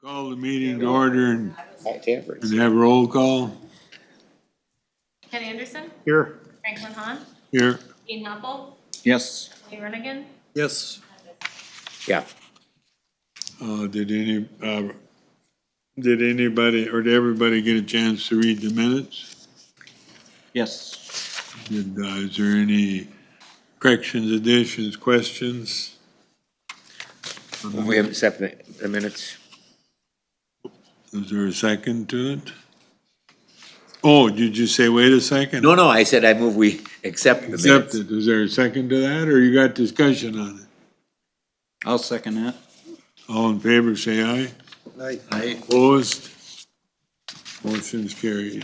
Call the meeting to order and Average. have roll call Ken Anderson, Here. Franklin Hahn, here. Dean Hoppel, Yes. Lee Renigan. Yes. Yeah, Did anybody or did everybody get a chance to read the minutes? Yes. Is there any corrections, additions, questions? we haven't set the minutes. Is there a second to it? Oh, did you say, wait a second? No, I said I move we accept the minutes. Accepted. Is there a second to that or you got discussion on it? I'll second that. All in favor, say aye. Aye. Opposed? Motion's carried.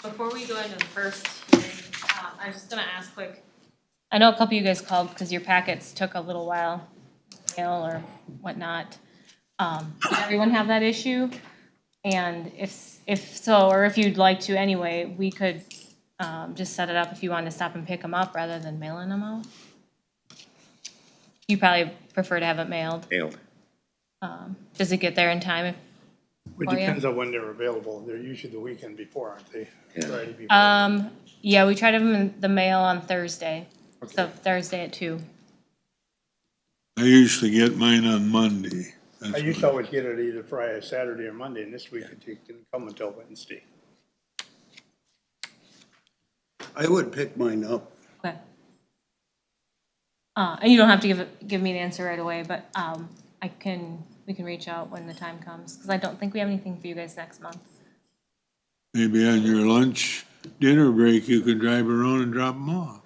Before we go into the first hearing, I was just gonna ask quick. I know a couple of you guys called because your packets took a little while, mail or whatnot. Did everyone have that issue? And if so, or if you'd like to anyway, we could, just set it up if you wanted to stop and pick them up rather than mailing them out. You probably prefer to have it mailed. Mailed. Does it get there in time? It For you? depends on when they're available. They're usually the weekend before, aren't they? Yeah. Friday before. Yeah, we tried them in the mail on Thursday, so Thursday at 2. I usually get mine on Monday. That's I used what- to always get it either Friday, Saturday, or Monday, and this week it didn't come until Wednesday. I would pick mine up. Okay. And you don't have to give me an answer right away, but, we can reach out when the time comes, because I don't think we have anything for you guys next month. Maybe on your lunch, dinner break, you could drive around and drop them off.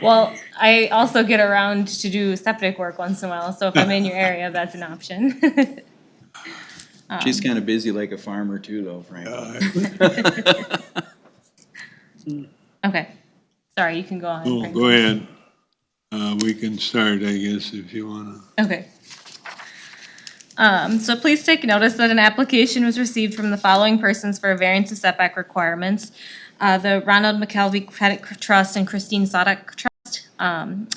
Well, I also get around to do septic work once in a while, so if I'm in your area, that's an option. She's kind of busy like a farmer too, though, Frank. Okay, sorry, you can go on. Oh, Frank. go ahead. We can start, I guess, if you wanna. Okay. So please take notice that an application was received from the following persons for a variance of setback requirements. The Ronald McKelvey Credit Trust and Christine Sadek Trust,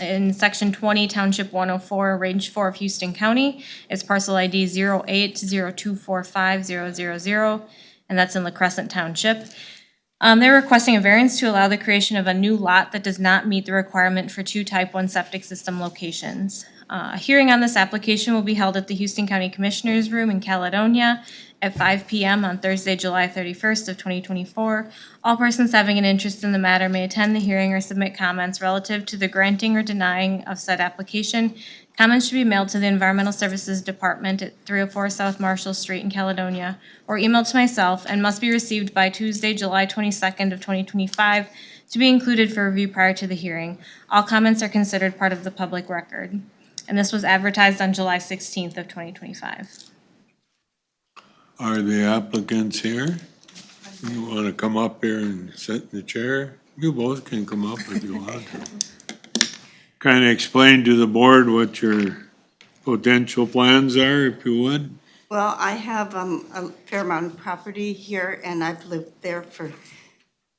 in section 20, township 104, range 4 of Houston County. It's parcel ID 0802450000, and that's in La Crescent Township. They're requesting a variance to allow the creation of a new lot that does not meet the requirement for 2 type 1 septic system locations. A hearing on this application will be held at the Houston County Commissioners Room in Caledonia at 5 p.m. on Thursday, July 31st of 2024. All persons having an interest in the matter may attend the hearing or submit comments relative to the granting or denying of said application. Comments should be mailed to the Environmental Services Department at 304 South Marshall Street in Caledonia, or emailed to myself, and must be received by Tuesday, July 22nd of 2025, to be included for review prior to the hearing. All comments are considered part of the public record. And this was advertised on July 16th of 2025. Are the applicants here? You wanna come up here and sit in the chair? You both can come up if you want to. Kinda explain to the board what your potential plans are, if you would. Well, I have a fair amount of property here, and I've lived there for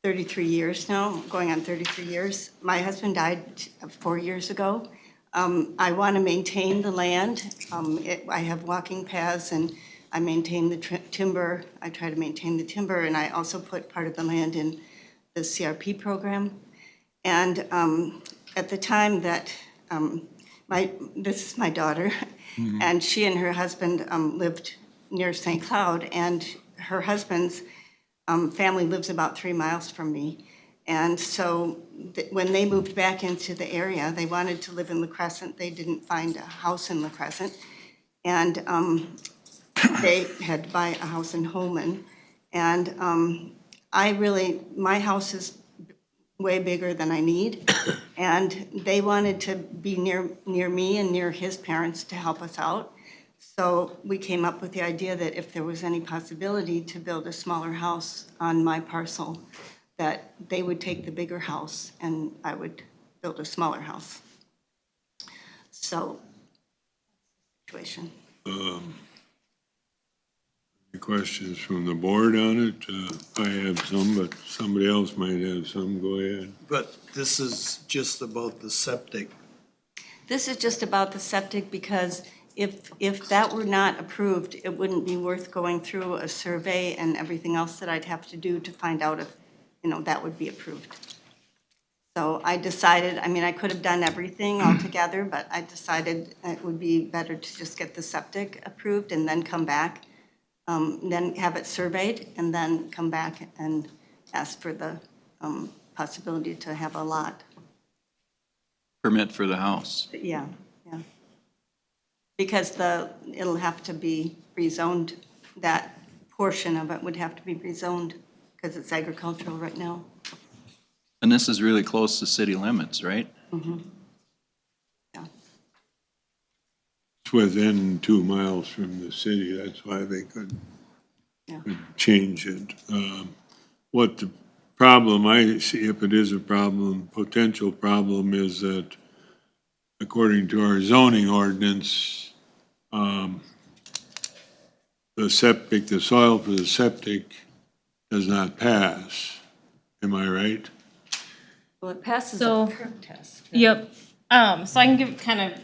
33 years now, going on 33 years. My husband died 4 years ago. I want to maintain the land. I have walking paths, and I maintain the timber. I try to maintain the timber, and I also put part of the land in the CRP program. And at the time that this is my daughter, and she and her husband lived near St. Cloud, and her husband's family lives about 3 miles from me. And so when they moved back into the area, they wanted to live in La Crescent. They didn't find a house in La Crescent. And they had to buy a house in Holman. And my house is way bigger than I need. And they wanted to be near me and near his parents to help us out. So we came up with the idea that if there was any possibility to build a smaller house on my parcel, that they would take the bigger house and I would build a smaller house. So, situation. Any questions from the board on it? I have some, but somebody else might have some. Go ahead. But this is just about the septic This is just about the septic because if that were not approved, it wouldn't be worth going through a survey and everything else that I'd have to do to find out if, that would be approved. So I decided, I mean, I could have done everything altogether, but I decided it would be better to just get the septic approved and then come back, then have it surveyed, and then come back and ask for the possibility to have a lot. Permit for the house. Yeah. Because it'll have to be rezoned, that portion of it would have to be rezoned because it's agricultural right now. And this is really close to city limits, right? Yeah. It's within 2 miles from the city, that's why they could Yeah. change it. What the problem I see, if it is a problem, potential problem, is that according to our zoning ordinance, the soil for the septic does not pass. Am I right? Well, it passes So- a perk test. right? Yep. So I can give kind of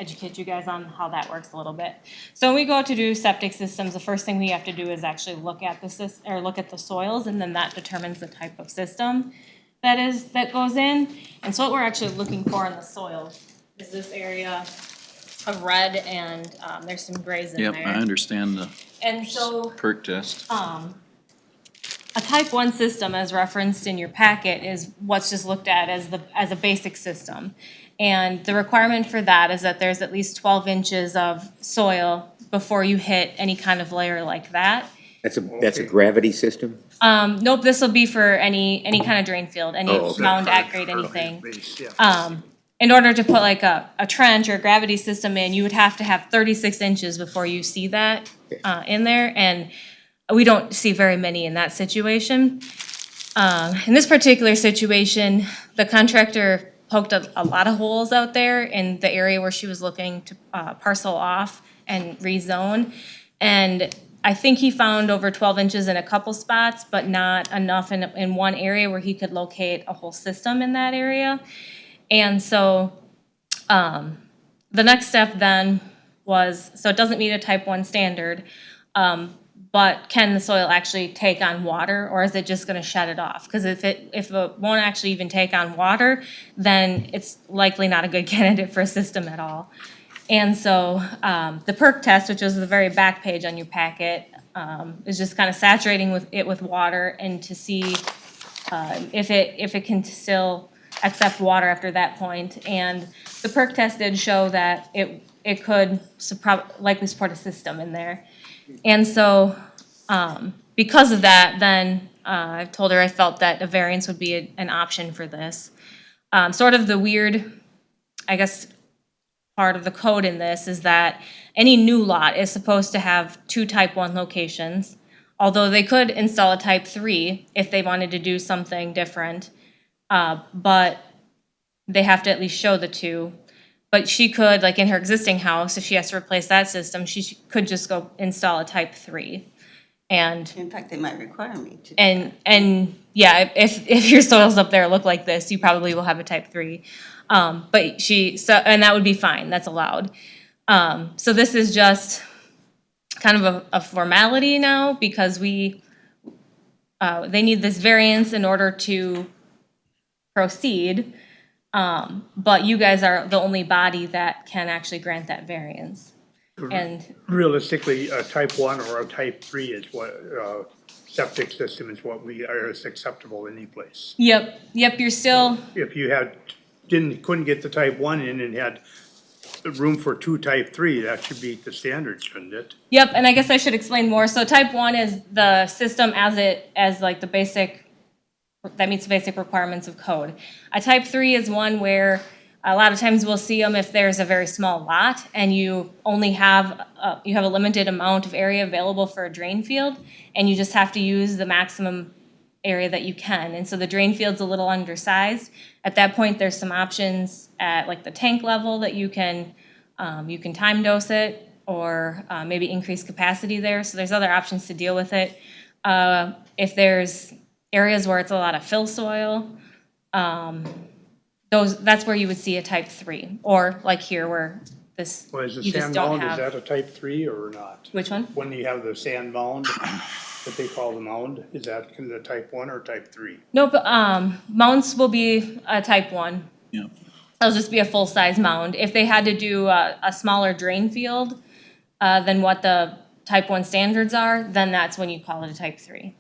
educate you guys on how that works a little bit. So when we go to do septic systems, the first thing we have to do is actually look at the soils, and then that determines the type of system that goes in. And so what we're actually looking for in the soil is this area of red, and there's some grays in Yep, there. I understand the And so perk test. a type 1 system, as referenced in your packet, is what's just looked at as a basic system. And the requirement for that is that there's at least 12 inches of soil before you hit any kind of layer like that. That's a gravity system? Nope, this will be for any kind of drain field, any Oh, okay. mound, at grade, anything. Base, yeah. In order to put like a trench or a gravity system in, you would have to have 36 inches before you see that in there, and we don't see very many in that situation. In this particular situation, the contractor poked a lot of holes out there in the area where she was looking to parcel off and rezone. And I think he found over 12 inches in a couple spots, but not enough in one area where he could locate a whole system in that area. And so the next step then was, so it doesn't meet a type 1 standard, but can the soil actually take on water, or is it just gonna shut it off? Because if it won't actually even take on water, then it's likely not a good candidate for a system at all. And so the perk test, which was the very back page on your packet, is just kind of saturating with water and to see if it can still accept water after that point. And the perk test did show that it could likely support a system in there. And so because of that, then I told her I felt that a variance would be an option for this. Sort of the weird, I guess, part of the code in this is that any new lot is supposed to have 2 type 1 locations, although they could install a type 3 if they wanted to do something different, but they have to at least show the 2. But she could, like in her existing house, if she has to replace that system, she could just go install a type 3. And In fact, they might require me to. and yeah, if your soils up there look like this, you probably will have a type 3. And that would be fine, that's allowed. So this is just kind of a formality now, because they need this variance in order to proceed. But you guys are the only body that can actually grant that variance. And Realistically, a type 1 or a type 3 is what, septic system is what is acceptable in any place. yep, you're still, If you couldn't get the type 1 in and had room for 2 type 3, that should be the standard, shouldn't it? yep, and I guess I should explain more. So type 1 is the system as like the basic, that meets the basic requirements of code. A type 3 is one where a lot of times we'll see them if there's a very small lot and you only have, you have a limited amount of area available for a drain field, and you just have to use the maximum area that you can. And so the drain field's a little undersized. At that point, there's some options at like the tank level that you can time dose it, or maybe increase capacity there. So there's other options to deal with it. If there's areas where it's a lot of fill soil, that's where you would see a type 3, or like here where this, Well, is the you just sand don't mound, is have. that a type 3 or not? Which one? When you have the sand mound, that they call the mound, is that the type 1 or type 3? Nope, mounds will be a type 1. Yeah. It'll just be a full-size mound. If they had to do a smaller drain field than what the type 1 standards are, then that's when you call it a type 3.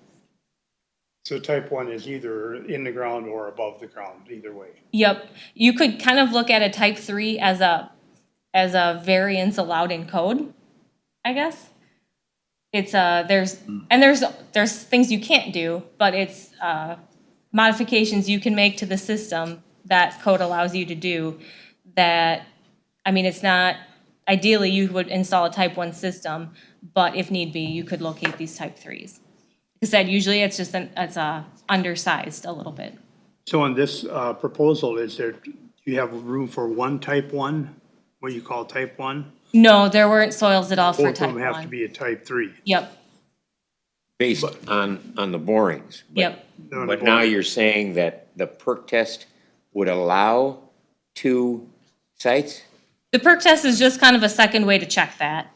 So type 1 is either in the ground or above the ground, either way. Yep, you could kind of look at a type 3 as a variance allowed in code, I guess. It's there's things you can't do, but it's modifications you can make to the system that code allows you to do. That, I mean, it's not, ideally you would install a type 1 system, but if need be, you could locate these type 3s. Like I said, usually it's just undersized a little bit. So on this proposal, do you have room for one type 1, what you call type 1? No, there weren't soils at all for Both of type them have to 1. be a type 3. Yep, Based on the borings. But- yep. But now you're saying that the perk test would allow 2 sites? The perk test is just kind of a second way to check that.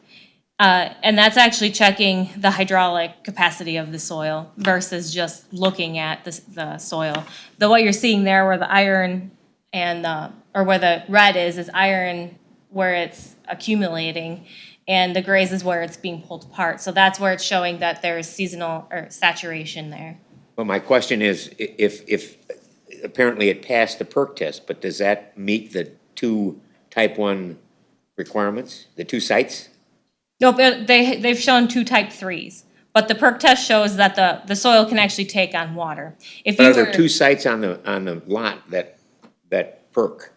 And that's actually checking the hydraulic capacity of the soil versus just looking at the soil. What you're seeing there where the iron and, or where the red is iron where it's accumulating, and the grays is where it's being pulled apart. So that's where it's showing that there's seasonal or saturation there. Well, my question is, if apparently it passed the perk test, but does that meet the 2 type 1 requirements, the 2 sites? Nope, they've shown 2 type 3s, but the perk test shows that the soil can actually take on water. If But you are there were, 2 sites on the lot that perk?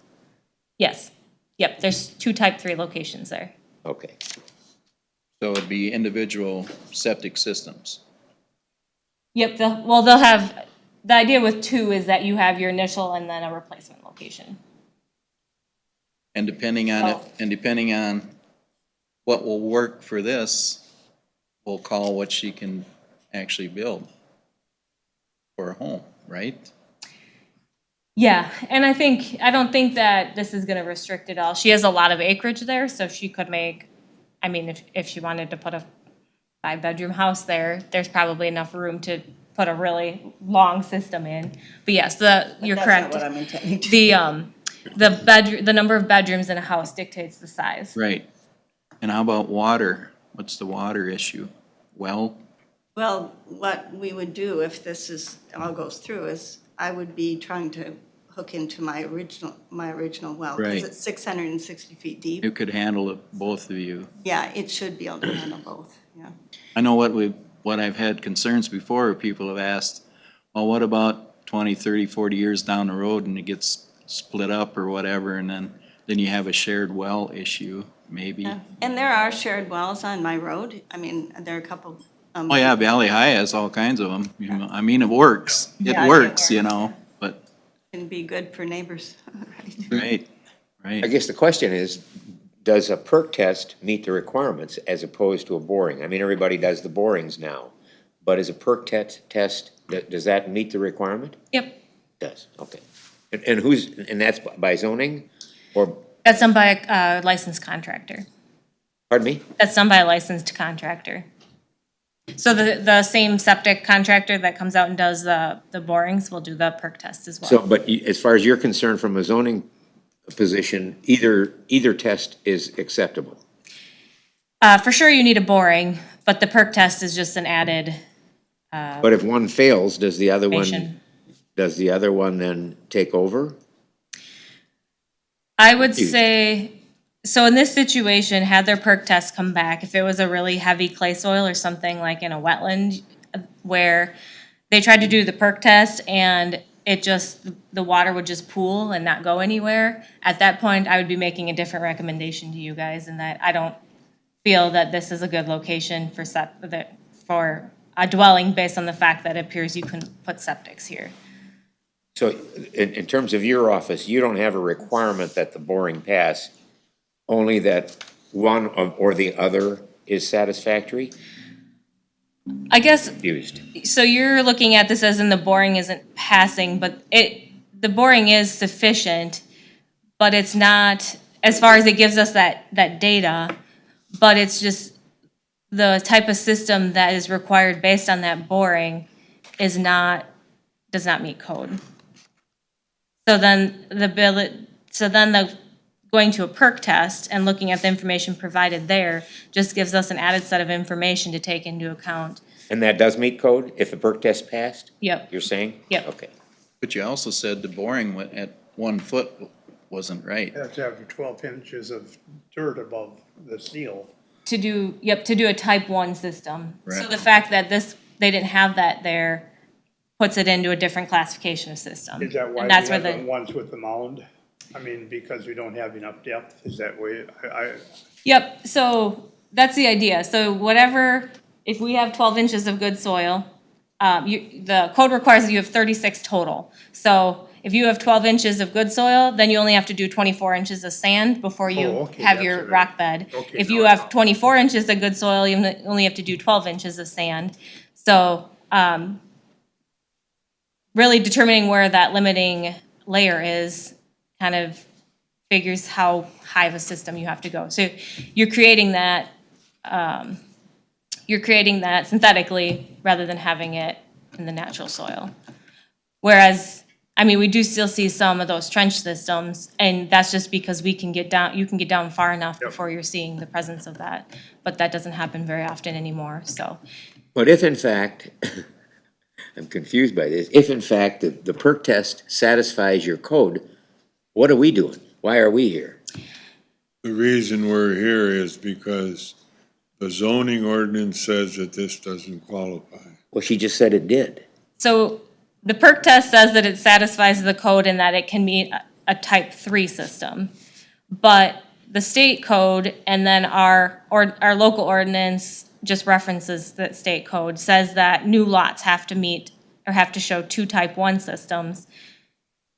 yes, yep, there's 2 type 3 locations there. Okay. So it'd be individual septic systems. Yep, they'll have, the idea with 2 is that you have your initial and then a replacement location. And depending on it, Oh. and depending on what will work for this, we'll call what she can actually build for a home, right? Yeah, and I don't think that this is gonna restrict it all. She has a lot of acreage there, so she could make, I mean, if she wanted to put a 5-bedroom house there, there's probably enough room to put a really long system in. But yes, you're correct. That's not what I'm intending to. The number of bedrooms in a house dictates the size. Right. And how about water? What's the water issue? Well, Well, what we would do if all goes through is I would be trying to hook into my original well. Right. Because it's 660 feet deep. it could handle it, both of you. Yeah, it should be able to handle both, yeah. I know what I've had concerns before, people have asked, well, what about 20, 30, 40 years down the road and it gets split up or whatever, and then you have a shared well issue, maybe? Yeah. And there are shared wells on my road. I mean, there are a couple. Oh, yeah, Valley High has all kinds of them. You know, I mean, it works. Yeah, It it works, you works. know, but, Can be good for neighbors, right? right, I right. guess the question is, does a perk test meet the requirements as opposed to a boring? I mean, everybody does the borings now, but is a perk test, does that meet the requirement? Yep, Does, okay. And that's by zoning, or, that's done by a licensed contractor. pardon me? That's done by a licensed contractor. So the same septic contractor that comes out and does the borings will do the perk test as well. So, but as far as you're concerned from a zoning position, either test is acceptable? For sure you need a boring, but the perk test is just an added But if one fails, does the other information. one then take over? I would say, so in this situation, had their perk test come back, if it was a really heavy clay soil or something like in a wetland where they tried to do the perk test and the water would just pool and not go anywhere, at that point, I would be making a different recommendation to you guys, and that I don't feel that this is a good location for a dwelling based on the fact that it appears you can put septics here. So in terms of your office, you don't have a requirement that the boring pass, only that one or the other is satisfactory? I guess, Used. so you're looking at this as in the boring isn't passing, but the boring is sufficient, but it's not, as far as it gives us that data, but it's just the type of system that is required based on that boring does not meet code. So then going to a perk test and looking at the information provided there just gives us an added set of information to take into account. And that does meet code if the perk test passed, Yep, you're saying? Yep. Okay. But you also said the boring at 1 foot wasn't right. You have to have 12 inches of dirt above the seal. to do a type 1 system. So Right. the fact that they didn't have that there puts it into a different classification of system. Is that why And we that's where have the the, ones with the mound? I mean, because we don't have enough depth, is that way, yep, so that's the idea. So whatever, if we have 12 inches of good soil, the code requires that you have 36 total. So if you have 12 inches of good soil, then you only have to do 24 inches of sand before you Oh, okay, have that's your it. rock bed. Okay, If now you I have know. 24 inches of good soil, you only have to do 12 inches of sand. So, really determining where that limiting layer is kind of figures how high of a system you have to go. So you're creating that synthetically rather than having it in the natural soil. Whereas, I mean, we do still see some of those trench systems, and that's just because you can get down far enough before you're seeing the presence of that. But that doesn't happen very often anymore, so. But if in fact, I'm confused by this, if in fact the perk test satisfies your code, what are we doing? Why are we here? The reason we're here is because the zoning ordinance says that this doesn't qualify. Well, she just said it did. So the perk test says that it satisfies the code and that it can meet a type 3 system. But the state code and then our local ordinance just references the state code, says that new lots have to meet or have to show 2 type 1 systems.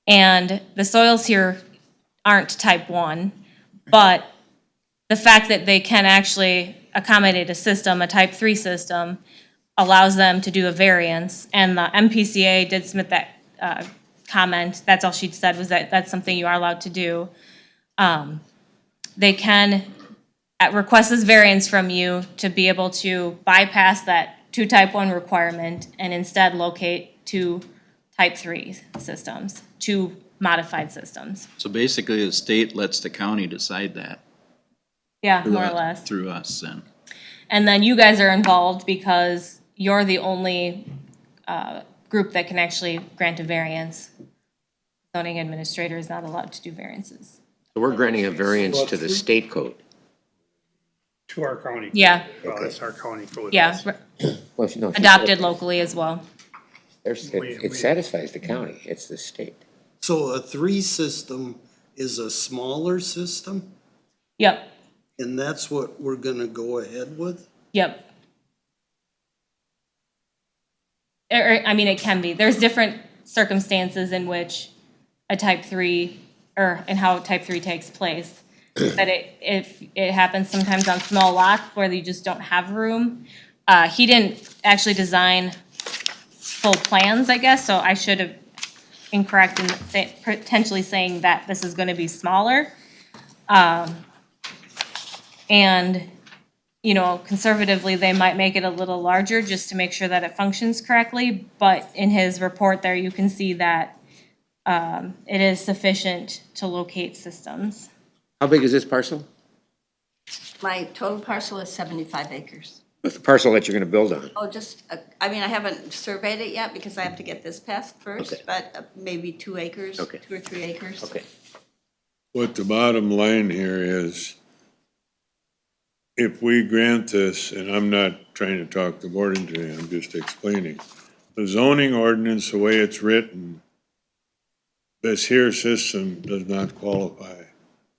And the soils here aren't type 1, but the fact that they can actually accommodate a system, a type 3 system, allows them to do a variance, and the MPCA did submit that comment. That's all she said, was that that's something you are allowed to do. They can request this variance from you to be able to bypass that 2 type 1 requirement and instead locate 2 type 3 systems, 2 modified systems. So basically, the state lets the county decide that. Yeah, through more or us- less. Through us then. And then you guys are involved because you're the only group that can actually grant a variance. Zoning administrator is not allowed to do variances. So we're granting a variance to the state code. to our county. Yeah, Well, that's our county code. yeah, Well, no, she adopted said locally as well. It satisfies the county, it's the state. So a 3 system is a smaller system, Yep, and that's what we're gonna go ahead with? yep. I mean, it can be. There's different circumstances in which a type 3, and how type 3 takes place. That if it happens sometimes on small lots where you just don't have room. He didn't actually design full plans, I guess, so I should have incorrect in potentially saying that this is gonna be smaller. And, you know, conservatively, they might make it a little larger just to make sure that it functions correctly. But in his report there, you can see that it is sufficient to locate systems. How big is this parcel? My total parcel is 75 acres. The parcel that you're gonna build on? Oh, I mean, I haven't surveyed it yet because I have to get this passed first, Okay. but maybe 2 acres, Okay. 2 or 3 acres. Okay. What the bottom line here is, if we grant this, and I'm not trying to talk the board into it, I'm just explaining. The zoning ordinance, the way it's written, this here system does not qualify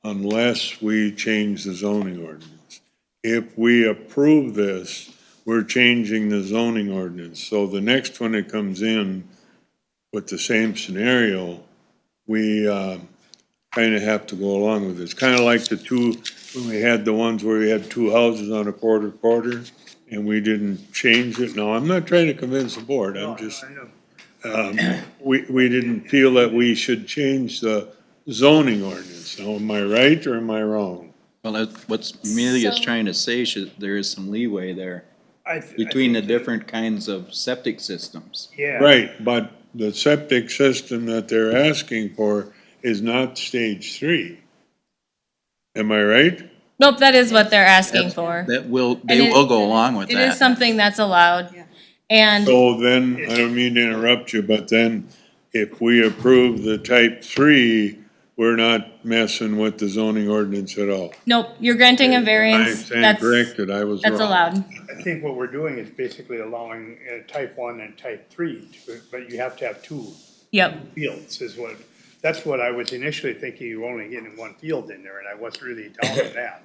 unless we change the zoning ordinance. If we approve this, we're changing the zoning ordinance. So the next one that comes in with the same scenario, we kind of have to go along with it. It's kind of like the two, when we had the ones where we had 2 houses on a quarter, and we didn't change it. No, I'm not trying to convince the board, I'm just, I know. we didn't feel that we should change the zoning ordinance. Now, am I right or am I wrong? Well, what Amelia's So- trying to say, there is some leeway there I between the think different kinds of septic systems. Yeah. Right, but the septic system that they're asking for is not stage 3. Am I right? Nope, that is what they're asking for. They And will it- go along with It is that. something that's allowed. And So then, I don't mean to interrupt you, but then if we approve the type 3, we're not messing with the zoning ordinance at all. nope, you're granting a I variance. stand That's, corrected, I was wrong. that's allowed. I think what we're doing is basically allowing type 1 and type 3, but you have to have 2 Yep. fields is what, that's what I was initially thinking, you were only getting 1 field in there, and I wasn't really down on that.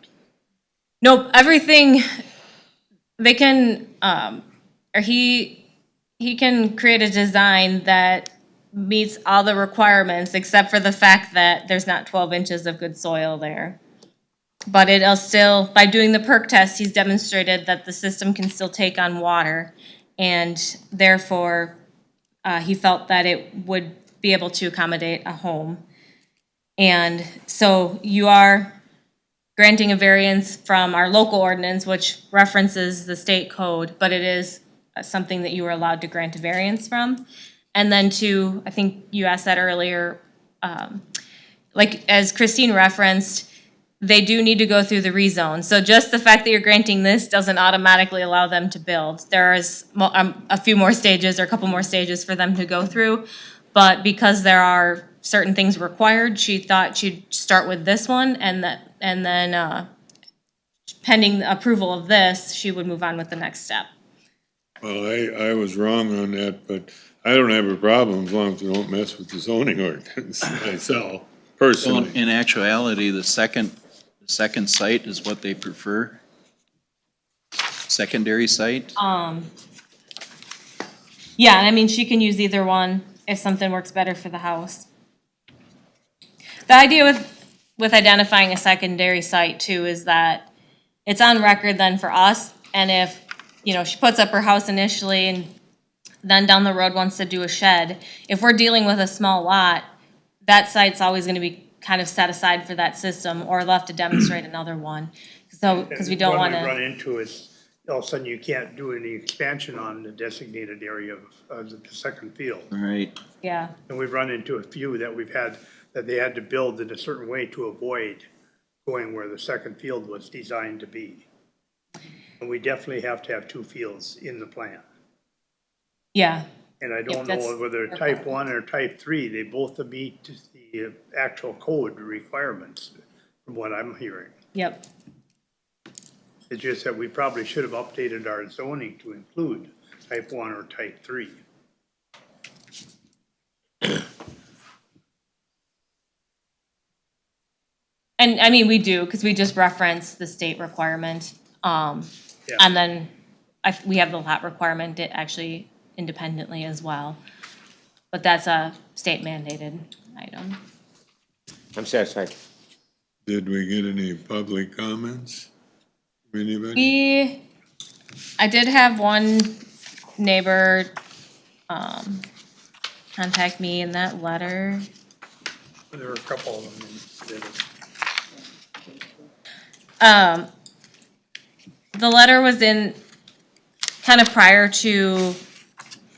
Nope, everything, they can, or he can create a design that meets all the requirements except for the fact that there's not 12 inches of good soil there. But it'll still, by doing the perk test, he's demonstrated that the system can still take on water. And therefore, he felt that it would be able to accommodate a home. And so you are granting a variance from our local ordinance, which references the state code, but it is something that you are allowed to grant a variance from. And then two, I think you asked that earlier, like as Christine referenced, they do need to go through the rezone. So just the fact that you're granting this doesn't automatically allow them to build. There is a few more stages or a couple more stages for them to go through. But because there are certain things required, she thought she'd start with this one and then pending approval of this, she would move on with the next step. Well, I was wrong on that, but I don't have a problem as long as we don't mess with the zoning ordinance myself, So personally. in actuality, the second site is what they prefer? Secondary site? Yeah, and I mean, she can use either one if something works better for the house. The idea with identifying a secondary site too is that it's on record then for us, and if, she puts up her house initially and then down the road wants to do a shed, if we're dealing with a small lot, that site's always gonna be kind of set aside for that system, or they'll have to demonstrate another one. So, because we don't What we run wanna, into is, all of a sudden, you can't do any expansion on the designated area of the second field. Right. yeah, And we've run into a few that we've had, that they had to build in a certain way to avoid going where the second field was designed to be. And we definitely have to have 2 fields in the plan. yeah, And I don't that's- know whether type 1 or type 3, they both meet the actual code requirements, from what I'm hearing. yep. It's just that we probably should have updated our zoning to include type 1 or type 3. And I mean, we do, because we just reference the state requirement. Yeah. And then we have the lot requirement actually independently as well. But that's a state mandated item. I'm satisfied. Did we get any public comments? From anybody? I did have one neighbor, contact me in that letter. There were a couple of them. The letter was in kind of prior to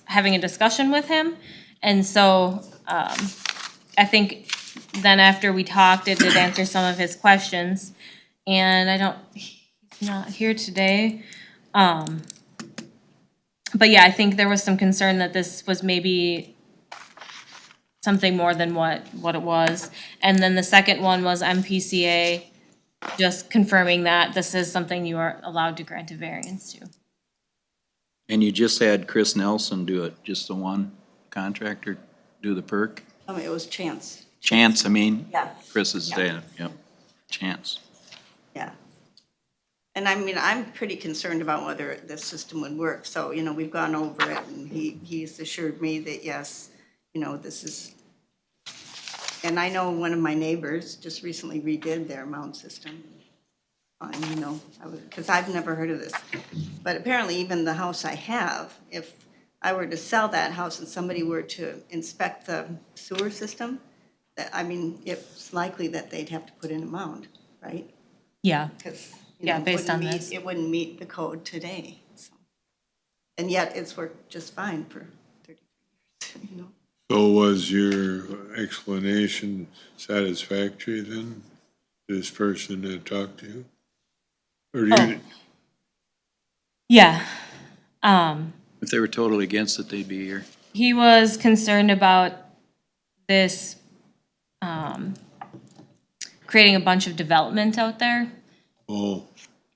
having a discussion with him. And so, I think then after we talked, it did answer some of his questions. And he's not here today. But yeah, I think there was some concern that this was maybe something more than what it was. And then the second one was MPCA, just confirming that this is something you are allowed to grant a variance to. And you just had Chris Nelson do it, just the one contractor do the perk? It was Chance. Chance, I mean? Yeah. Chris is Yeah. dad, yep, Chance. Yeah. And I mean, I'm pretty concerned about whether this system would work. So, we've gone over it and he's assured me that yes, this is. And I know one of my neighbors just recently redid their mound system. Because I've never heard of this. But apparently even the house I have, if I were to sell that house and somebody were to inspect the sewer system, that, I mean, it's likely that they'd have to put in a mound, right? Yeah, Because, Yeah, based on this. It wouldn't meet the code today, so. And yet it's worked just fine for 30 years, you know? So was your explanation satisfactory then, this person that talked to you? Or do you, yeah. If they were totally against it, they'd be here. He was concerned about this, creating a bunch of development out there. oh,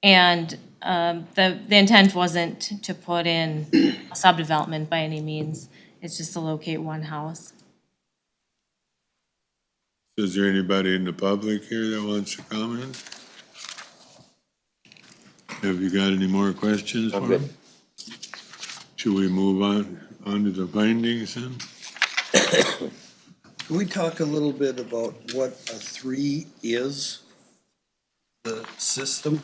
And the intent wasn't to put in a subdevelopment by any means. It's just to locate one house. is there anybody in the public here that wants to comment? Have you got any more questions for I'm good. him? Should we move on to the findings then? Can we talk a little bit about what a 3 is? The system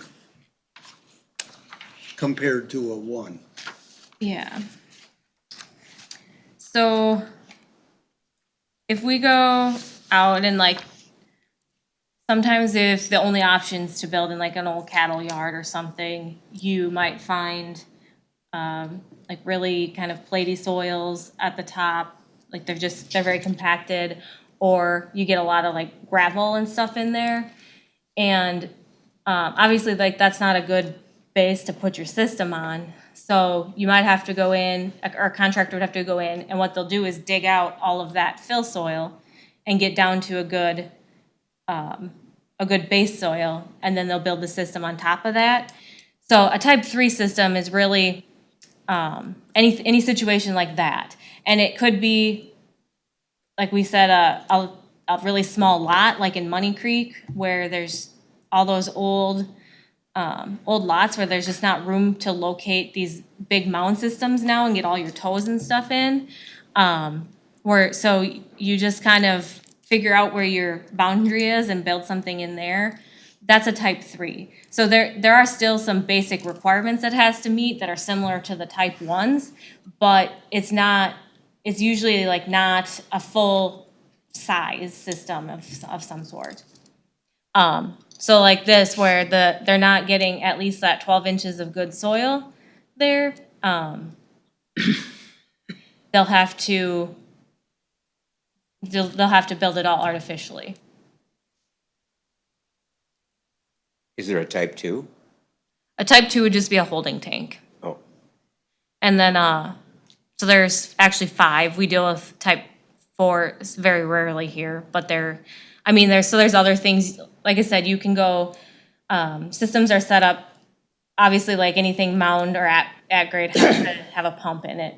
compared to a 1? Yeah. So if we go out and like, sometimes if the only option's to build in like an old cattle yard or something, you might find like really kind of platy soils at the top, like they're very compacted, or you get a lot of like gravel and stuff in there. And obviously like that's not a good base to put your system on. So you might have to go in, or a contractor would have to go in, and what they'll do is dig out all of that fill soil and get down to a good base soil, and then they'll build the system on top of that. So a type 3 system is really any situation like that. And it could be, like we said, a really small lot, like in Money Creek, where there's all those old lots where there's just not room to locate these big mound systems now and get all your toes and stuff in. So you just kind of figure out where your boundary is and build something in there. That's a type 3. So there are still some basic requirements it has to meet that are similar to the type 1s, but it's usually like not a full size system of some sort. So like this, where they're not getting at least that 12 inches of good soil there, they'll have to build it all artificially. Is there a type 2? A type 2 would just be a holding tank. Oh, And then, so there's actually 5. We deal with type 4 very rarely here, but there's other things. Like I said, you can go, systems are set up, obviously like anything mound or at grade has to have a pump in it.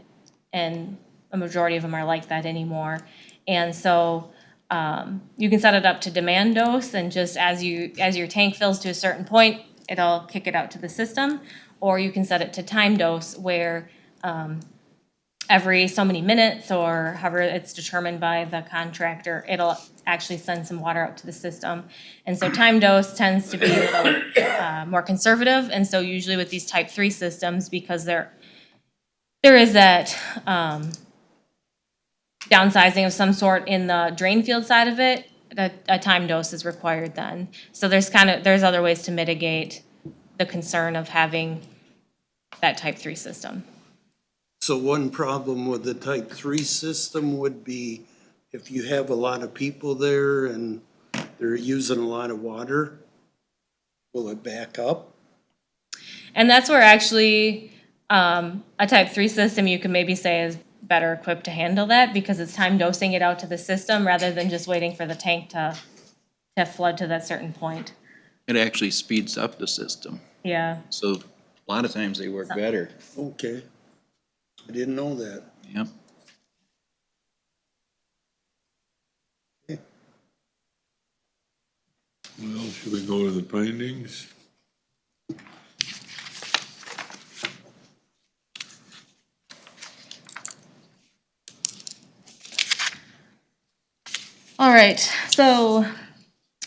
And a majority of them are like that anymore. And so, you can set it up to demand dose, and just as your tank fills to a certain point, it'll kick it out to the system. Or you can set it to time dose, where every so many minutes, or however it's determined by the contractor, it'll actually send some water out to the system. And so time dose tends to be a little more conservative. And so usually with these type 3 systems, because there is that downsizing of some sort in the drain field side of it, a time dose is required then. So there's other ways to mitigate the concern of having that type 3 system. So one problem with the type 3 system would be if you have a lot of people there and they're using a lot of water, will it back up? And that's where actually a type 3 system you can maybe say is better equipped to handle that, because it's time dosing it out to the system rather than just waiting for the tank to flood to that certain point. It actually speeds up the system. Yeah. So a lot of times they work better. Okay. I didn't know that. Yep. Well, should we go to the findings? All right, so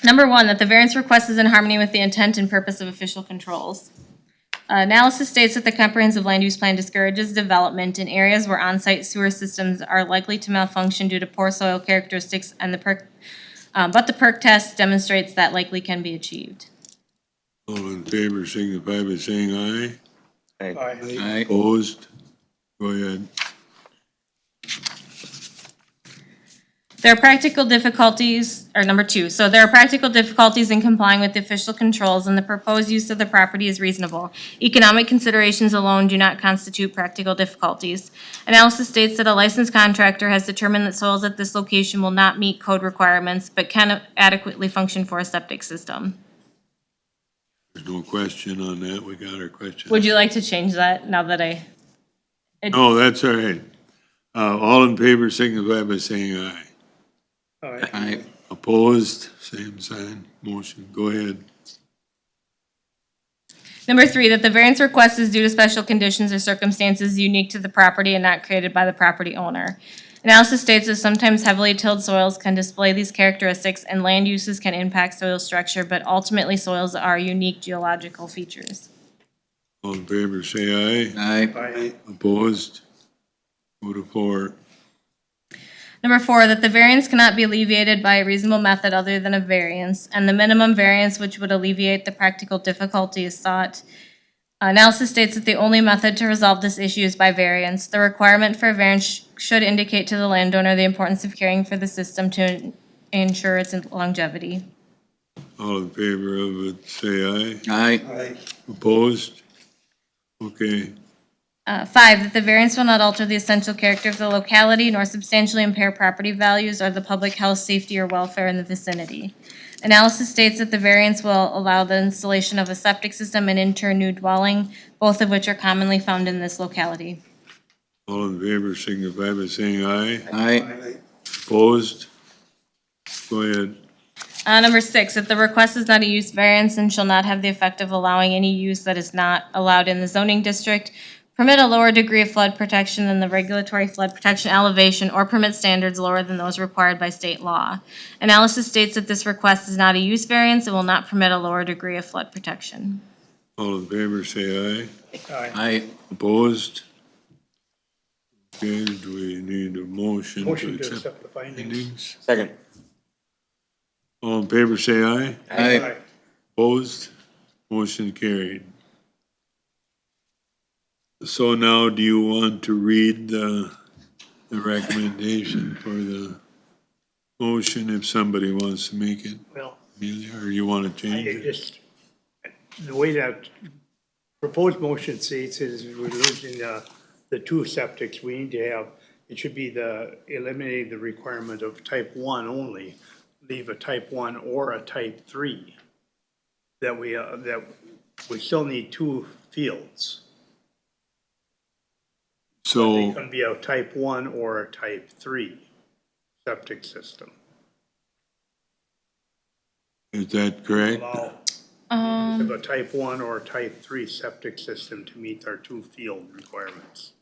number 1, that the variance request is in harmony with the intent and purpose of official controls. Analysis states that the comprehensive land use plan discourages development in areas where on-site sewer systems are likely to malfunction due to poor soil characteristics, and but the perk test demonstrates that likely can be achieved. All in favor signify by saying aye. Aye. Aye. Opposed? Go ahead. There are practical difficulties, or number 2, so there are practical difficulties in complying with the official controls, and the proposed use of the property is reasonable. Economic considerations alone do not constitute practical difficulties. Analysis states that a licensed contractor has determined that soils at this location will not meet code requirements, but can adequately function for a septic system. There's no question on that. We got our question. Would you like to change that now that No, that's all right. All in favor signify by saying aye. Aye. Opposed? Same sign. Motion. Go ahead. Number 3, that the variance request is due to special conditions or circumstances unique to the property and not created by the property owner. Analysis states that sometimes heavily tilled soils can display these characteristics and land uses can impact soil structure, but ultimately soils are unique geological features. All in favor say aye. Aye. Opposed? Go to floor. Number 4, that the variance cannot be alleviated by a reasonable method other than a variance, and the minimum variance which would alleviate the practical difficulty is sought. Analysis states that the only method to resolve this issue is by variance. The requirement for a variance should indicate to the landowner the importance of caring for the system to ensure its longevity. All in favor of it say aye. Aye. Opposed? Okay. 5, that the variance will not alter the essential character of the locality nor substantially impair property values or the public health, safety, or welfare in the vicinity. Analysis states that the variance will allow the installation of a septic system and in turn new dwelling, both of which are commonly found in this locality. All in favor signify by saying aye. Aye. Opposed? Go ahead. Number 6, that the request is not a use variance and shall not have the effect of allowing any use that is not allowed in the zoning district, permit a lower degree of flood protection than the regulatory flood protection elevation, or permit standards lower than those required by state law. Analysis states that this request is not a use variance and will not permit a lower degree of flood protection. All in favor say aye. Aye. Opposed? Okay, do we need a motion Motion to to accept accept the findings. findings? Second. All in favor say aye. Aye. Opposed? Motion carried. So now do you want to read the recommendation for the motion if somebody wants to make it, Well, Amelia, or you want to change I it? just, the way that proposed motion states is we're losing the 2 septics. We need to have, it should be eliminating the requirement of type 1 only. Leave a type 1 or a type 3. That we still need 2 fields. It So, can be a type 1 or a type 3 septic system. is that correct? Allow a type 1 or a type 3 septic system to meet our 2 field requirements.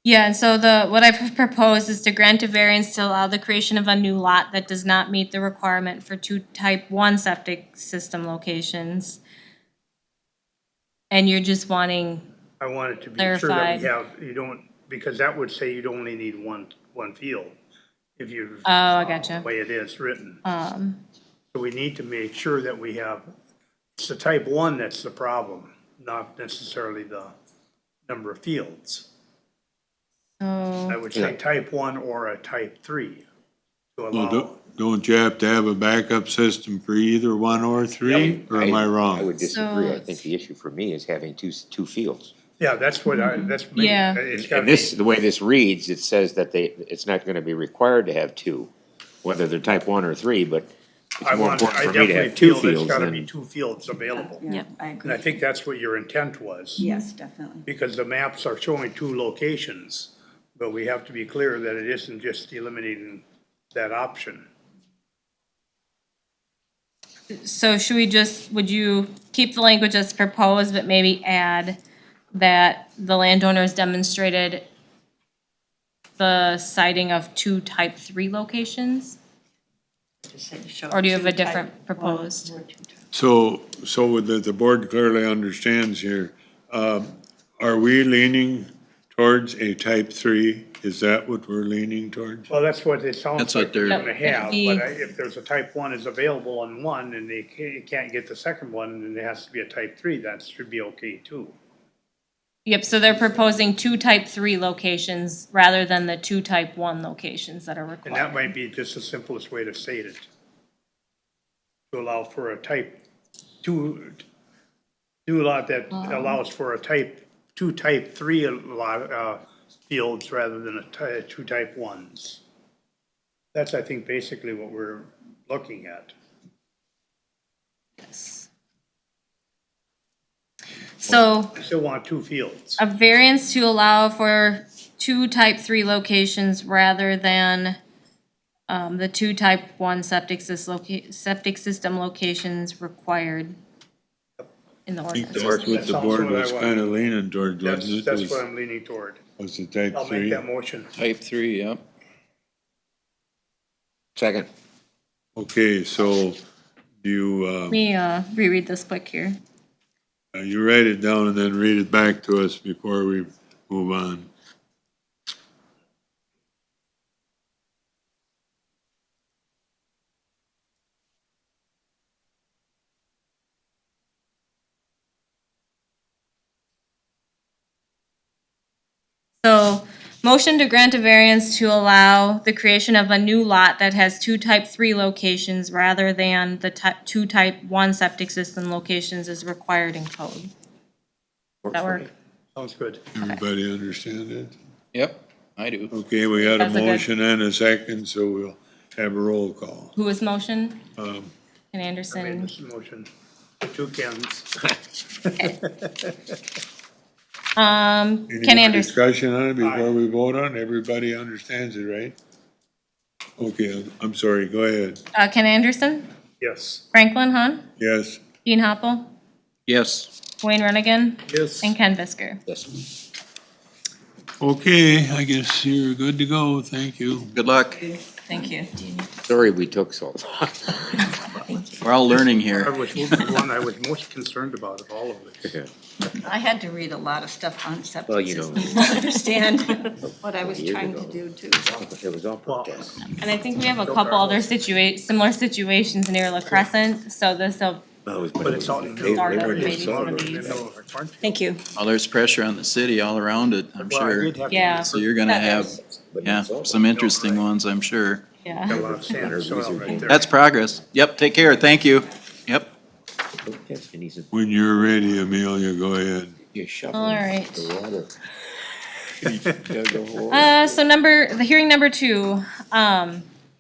Yeah, and so what I've proposed is to grant a variance to allow the creation of a new lot that does not meet the requirement for 2 type 1 septic system locations. And you're just wanting, I wanted to be sure that we Clarified. have, you don't, because that would say you'd only need one field. If you. I gotcha. The way it is written. um, So we need to make sure that we have, it's the type 1 that's the problem, not necessarily the number of fields. I so, would say type 1 or a type 3 to Well, allow. don't you have to have a backup system for either 1 or 3, or am I I wrong? would disagree. I So think the issue for me is having two fields. Yeah, that's what that's me. Yeah. It's gotta And be, this, the way this reads, it says that it's not gonna be required to have 2, whether they're type 1 or 3, but I it's more want, important I for me to definitely have 2 feel there's fields gotta be than. 2 fields available. Yep. I And I agree. think that's what your intent was. Yes, definitely. Because the maps are showing 2 locations, but we have to be clear that it isn't just eliminating that option. so should we would you keep the language as proposed, but maybe add that the landowner has demonstrated the siting of 2 type 3 locations? Just had to show Or do you have a 2 type different 1 proposed? or 2 type. So that the board clearly understands here, are we leaning towards a type 3? Is that what we're leaning towards? Well, that's what it sounds That's what like they're they're- gonna have, but if there's a type 1 is available on one and they can't get the second one, then there has to be a type 3, that should be okay too. Yep, so they're proposing 2 type 3 locations rather than the 2 type 1 locations that are required. And that might be just the simplest way to state it. To allow for a type 2, do a lot that allows for a two type 3 lot, fields rather than two type 1s. That's, I think, basically what we're looking at. Yes. So I still want 2 fields. a variance to allow for 2 type 3 locations rather than the 2 type 1 septic system locations required in the I think ordinance. that's what the That board sounds what I was want. kind of leaning towards, wasn't it? That's what I'm leaning toward. Was the type I'll make 3? that motion. Type 3, yep. Second. Okay, so you, Let me reread this quick here. you write it down and then read it back to us before we move on. So, motion to grant a variance to allow the creation of a new lot that has 2 type 3 locations rather than the 2 type 1 septic system locations as required in code. That work? Sounds good. Everybody understand it? Yep, I do. Okay, we got a That's a good- motion and a second, so we'll have a roll call. Who was motion? Um, Ken I made Anderson. this motion. The 2 Kens. Any Ken more Anderson. discussion on it before we vote on it? Everybody understands it, right? Okay, I'm sorry, go ahead. Ken Anderson, Yes. Franklin Hahn, Yes, Dean Hoppel, Yes, Wayne Renigan, Yes. and Ken Bisker. Yes. okay, I guess you're good to go, thank you. good luck. Thank you. Sorry we took so long. We're all learning I here. was the one I was most concerned about of all of it. I had to read a lot of stuff on septic Well, you know. systems to understand what I was Years trying ago. to do too. It was all Well, protest. And I think we have a couple other similar situations near La Crescent, so this'll, But it's out in the middle. Start up It's maybe out one in of the these. middle of a cornfield. Thank you. Well, there's pressure on the city all around it, I'm Well, I sure. did have to Yeah. So you're gonna have, yeah, some interesting ones, I'm sure. Got a yeah. lot of sand and soil right there. That's progress. Yep, take care, thank you. Yep. Yes, and he said, When you're ready, Amelia, go ahead. you shuffle. All right. The water. That So the hearing number 2,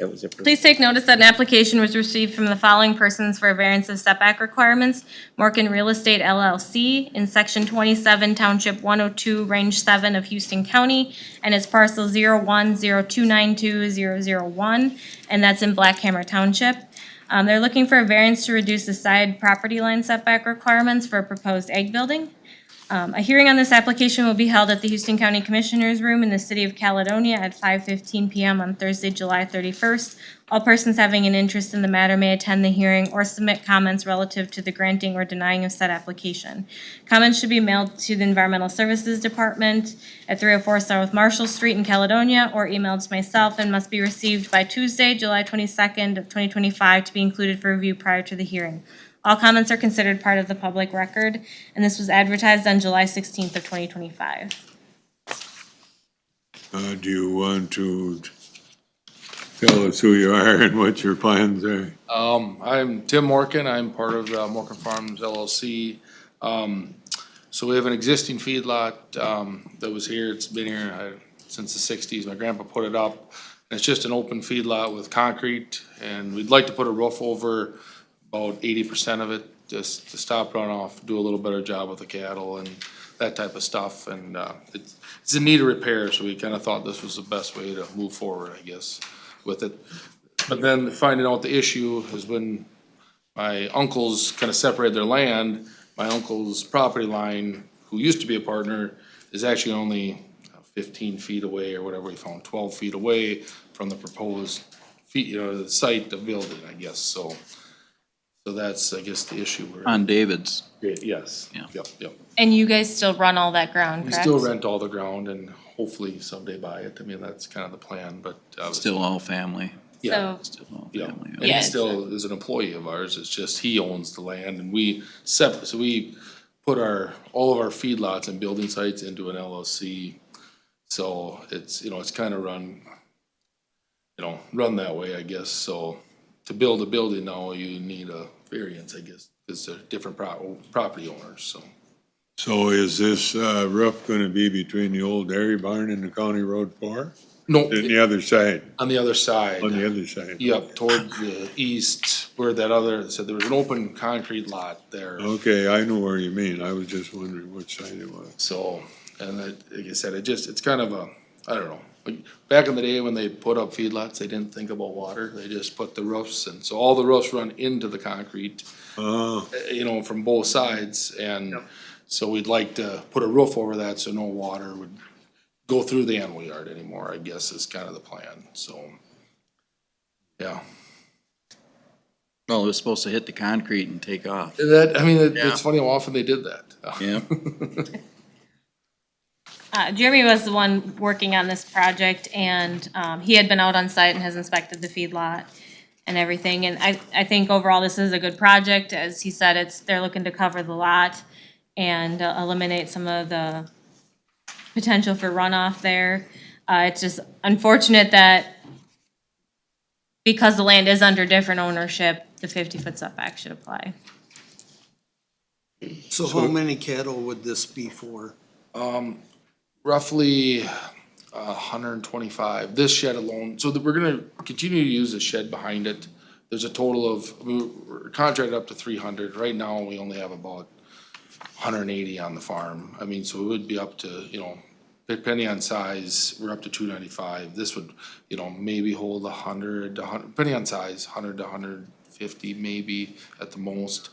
was a. please take notice that an application was received from the following persons for a variance of setback requirements. Morgan Real Estate LLC in section 27, township 102, range 7 of Houston County, and it's parcel 0102920001, and that's in Black Hammer Township. They're looking for a variance to reduce the side property line setback requirements for a proposed ag building. A hearing on this application will be held at the Houston County Commissioners Room in the city of Caledonia at 5:15 PM on Thursday, July 31st. All persons having an interest in the matter may attend the hearing or submit comments relative to the granting or denying of said application. Comments should be mailed to the Environmental Services Department at 304 South Marshall Street in Caledonia or emailed to myself and must be received by Tuesday, July 22nd of 2025 to be included for review prior to the hearing. All comments are considered part of the public record, and this was advertised on July 16th of 2025. Do you want to tell us who you are and what your plans are? I'm Tim Morgan. I'm part of Morgan Farms LLC. So we have an existing feedlot that was here. It's been here since the 60s. My grandpa put it up. And it's just an open feedlot with concrete, and we'd like to put a roof over about 80% of it, just to stop runoff, do a little better job with the cattle and that type of stuff. And it's in need of repair, so we kind of thought this was the best way to move forward, I guess, with it. But then finding out the issue is when my uncles kind of separated their land, my uncle's property line, who used to be a partner, is actually only 15 feet away or whatever we found, 12 feet away from the proposed the site of building, I guess, so So that's, I guess, the issue we're. On David's. Yes. Yeah. Yep. And you guys still run all that ground, We correct? still rent all the ground and hopefully someday buy it. I mean, that's kind of the plan, but. Still all family. Yeah. So, Still all Yeah, family. and Yeah, he it's still is an employee of ours, it's just he owns the land and we separate, so we put all of our feedlots and building sites into an LLC. So it's, it's kind of run that way, I guess, so to build a building now, you need a variance, I guess, because they're different property owners, so. So is this roof gonna be between the old dairy barn and the county road 4? No, On the other side, on the other side. on the other side? Yep, towards the east, where that other, so there was an open concrete lot there. Okay, I know where you mean. I was just wondering which side it was. So, and like I said, it's kind of a, I don't know, like, back in the day when they put up feedlots, they didn't think about water, they just put the roofs, and so all the roofs run into the concrete, Oh, from both sides, and Yep. so we'd like to put a roof over that so no water would go through the animal yard anymore, I guess is kind of the plan, so. Yeah, Well, it was supposed to hit the concrete and take off. Yeah. it's funny how often they did that. Yeah. Jeremy was the one working on this project, and he had been out on site and has inspected the feedlot and everything. And I think overall this is a good project. As he said, they're looking to cover the lot and eliminate some of the potential for runoff there. It's just unfortunate that because the land is under different ownership, the 50-foot setback should apply. So how many cattle would this be for? Roughly 125, this shed alone, so that we're gonna continue to use the shed behind it. There's a total of, we're contracted up to 300, right now we only have about 180 on the farm. I mean, so it would be up to, depending on size, we're up to 295. This would, maybe hold 100, depending on size, 100 to 150 maybe at the most.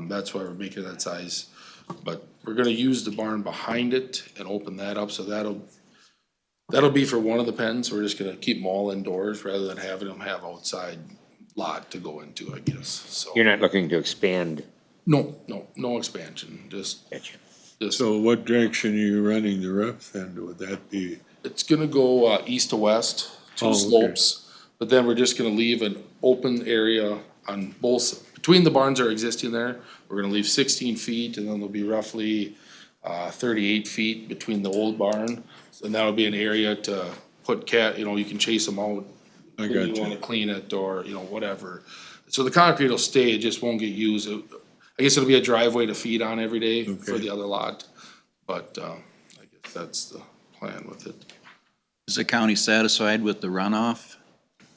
That's why we're making that size. But we're gonna use the barn behind it and open that up, so that'll be for one of the pens. We're just gonna keep them all indoors rather than having them have outside lot to go into, I guess, so. You're not looking to expand, No expansion, just, so what direction are you running the roof then? Would that be, it's gonna go, east to west, Oh, two okay. slopes. But then we're just gonna leave an open area on both, between the barns are existing there. We're gonna leave 16 feet and then there'll be roughly, 38 feet between the old barn. And that'll be an area to put you can chase them out. I when got you you. wanna clean it or, whatever. So the concrete will stay, it just won't get used. I guess it'll be a driveway to feed on every day for Okay. the other lot. But, I guess that's the plan with it. Is the county satisfied with the runoff?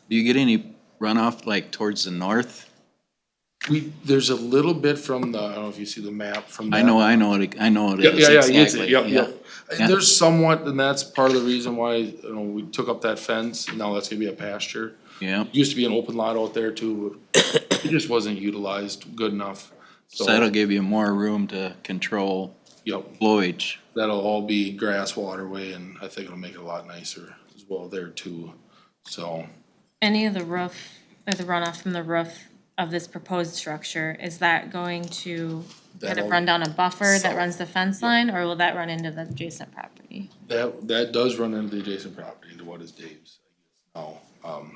Do you get any runoff like towards the north? There's a little bit from the, I don't know if you see the map from that. I know it Yeah, is. yeah, exactly, yep. Yeah. There's somewhat, and that's part of the reason why, we took up that fence, and now that's gonna be a pasture. Yeah, Used to be an open lot out there too, but it just wasn't utilized good enough. so that'll give you more room to control Yep, flowage. that'll all be grass waterway, and I think it'll make it a lot nicer as well there too, so. Any of the roof, or the runoff from the roof of this proposed structure, is that going to kind of That'll- run down a buffer that South. runs the fence line, or will that run into the adjacent property? That does run into the adjacent property, into what is Dave's, I guess, now,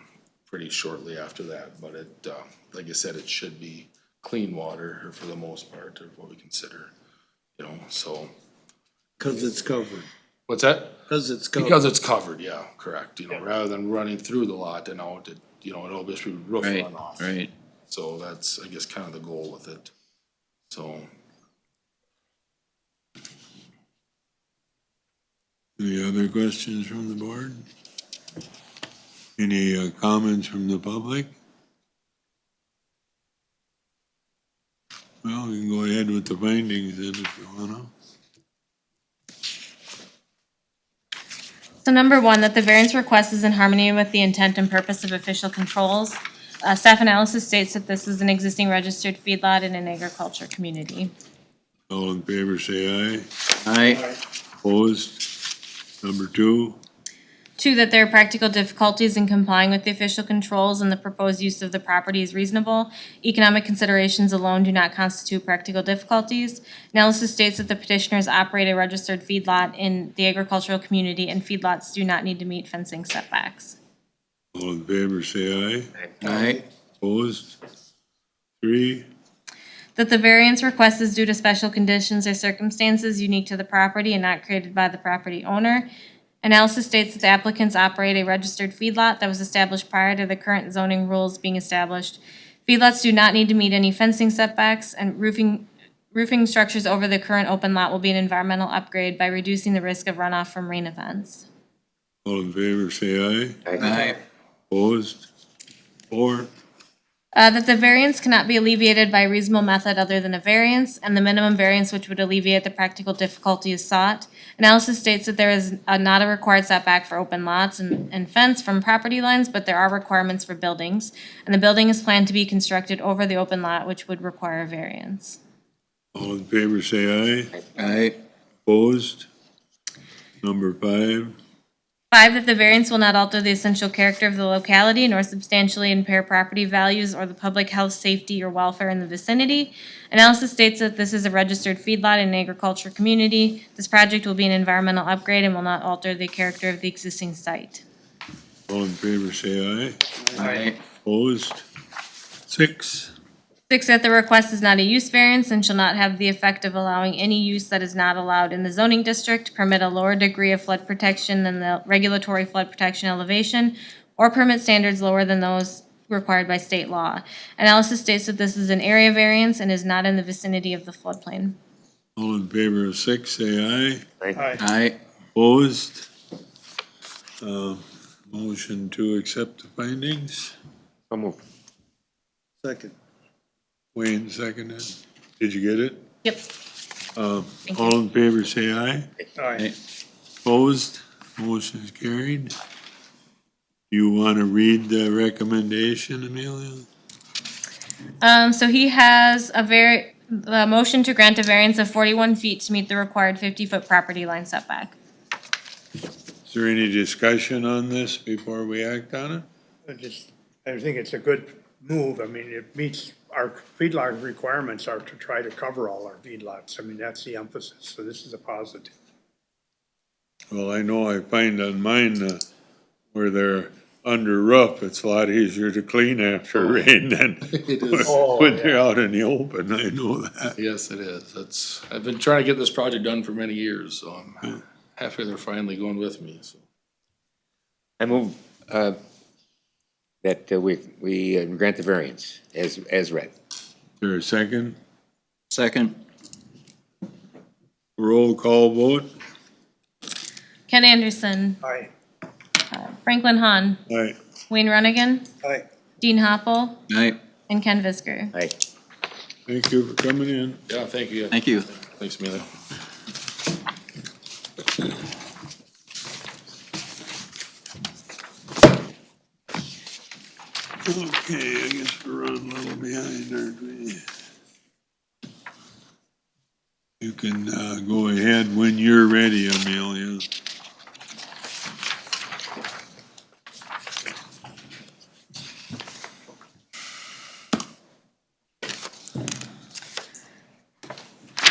pretty shortly after that, but it, like I said, it should be clean water, or for the most part, or what we consider, so. Cause it's covered. What's that? Cause it's covered. Because it's covered, yeah, correct, rather than running through the lot and out, it'll just be roof Right, runoff. right. So that's, I guess, kind of the goal with it, so. any other questions from the board? Any comments from the public? Well, we can go ahead with the findings then if you wanna. So number one, that the variance request is in harmony with the intent and purpose of official controls. Staff analysis states that this is an existing registered feedlot in an agriculture community. All in favor, say aye. Aye. Opposed? Number two, 2, that there are practical difficulties in complying with the official controls and the proposed use of the property is reasonable. Economic considerations alone do not constitute practical difficulties. Analysis states that the petitioners operate a registered feedlot in the agricultural community and feedlots do not need to meet fencing setbacks. All in favor, say aye. Aye. Opposed? 3. That the variance request is due to special conditions or circumstances unique to the property and not created by the property owner. Analysis states that the applicants operate a registered feedlot that was established prior to the current zoning rules being established. Feedlots do not need to meet any fencing setbacks, and roofing structures over the current open lot will be an environmental upgrade by reducing the risk of runoff from rain events. All in favor, say aye. Aye. Opposed? 4. That the variance cannot be alleviated by a reasonable method other than a variance, and the minimum variance which would alleviate the practical difficulty is sought. Analysis states that there is not a required setback for open lots and fence from property lines, but there are requirements for buildings, and the building is planned to be constructed over the open lot, which would require a variance. All in favor, say aye. Aye. Opposed? Number 5. 5, that the variance will not alter the essential character of the locality nor substantially impair property values or the public health, safety, or welfare in the vicinity. Analysis states that this is a registered feedlot in an agriculture community. This project will be an environmental upgrade and will not alter the character of the existing site. All in favor, say aye. Aye. Opposed? 6. 6, that the request is not a use variance and shall not have the effect of allowing any use that is not allowed in the zoning district, permit a lower degree of flood protection than the regulatory flood protection elevation, or permit standards lower than those required by state law. Analysis states that this is an area variance and is not in the vicinity of the floodplain. All in favor of 6, say aye. Aye. Aye. Opposed? Motion to accept the findings. So moved. Second. Wayne seconded. Did you get it? Yep. Thank you. All in favor, say aye. Aye. Opposed? Motion is carried. You want to read the recommendation, Amelia? So he has the motion to grant a variance of 41 feet to meet the required 50-foot property line setback. Is there any discussion on this before we act on it? I think it's a good move. I mean, it meets our feedlot requirements are to try to cover all our feedlots. I mean, that's the emphasis. So this is a positive. Well, I know I find on mine, where they're under roof, it's a lot easier to clean after rain than It is. when they're out in the open. I know that. Yes, it is. I've been trying to get this project done for many years, so I'm happy they're finally going with me, so. I move, that we grant the variance as read. Is there a second? Second. Roll call vote? Ken Anderson, Aye. Franklin Hahn, Aye. Wayne Runnigan, Aye. Dean Hoppel, Aye. and Ken Visker. Aye. Thank you for coming in. Yeah, thank you. Thank you. Thanks, Amelia. Okay, I guess we're running a little behind, aren't we? You can go ahead when you're ready, Amelia.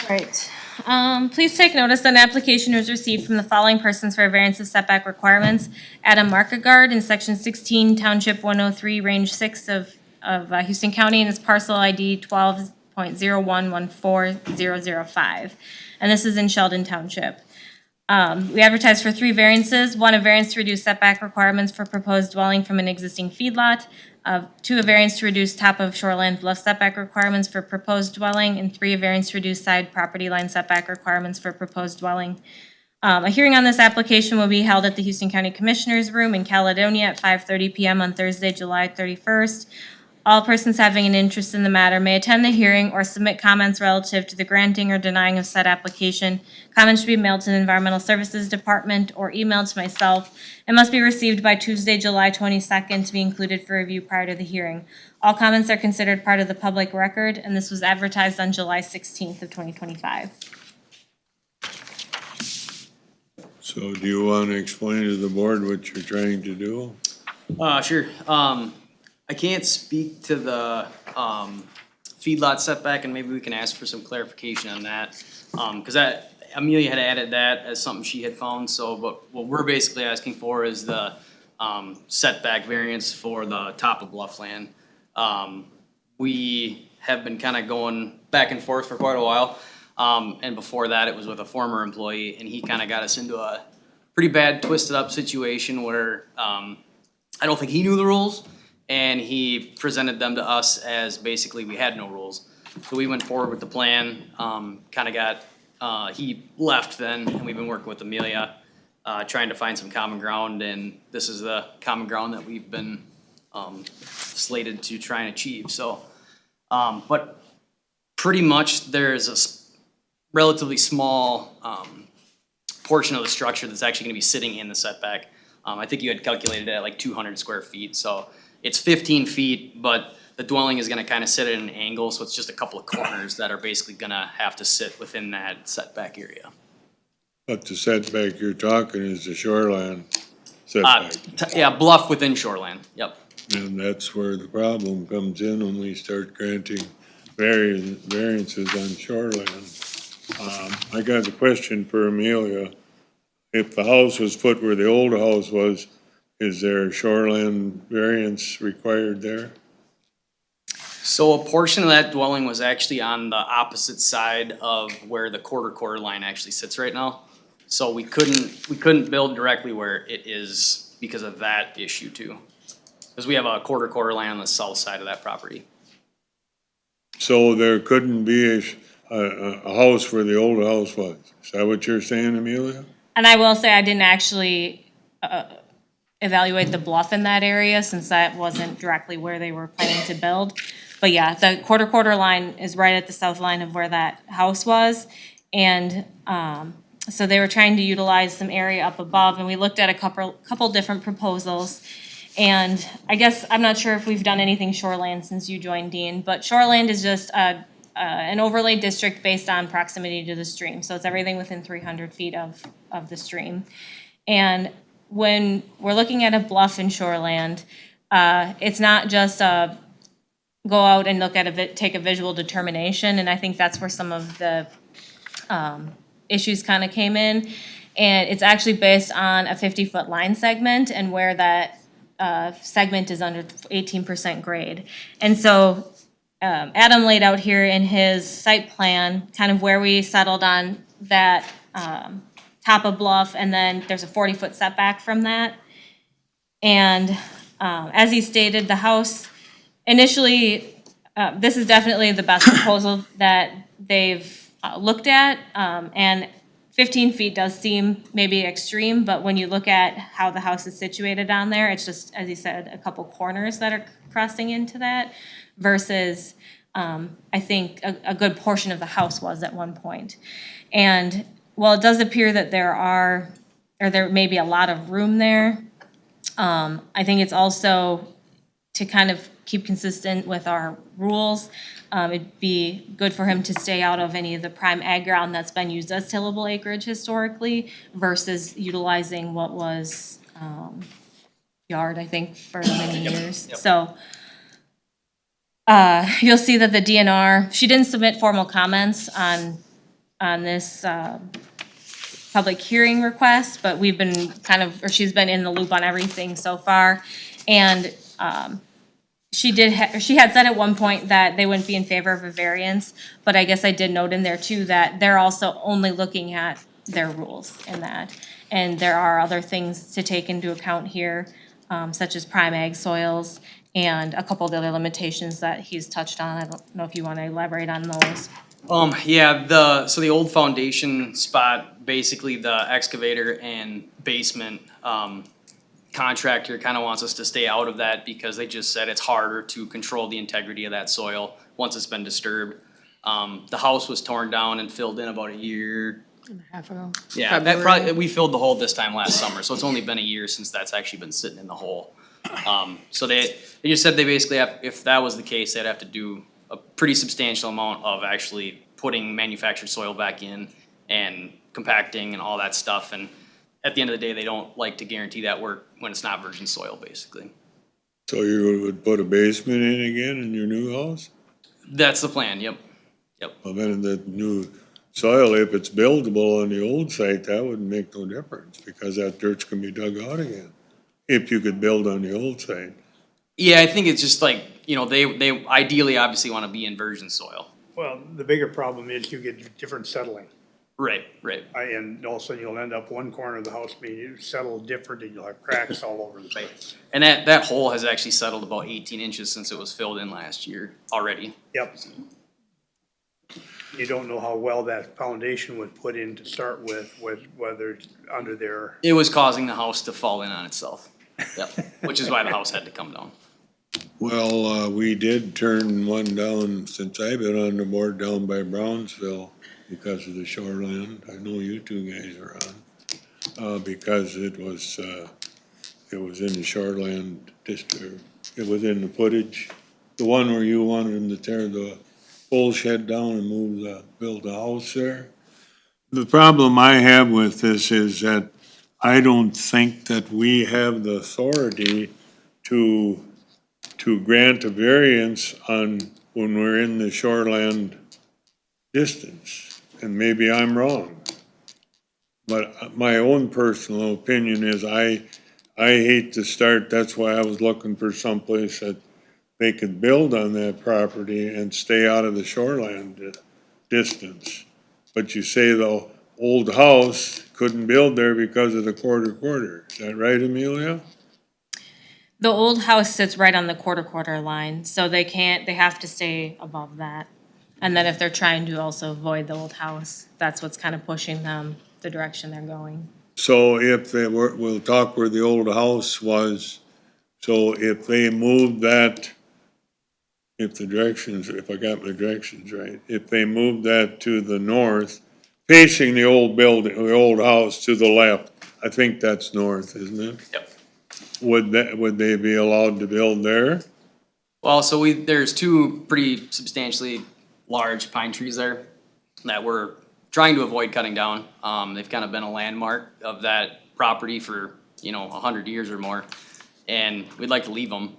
Right. Please take notice that an application was received from the following persons for a variance of setback requirements. Adam Markegard in section 16, township 103, range 6 of Houston County, and his parcel ID 12.0114005. And this is in Sheldon Township. We advertised for 3 variances. 1, a variance to reduce setback requirements for proposed dwelling from an existing feedlot. 2, a variance to reduce top of shoreland bluff setback requirements for proposed dwelling. And 3, a variance to reduce side property line setback requirements for proposed dwelling. A hearing on this application will be held at the Houston County Commissioners Room in Caledonia at 5:30 p.m. on Thursday, July 31st. All persons having an interest in the matter may attend the hearing or submit comments relative to the granting or denying of said application. Comments should be mailed to the Environmental Services Department or emailed to myself and must be received by Tuesday, July 22nd to be included for review prior to the hearing. All comments are considered part of the public record, and this was advertised on July 16th of 2025. So do you want to explain to the board what you're trying to do? Sure. I can't speak to the, feedlot setback, and maybe we can ask for some clarification on that. Cause that, Amelia had added that as something she had found, so, but what we're basically asking for is the, setback variance for the top of Bluffland. We have been kinda going back and forth for quite a while. And before that, it was with a former employee, and he kinda got us into a pretty bad twisted up situation where, I don't think he knew the rules, and he presented them to us as basically we had no rules. So we went forward with the plan, kinda got, he left then, and we've been working with Amelia, trying to find some common ground, and this is the common ground that we've been, slated to try and achieve, so. But pretty much there's a relatively small, portion of the structure that's actually gonna be sitting in the setback. I think you had calculated it at like 200 square feet, so it's 15 feet, but the dwelling is gonna kinda sit at an angle, so it's just a couple of corners that are basically gonna have to sit within that setback area. But the setback you're talking is the shoreline setback. Yeah, bluff within shoreline, yep. And that's where the problem comes in when we start granting variances on shoreline. I got a question for Amelia. If the house was put where the old house was, is there shoreline variance required there? So a portion of that dwelling was actually on the opposite side of where the quarter line actually sits right now. So we couldn't build directly where it is because of that issue too. Cause we have a quarter line on the south side of that property. So there couldn't be a house where the old house was? Is that what you're saying, Amelia? And I will say I didn't actually evaluate the bluff in that area since that wasn't directly where they were planning to build. But yeah, the quarter line is right at the south line of where that house was. And so they were trying to utilize some area up above, and we looked at a couple different proposals. And I guess, I'm not sure if we've done anything shoreland since you joined, Dean, but shoreland is just an overlay district based on proximity to the stream. So it's everything within 300 feet of the stream. And when we're looking at a bluff in shoreland, it's not just go out and look at take a visual determination. And I think that's where some of the issues kind of came in. And it's actually based on a 50-foot line segment and where that segment is under 18% grade. And so Adam laid out here in his site plan, kind of where we settled on that top of bluff, and then there's a 40-foot setback from that. And as he stated, the house initially, this is definitely the best proposal that they've looked at, and 15 feet does seem maybe extreme, but when you look at how the house is situated on there, it's just, as you said, a couple corners that are crossing into that versus, I think, a good portion of the house was at one point. And while it does appear that there may be a lot of room there, I think it's also to kind of keep consistent with our rules. It'd be good for him to stay out of any of the prime ag ground that's been used as tillable acreage historically versus utilizing what was yard, I think, for many years. Yep. So you'll see that the DNR, she didn't submit formal comments on this public hearing request, but we've been she's been in the loop on everything so far. And she had said at one point that they wouldn't be in favor of a variance, but I guess I did note in there too that they're also only looking at their rules in that. And there are other things to take into account here, such as prime ag soils and a couple of the other limitations that he's touched on. I don't know if you want to elaborate on those. Yeah, so the old foundation spot, basically the excavator and basement, contractor kind of wants us to stay out of that because they just said it's harder to control the integrity of that soil once it's been disturbed. The house was torn down and filled in about a year. Half ago. Yeah, that probably, we filled the hole this time last summer, so it's only been a year since that's actually been sitting in the hole. So they just said they basically have, if that was the case, they'd have to do a pretty substantial amount of actually putting manufactured soil back in and compacting and all that stuff. And at the end of the day, they don't like to guarantee that work when it's not virgin soil, basically. So you would put a basement in again in your new house? That's the plan, yep. Well, then the new soil, if it's buildable on the old site, that wouldn't make no difference because that dirt's gonna be dug out again. If you could build on the old site. Yeah, I think it's just like, they ideally obviously wanna be in virgin soil. Well, the bigger problem is you get different settling. Right. And all of a sudden you'll end up one corner of the house being settled different and you'll have cracks all over the place. And that hole has actually settled about 18 inches since it was filled in last year already. Yep. You don't know how well that foundation would put in to start with whether it's under there. It was causing the house to fall in on itself. Yep, which is why the house had to come down. Well, we did turn one down since I've been on the board down by Brownsville because of the shoreland. I know you two guys are on, because it was in the shoreland district. It was in the footage, the one where you wanted them to tear the pole shed down and build a house there. The problem I have with this is that I don't think that we have the authority to grant a variance on when we're in the shoreland distance. And maybe I'm wrong. But my own personal opinion is I hate to start, that's why I was looking for someplace that they could build on that property and stay out of the shoreline distance. But you say the old house couldn't build there because of the quarter. Is that right, Amelia? The old house sits right on the quarter line, so they have to stay above that. And then if they're trying to also avoid the old house, that's what's kind of pushing them the direction they're going. So if we'll talk where the old house was, so if they moved that, if I got my directions right, if they moved that to the north, facing the old building, the old house to the left, I think that's north, isn't it? Yep. Would they be allowed to build there? Well, so there's two pretty substantially large pine trees there that we're trying to avoid cutting down. They've kind of been a landmark of that property for, 100 years or more, and we'd like to leave them.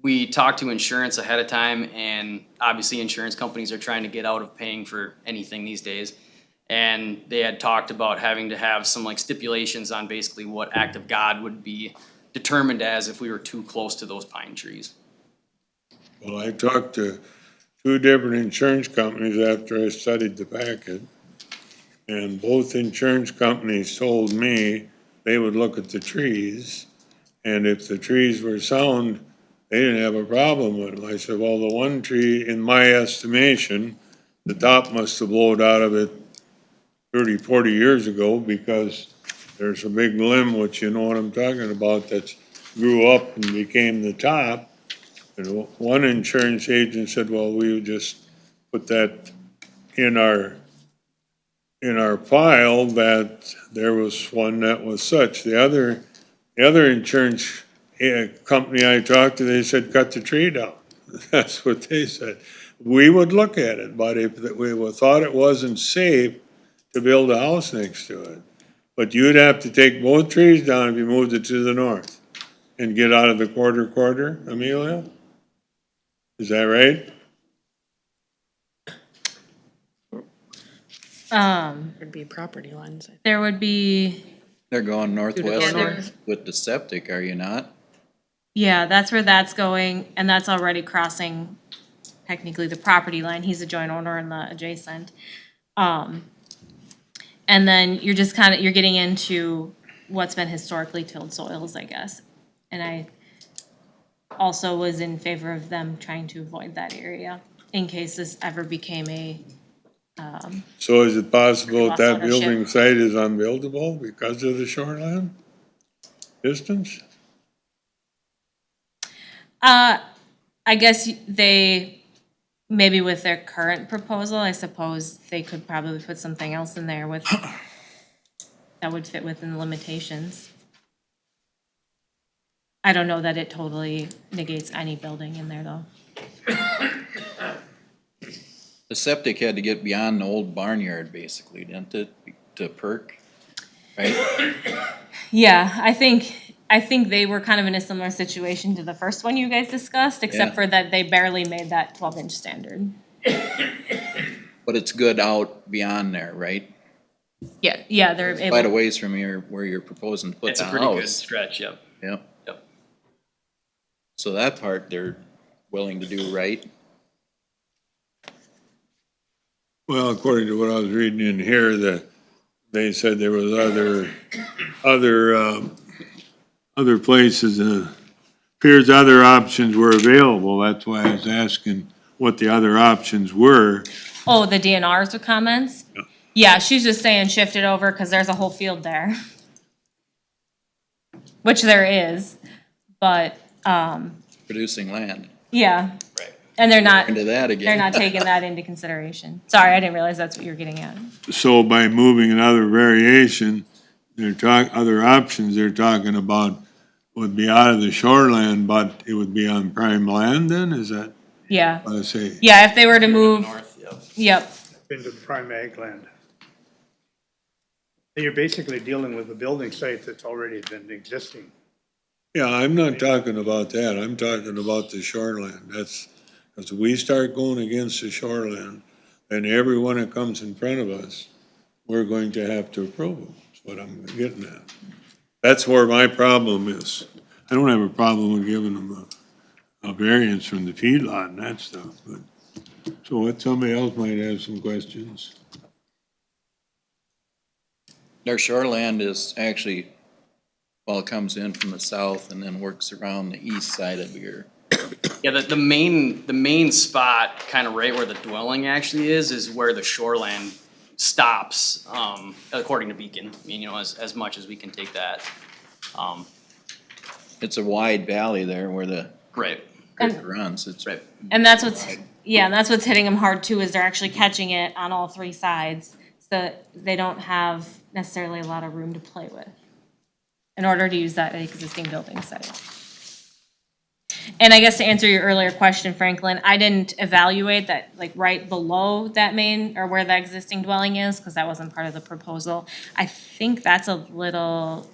We talked to insurance ahead of time, and obviously insurance companies are trying to get out of paying for anything these days. And they had talked about having to have some like stipulations on basically what act of God would be determined as if we were too close to those pine trees. Well, I talked to two different insurance companies after I studied the packet. And both insurance companies told me they would look at the trees. And if the trees were sound, they didn't have a problem with them. I said, well, the one tree, in my estimation, the top must have blown out of it 30, 40 years ago because there's a big limb, which you know what I'm talking about, that grew up and became the top. And one insurance agent said, well, we would just put that in our file that there was one that was such. The other insurance company I talked to, they said, cut the tree down. That's what they said. We would look at it, but if we thought it wasn't safe to build a house next to it. But you'd have to take both trees down if you moved it to the north and get out of the quarter, Amelia? Is that right? There'd be property lines. I think. There would be, They're going northwest Yeah, with the septic, are you not? yeah, that's where that's going, and that's already crossing technically the property line. He's a joint owner in the adjacent. And then you're just you're getting into what's been historically tilled soils, I guess. And I also was in favor of them trying to avoid that area in case this ever became a, So is it possible that Lost that ownership. building site is unbuildable because of the shoreline distance? I guess maybe with their current proposal, I suppose they could probably put something else in there that would fit within the limitations. I don't know that it totally negates any building in there, though. The septic had to get beyond the old barnyard basically, didn't it, to perk? right? Yeah, I think they were kind of in a similar situation to the first one you guys discussed, except Yeah. for that they barely made that 12-inch standard. But it's good out beyond there, right? Yeah, they're Quite a able, ways from where you're proposing to put It's the a pretty good house. stretch, yep. Yep. Yep. So that part they're willing to do right. Well, according to what I was reading in here, that they said there was other places, appears other options were available. That's why I was asking what the other options were. oh, the DNRs with comments? Yeah. Yeah, she's just saying shift it over because there's a whole field there. Which there is, but, Producing land. yeah. Right. And they're not, Into that again. they're not taking that into consideration. Sorry, I didn't realize that's what you were getting at. So by moving another variation, other options they're talking about would be out of the shoreland, but it would be on prime land then, is that Yeah, what I say? yeah, if they were to move, North, yep. yep, Into the prime ag land. And you're basically dealing with a building site that's already been existing. Yeah, I'm not talking about that, I'm talking about the shoreland, that's, as we start going against the shoreland, then everyone that comes in front of us, we're going to have to approve them, that's what I'm getting at. That's where my problem is. I don't have a problem with giving them a variance from the feedlot and that stuff, but, so what, somebody else might have some questions. Their shoreland is actually, well, it comes in from the south and then works around the east side of your, Yeah, the main spot, kind of right where the dwelling actually is where the shoreland stops, according to Beacon. I mean, you know, as much as we can take that. it's a wide valley there where the Right, creek runs. It's right. and that's what's, yeah, and that's what's hitting them hard too, is they're actually catching it on all three sides. So they don't have necessarily a lot of room to play with in order to use that existing building site. And I guess to answer your earlier question, Franklin, I didn't evaluate that, like, right below that main, or where the existing dwelling is, because that wasn't part of the proposal. I think that's a little,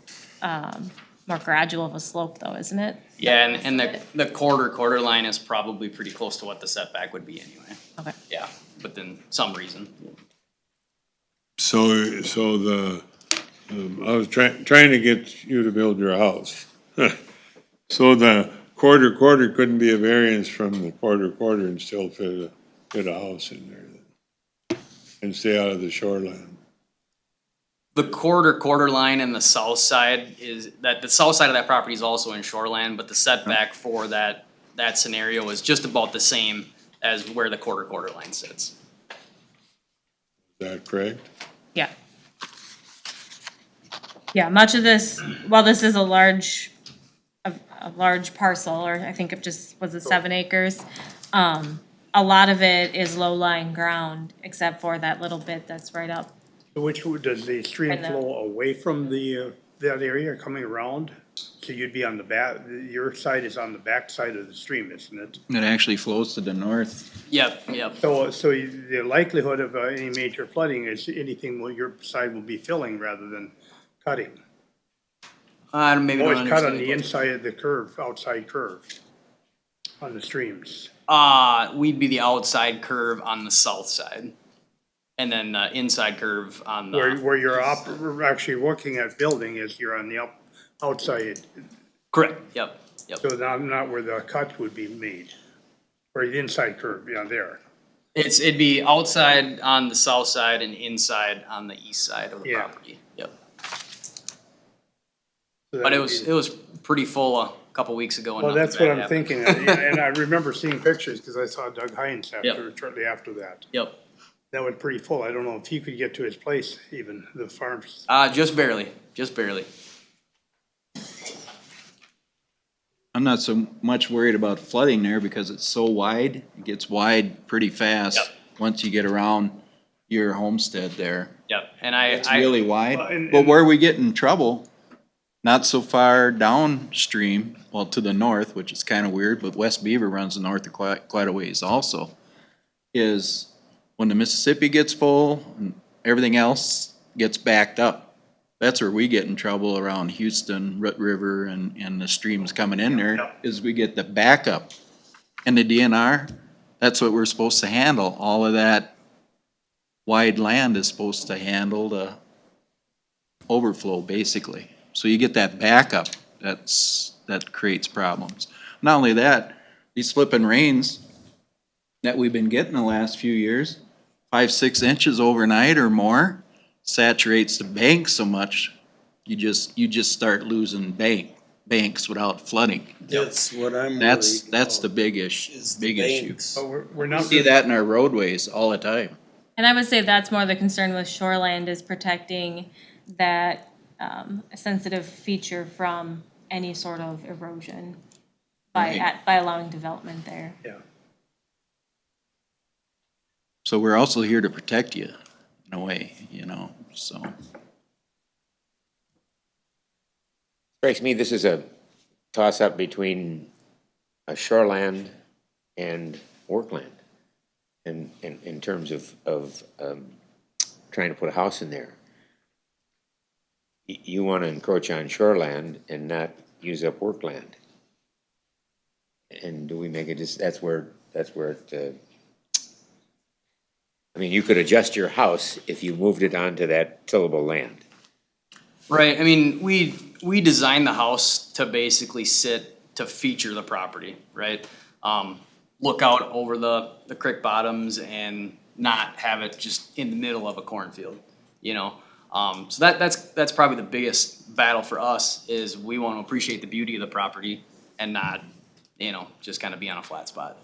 more gradual of a slope though, isn't it? Yeah, and the quarter line is probably pretty close to what the setback would be anyway. Okay. Yeah, within some reason. So I was trying to get you to build your house. So the quarter couldn't be a variance from the quarter and still fit a house in there and stay out of the shoreline. The quarter line and the south side the south side of that property is also in shoreland, but the setback for that scenario is just about the same as where the quarter line sits. Is that correct? Yeah. Yeah, much of this, while this is a large parcel, or I think it just, was it 7 acres? A lot of it is low-lying ground, except for that little bit that's right up. Which, does the stream And the- flow away from that area coming around? So you'd be on the back, your side is on the back side of the stream, isn't it? it actually flows to the north. Yep. So the likelihood of any major flooding is anything your side will be filling rather than cutting. I maybe don't Always cut on understand. the inside of the curve, outside curve, on the streams. We'd be the outside curve on the south side. And then, inside curve on the. Where you're actually looking at building is you're on the outside, Correct, yep. so not where the cut would be made. Or the inside curve, yeah, there. It'd be outside on the south side and inside on the east side of the Yeah. property, yep. So that But it would be- was pretty full a couple weeks ago. and Well, nothing that's what bad I'm happened. thinking, and I remember seeing pictures, because I saw Doug Hines shortly after that. Yep, That was pretty full, I don't know if he could get to his place even, the farms. just barely. I'm not so much worried about flooding there because it's so wide. It gets wide pretty fast. Yep. Once you get around your homestead there. Yep, and It's really Well, wide. and- But where we get in trouble, not so far downstream, well, to the north, which is kind of weird, but West Beaver runs north of quite a ways also, is when the Mississippi gets full and everything else gets backed up. That's where we get in trouble around Houston, Root River and the streams coming in there, is we get the backup. And the DNR, that's what we're supposed to handle. All of that wide land is supposed to handle the overflow, basically. So you get that backup, that creates problems. Not only that, these flipping rains that we've been getting the last few years, 5, 6 inches overnight or more, saturates the bank so much, you just start losing banks without flooding. That's what I'm worried That's the about, big is big the issue. banks. But we're We not, see that in our roadways all the time. And I would say that's more the concern with shoreland is protecting that a sensitive feature from any sort of erosion by allowing development there. yeah. So we're also here to protect you, in a way, so. Strikes me this is a toss-up between a shoreland and workland. In terms of trying to put a house in there. You wanna encroach on shoreland and not use up workland. And do we make it just, that's where it, I mean, you could adjust your house if you moved it onto that tillable land. Right, I mean, we designed the house to basically to feature the property, right? Look out over the creek bottoms and not have it just in the middle of a cornfield, So that's probably the biggest battle for us, is we want to appreciate the beauty of the property and not, just kind of be on a flat spot.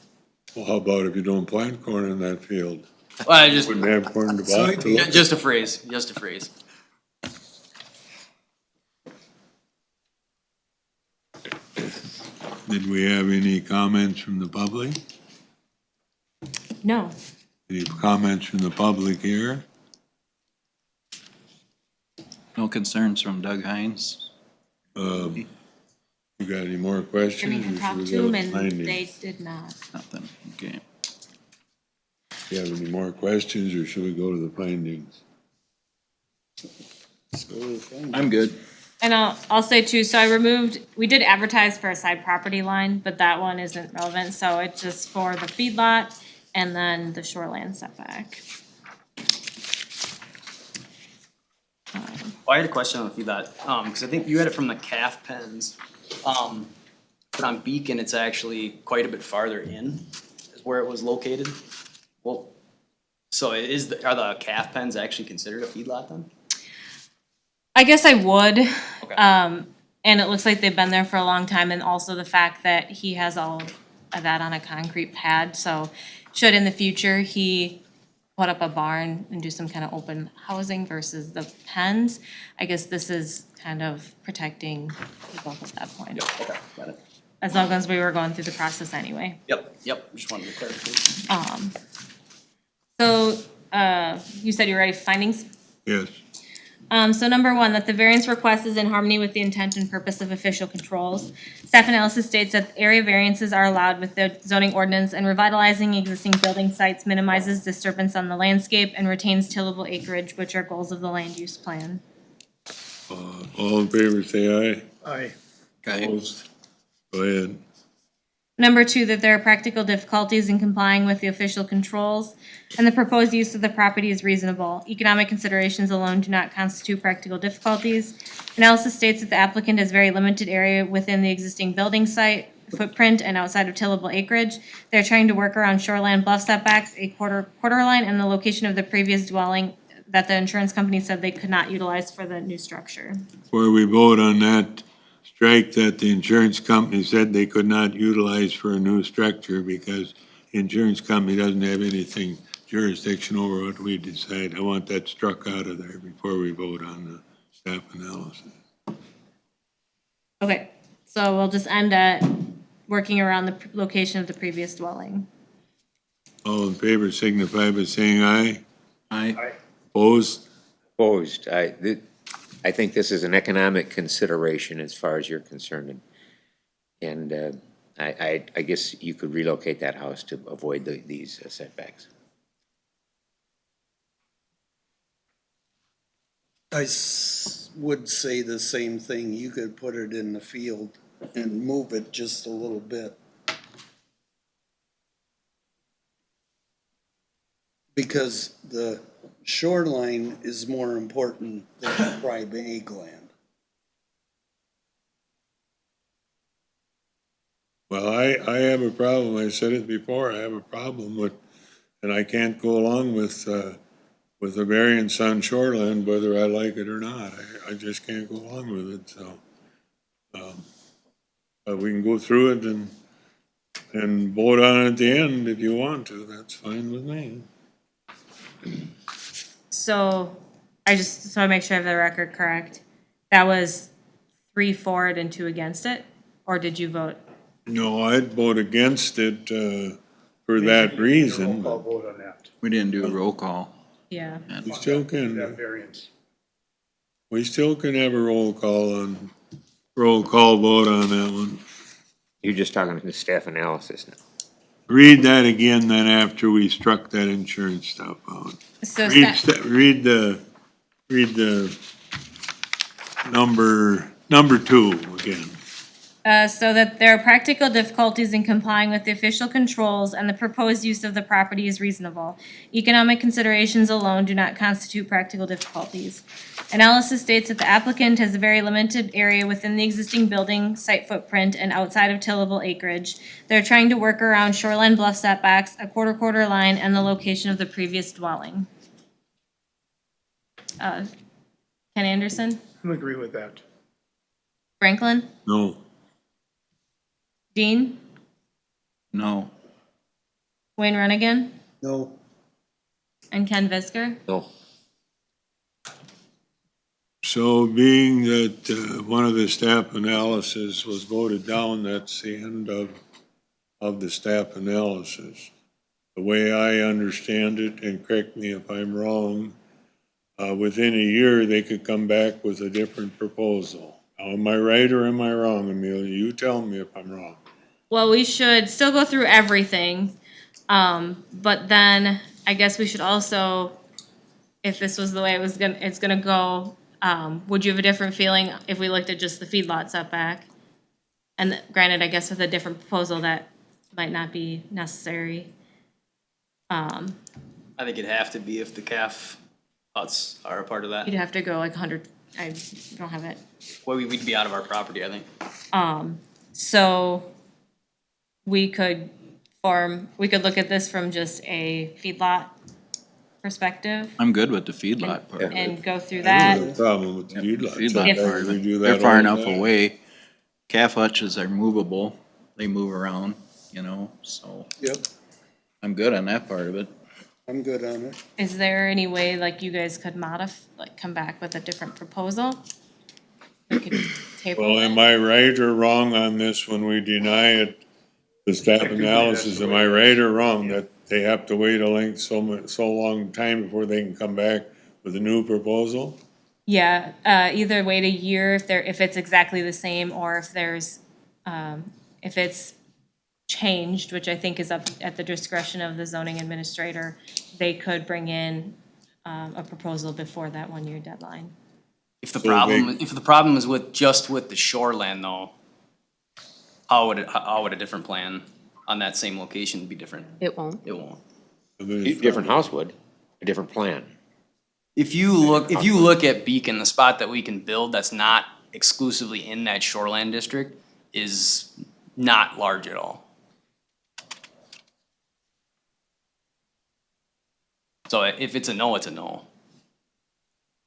Well, how about if you don't plant corn in that field? Well, I just, Wouldn't have corn to buy. just a phrase, just a phrase. Did we have any comments from the public? No. Any comments from the public here? No concerns from Doug Hines? You got any more questions? Jimmy had or talked should to we them go and findings? they did not. Nothing, okay. Do you have any more questions, or should we go to the findings? I'm good. And I'll say too, so we did advertise for a side property line, but that one isn't relevant, so it's just for the feedlot and then the shoreland setback. I had a question on the feedlot, because I think you had it from the calf pens. But on Beacon, it's actually quite a bit farther in, is where it was located. Well, so are the calf pens actually considered a feedlot then? I guess I would. Okay. And it looks like they've been there for a long time, and also the fact that he has all of that on a concrete pad, so should in the future he put up a barn and do some kind of open housing versus the pens, I guess this is kind of protecting people at that point. Okay, got it. As long as we were going through the process anyway. Yep, just wanted to clarify. So, you said you were ready for findings? Yes. So number one, that the variance request is in harmony with the intent and purpose of official controls. Staff analysis states that area variances are allowed with the zoning ordinance, and revitalizing existing building sites minimizes disturbance on the landscape and retains tillable acreage, which are goals of the land use plan. All in favor, say aye. Aye. Opposed? Go ahead. Number two, that there are practical difficulties in complying with the official controls, and the proposed use of the property is reasonable. Economic considerations alone do not constitute practical difficulties. Analysis states that the applicant has very limited area within the existing building site footprint and outside of tillable acreage. They're trying to work around shoreline bluff setbacks, a quarter line, and the location of the previous dwelling that the insurance company said they could not utilize for the new structure. Before we vote on that, strike that the insurance company said they could not utilize for a new structure because the insurance company doesn't have anything jurisdiction over what we decide. I want that struck out of there before we vote on the staff analysis. Okay, so we'll just end at working around the location of the previous dwelling. All in favor signify by saying aye. Aye. Opposed? Opposed, I think this is an economic consideration as far as you're concerned. And I guess you could relocate that house to avoid these setbacks. would say the same thing. You could put it in the field and move it just a little bit. Because the shoreline is more important than prime ag land. Well, I have a problem, I said it before, I have a problem with, and I can't go along with a variance on shoreline, whether I like it or not. I just can't go along with it, so. But we can go through it and vote on it at the end if you want to, that's fine with me. So I make sure I have the record correct. That was 3 for it and 2 against it? Or did you vote? No, I'd vote against it, for that reason, Roll call but vote on that, We didn't do a roll call. Yeah. we still that can, variance. we still can have a roll call vote on that one. You're just talking to the staff analysis now. Read that again then after we struck that insurance stuff out. So Read the number 2 again. So that there are practical difficulties in complying with the official controls and the proposed use of the property is reasonable. Economic considerations alone do not constitute practical difficulties. Analysis states that the applicant has a very limited area within the existing building site footprint and outside of tillable acreage. They're trying to work around shoreline bluff setbacks, a quarter line, and the location of the previous dwelling. Ken Anderson? I agree with that. Franklin? No, Dean? No. Wayne Renigan? No, And Ken Visker? No, so being that one of the staff analysis was voted down, that's the end of the staff analysis. The way I understand it, and correct me if I'm wrong, within a year, they could come back with a different proposal. Now, am I right or am I wrong, Amelia? You tell me if I'm wrong. Well, we should still go through everything, but then I guess we should also, if this was the way it's gonna go, would you have a different feeling if we looked at just the feedlot setback? And granted, I guess with a different proposal, that might not be necessary. I think it'd have to be if the calf huts are a part of that. You'd have to go like 100, I don't have it. Well, we'd be out of our property, I think. So we could look at this from just a feedlot perspective I'm good with the feedlot part. and go through I that. don't have a problem with the feedlot. Feedlot So part of we do it. that They're far all enough the time. away. Calf hutches are movable. They move around, so yep, I'm good on that part of it. I'm good on it. Is there any way like you guys could come back with a different proposal? We could table Well, am it. I right or wrong on this when we deny it, the staff analysis, am I right or wrong that they have to wait so long time before they can come back with a new proposal? Yeah, either wait a year if it's exactly the same, or if there's, if it's changed, which I think is up at the discretion of the zoning administrator, they could bring in, a proposal before that 1-year deadline. If the So problem is with the shoreland though, how would a different plan on that same location be different? It won't. It won't. different house would, a different plan. If you look at Beacon, the spot that we can build that's not exclusively in that shoreland district is not large at all. So if it's a no, it's a no.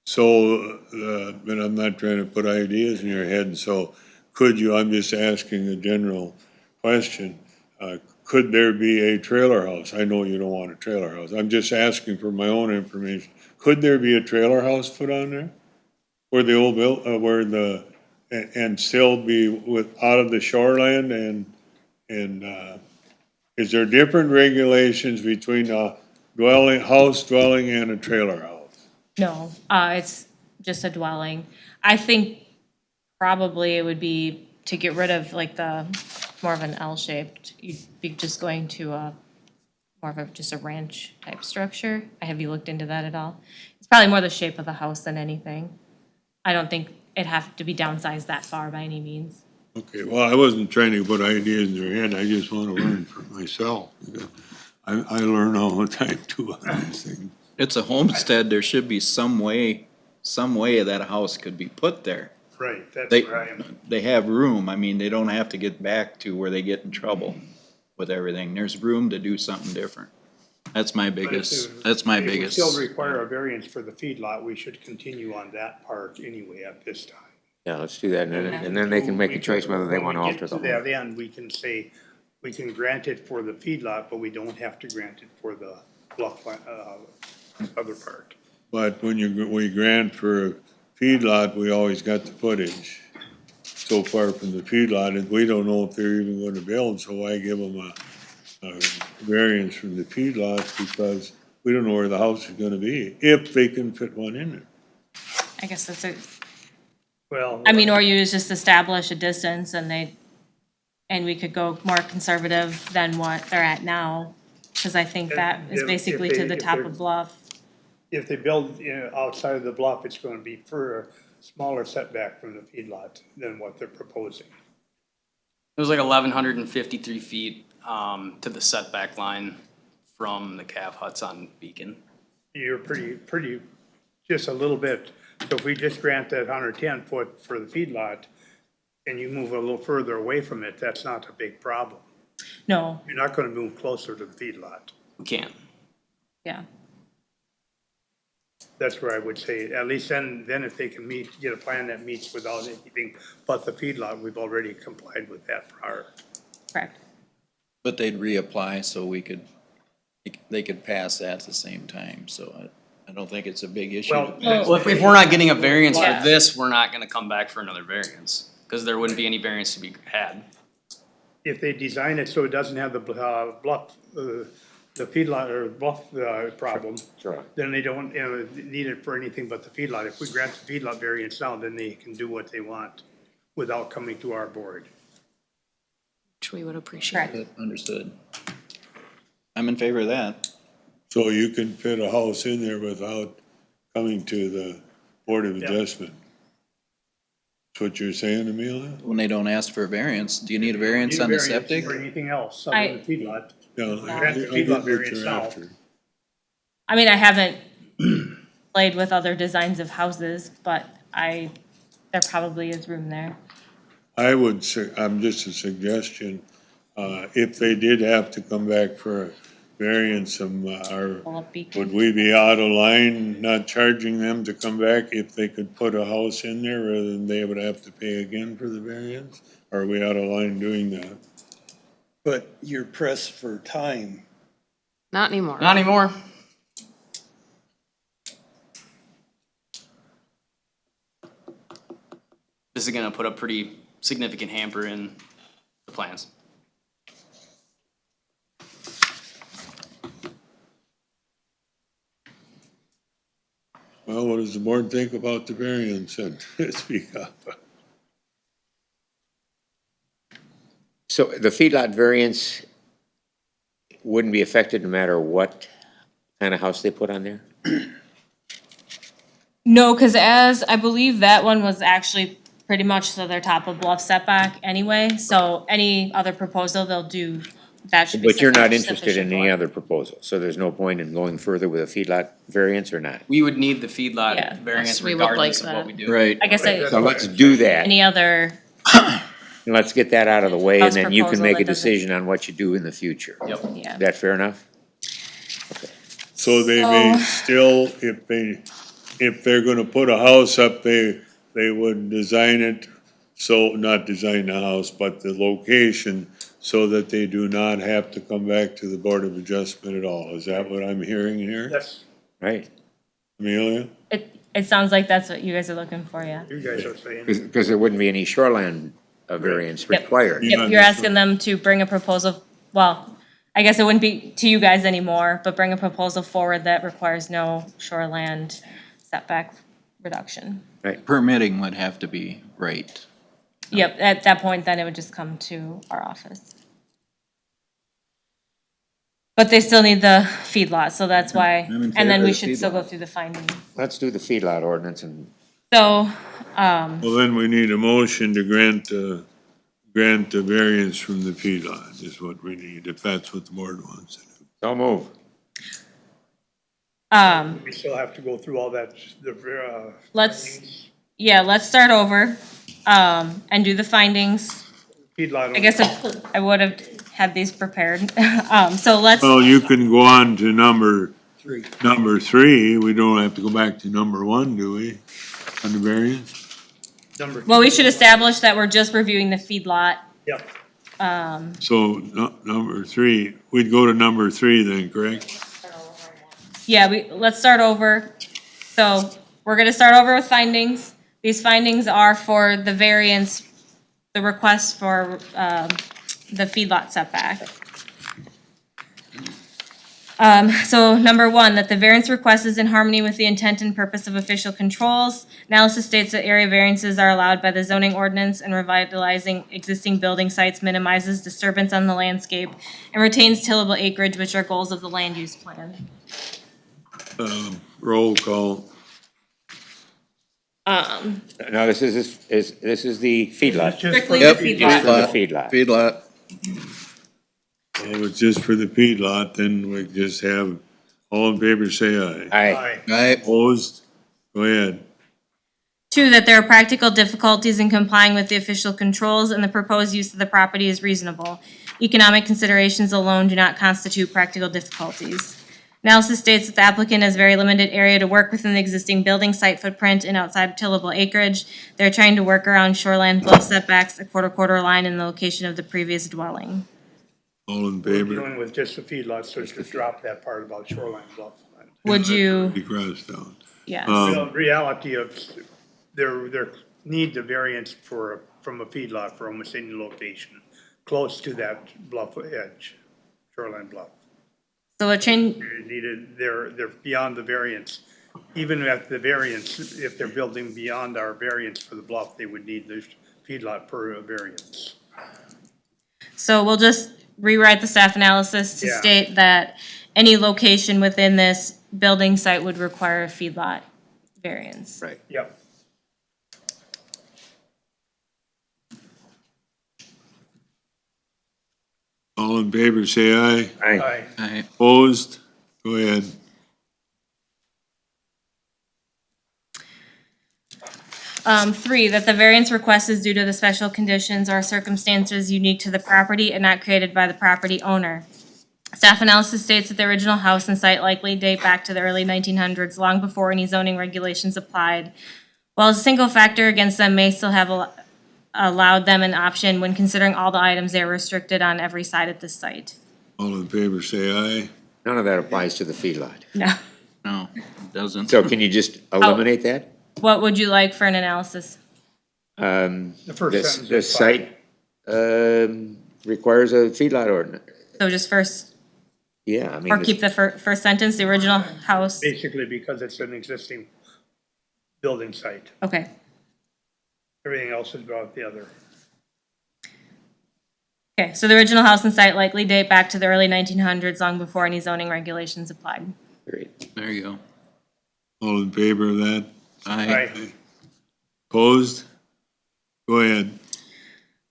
So, but I'm not trying to put ideas in your head, so could you, I'm just asking a general question, could there be a trailer house? I know you don't want a trailer house, I'm just asking for my own information. Could there be a trailer house put on there? Where the old and still be out of the shoreland and is there different regulations between a house dwelling and a trailer house? No, it's just a dwelling. I think probably it would be to get rid of like more of an L-shaped, you'd be just going to more of a, just a ranch type structure. Have you looked into that at all? It's probably more the shape of the house than anything. I don't think it'd have to be downsized that far by any means. Okay, well, I wasn't trying to put ideas in their head, I just want to learn for myself. I learn all the time too on these things. It's a homestead, there should be some way that a house could be put there. Right, that's They, where I am. they have room, I mean, they don't have to get back to where they get in trouble with everything. There's room to do something different. That's my biggest, If we biggest. still require a variance for the feedlot, we should continue on that part anyway at this time. Yeah, let's do that, and then they can make a choice whether they want to alter the When we get whole. to that end, we can say, we can grant it for the feedlot, but we don't have to grant it for the bluff, other part. But when we grant for a feedlot, we always got the footage so far from the feedlot, and we don't know if they're even gonna build, so why give them a variance from the feedlot, because we don't know where the house is gonna be, if they can fit one in there. I guess that's a, Well. I mean, or you just establish a distance and we could go more conservative than what they're at now. Cause I think that is If basically they- to the if top they're- of bluff. If they build, outside of the bluff, it's gonna be for a smaller setback from the feedlot than what they're proposing. It was like 1,153 feet, to the setback line from the calf huts on Beacon. You're pretty, just a little bit. So if we just grant that 110 foot for the feedlot, and you move a little further away from it, that's not a big problem. No, You're not gonna move closer to the feedlot. We can't. yeah. That's where I would say, at least then if they can get a plan that meets without anything but the feedlot, we've already complied with that prior. Correct. But they'd reapply so they could pass that at the same time, so I don't think it's a big issue. Well, Well, if we're not getting a variance Yeah. for this, we're not gonna come back for another variance, cause there wouldn't be any variance to be had. if they design it so it doesn't have the bluff, the feedlot or bluff, problem, Sure. then they don't, need it for anything but the feedlot. If we grant the feedlot variance now, then they can do what they want without coming to our board. Which we would appreciate. Correct. Understood. I'm in favor of that. So you can fit a house in there without coming to the Board of Yeah. Adjustment. That's what you're saying, Amelia? When they don't ask for a variance, do you need a variance Need a on the variance septic? For anything else other than feedlot. Yeah, Grant the I feedlot get what variance you're now. after. I mean, I haven't played with other designs of houses, but there probably is room there. I would say, I'm just a suggestion, if they did have to come back for a variance, Pull up Beacon. would we be out of line not charging them to come back if they could put a house in there rather than they would have to pay again for the variance? Or are we out of line doing that? But you're pressed for time. Not anymore. Not anymore. This is gonna put a pretty significant hamper in the plans. Well, what does the board think about the variance and speak up? So the feedlot variance wouldn't be affected no matter what kind of house they put on there? No, cause as, I believe that one was actually pretty much to their top of bluff setback anyway, so any other proposal they'll do, that should be. But you're not sufficient interested in any for. other proposal, so there's no point in going further with a feedlot variance or not? We would need the feedlot Yeah. variance Yes, we would like regardless of what that. we do. Right. I guess So let's do that, any other, and let's get that out of the way, and House then you can proposal make a that doesn't- decision on what you do in the future. Yep. yeah. Is that fair enough? So they may still, if they're gonna put a house up, they would design it, so, not design the house, but the location, so that they do not have to come back to the Board of Adjustment at all. Is that what I'm hearing here? That's, Right, Amelia? It sounds like that's what you guys are looking for, yeah. you guys are saying. because there wouldn't be any shoreline variance Yep. required. Yep, you're asking them to bring a proposal, well, I guess it wouldn't be to you guys anymore, but bring a proposal forward that requires no shoreland setback reduction. Permitting would have to be right. Yep, at that point, then it would just come to our office. But they still need the feedlot, so that's why, I'm in and then favor we of the should still go feedlot. through the findings. Let's do the feedlot ordinance and So, Well, then we need a motion to grant the variance from the feedlot is what we need, if that's what the board wants to do. so move. We still have to go through all that, let's, yeah, let's start over, and do the findings. feedlot. I guess I would have had these prepared. So let's, Well, you can go on to number Three. three. We don't have to go back to number one, do we? On the variance? Number. well, we should establish that we're just reviewing the feedlot. Yep, So, number three, we'd go to number three then, correct? Yeah, let's start over. So we're gonna start over with findings. These findings are for the variance, the request for, the feedlot setback. So number one, that the variance request is in harmony with the intent and purpose of official controls. Analysis states that area variances are allowed by the zoning ordinance, and revitalizing existing building sites minimizes disturbance on the landscape and retains tillable acreage, which are goals of the land use plan. Roll call. No, this is the feedlot. just Strictly for the Yep. feedlot. The feedlot. Feedlot. Well, it's just for the feedlot, then we just have, all in favor, say aye. Aye. Aye. Aye. Opposed? Go ahead. Two, that there are practical difficulties in complying with the official controls and the proposed use of the property is reasonable. Economic considerations alone do not constitute practical difficulties. Analysis states that the applicant has very limited area to work within the existing building site footprint and outside tillable acreage. They're trying to work around shoreline bluff setbacks, a quarter line in the location of the previous dwelling. All in We're favor? dealing with just the feedlot, so just drop that part about shoreline bluff. Would you, Be crossed out. yes. The reality of, their need the variance from a feedlot for almost any location close to that bluff edge, shoreline bluff. So a change, They needed, they're beyond the variance. Even at the variance, if they're building beyond our variance for the bluff, they would need the feedlot per variance. so we'll just rewrite the staff analysis to Yeah. state that any location within this building site would require a feedlot variance. Right. Yep. All in favor, say aye. Aye. Aye. Aye. Opposed? Go ahead. Three, that the variance request is due to the special conditions or circumstances unique to the property and not created by the property owner. Staff analysis states that the original house and site likely date back to the early 1900s, long before any zoning regulations applied. While a single factor against them may still have allowed them an option when considering all the items they are restricted on every side at this site. All in favor, say aye. None of that applies to the feedlot. No. No, it doesn't. So can you just eliminate that? What would you like for an analysis? The first This, sentence the is fine. site, requires a feedlot ordinance. So just first, Yeah, I mean. or this- keep the first sentence, the original house? Basically because it's an existing building site. Okay. Everything else is about the other. Okay, so the original house and site likely date back to the early 1900s, long before any zoning regulations applied. Period. There you go. All in favor of that? Aye. Aye. Opposed? Go ahead.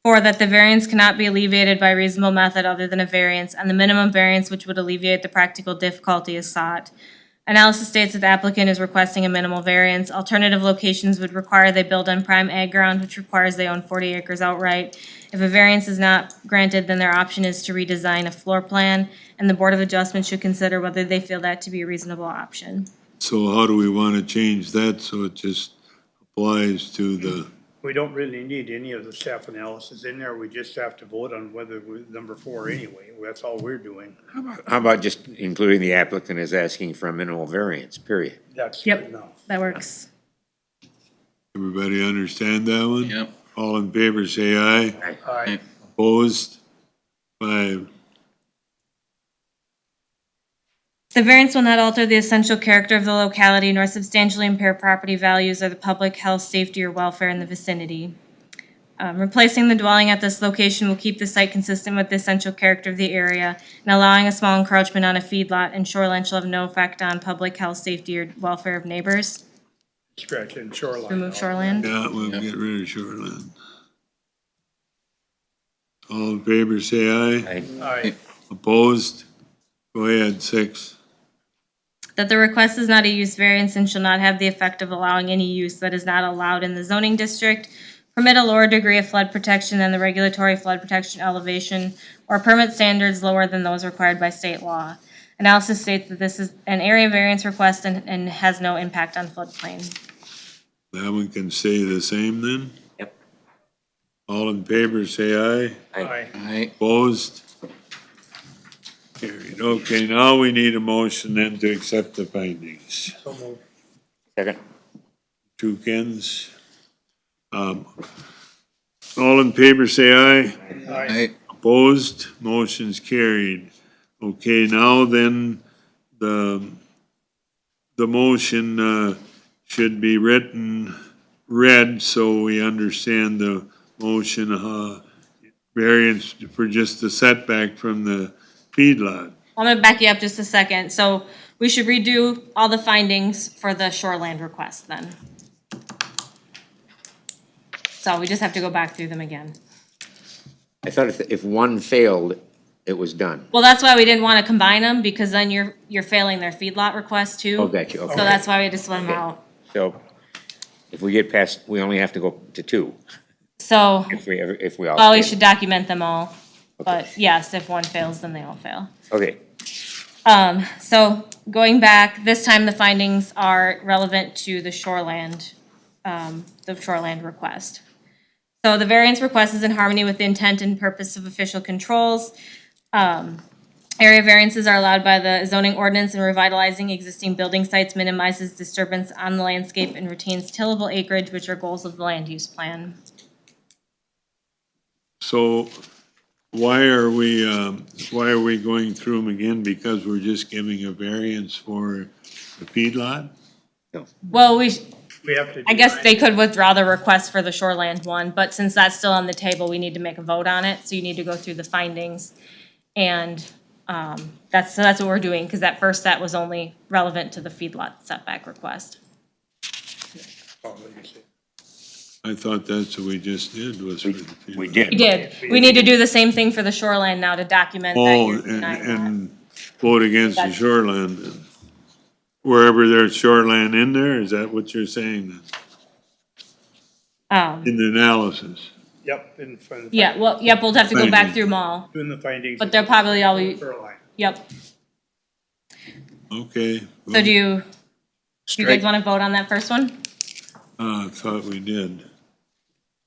Four, that the variance cannot be alleviated by reasonable method other than a variance, and the minimum variance which would alleviate the practical difficulty is sought. Analysis states that the applicant is requesting a minimal variance. Alternative locations would require they build on prime ag ground, which requires they own 40 acres outright. If a variance is not granted, then their option is to redesign a floor plan, and the Board of Adjustment should consider whether they feel that to be a reasonable option. So how do we want to change that so it just applies to the, We don't really need any of the staff analysis in there. We just have to vote on whether we're number 4 anyway. That's all we're doing. How about just including the applicant is asking for a minimal variance, period? That's Yep. good enough. That works. everybody understand that one? Yep. All in favor, say aye. Aye. Opposed? 5. The variance will not alter the essential character of the locality nor substantially impair property values or the public health, safety, or welfare in the vicinity. Replacing the dwelling at this location will keep the site consistent with the essential character of the area, and allowing a small encroachment on a feedlot and shoreline shall have no effect on public health, safety, or welfare of neighbors. Scratch and shoreline. Remove shoreline. Yeah, we'll get rid of shoreline. All in favor, say aye. Aye. Opposed? Go ahead, 6. That the request is not a use variance and shall not have the effect of allowing any use that is not allowed in the zoning district, permit a lower degree of flood protection than the regulatory flood protection elevation, or permit standards lower than those required by state law. Analysis states that this is an area variance request and has no impact on floodplain. That one can stay the same then? Yep. All in favor, say aye. Aye. Aye. Opposed? Carried. Okay, now we need a motion then to accept the findings. So moved. Second. Two Kens. All in favor, say aye. Aye. Opposed? Motion's carried. Okay, now then, the motion, should be read, so we understand the motion, variance for just the setback from the feedlot. I'm gonna back you up just a second. So we should redo all the findings for the shoreland request then. So we just have to go back through them again. I thought if one failed, it was done. Well, that's why we didn't wanna combine them, because then you're failing their feedlot request too. Oh, got you, okay. So that's why we just split them Okay. out. So if we get past, we only have to go to 2, So, if we all. well, we fail. should document them all. But yes, if one fails, then they all fail. Okay, So going back, this time the findings are relevant to the shoreland request. So the variance request is in harmony with the intent and purpose of official controls. Area variances are allowed by the zoning ordinance, and revitalizing existing building sites minimizes disturbance on the landscape and retains tillable acreage, which are goals of the land use plan. So why are we going through them again? Because we're just giving a variance for the feedlot? Well, We have to. I guess they could withdraw the request for the shoreland one, but since that's still on the table, we need to make a vote on it, so you need to go through the findings. And, that's what we're doing, because that first set was only relevant to the feedlot setback request. I thought that's what we just did, was for the feedlot. we did. We did. We need to do the same thing for the shoreline now to document that Oh, you're and, denying that. and vote against the That's- shoreline then. Wherever there's shoreline in there, is that what you're saying then? In the analysis? Yep, in front of. Yeah, well, yep, we'll have to go back Findings. through them all, Doing the findings. but they'll probably all be, Shoreline. yep. Okay. So do you guys Strike, wanna vote on that first one? I thought we did.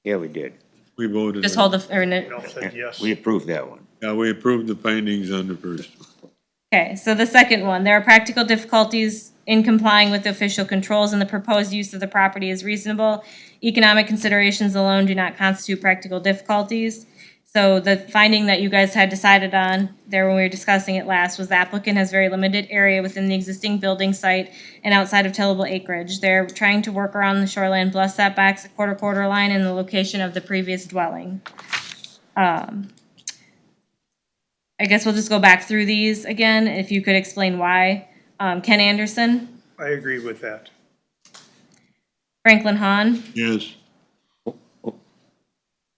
Yeah, we did. We voted. Just on- hold the, or, We all said yes. We approved that one. Yeah, we approved the findings on the first one. okay, so the second one, there are practical difficulties in complying with the official controls, and the proposed use of the property is reasonable. Economic considerations alone do not constitute practical difficulties. So the finding that you guys had decided on there when we were discussing it last was the applicant has very limited area within the existing building site and outside of tillable acreage. They're trying to work around the shoreline bluff setbacks, a quarter line, and the location of the previous dwelling. I guess we'll just go back through these again, if you could explain why. Ken Anderson, I agree with that. Franklin Hahn, Yes,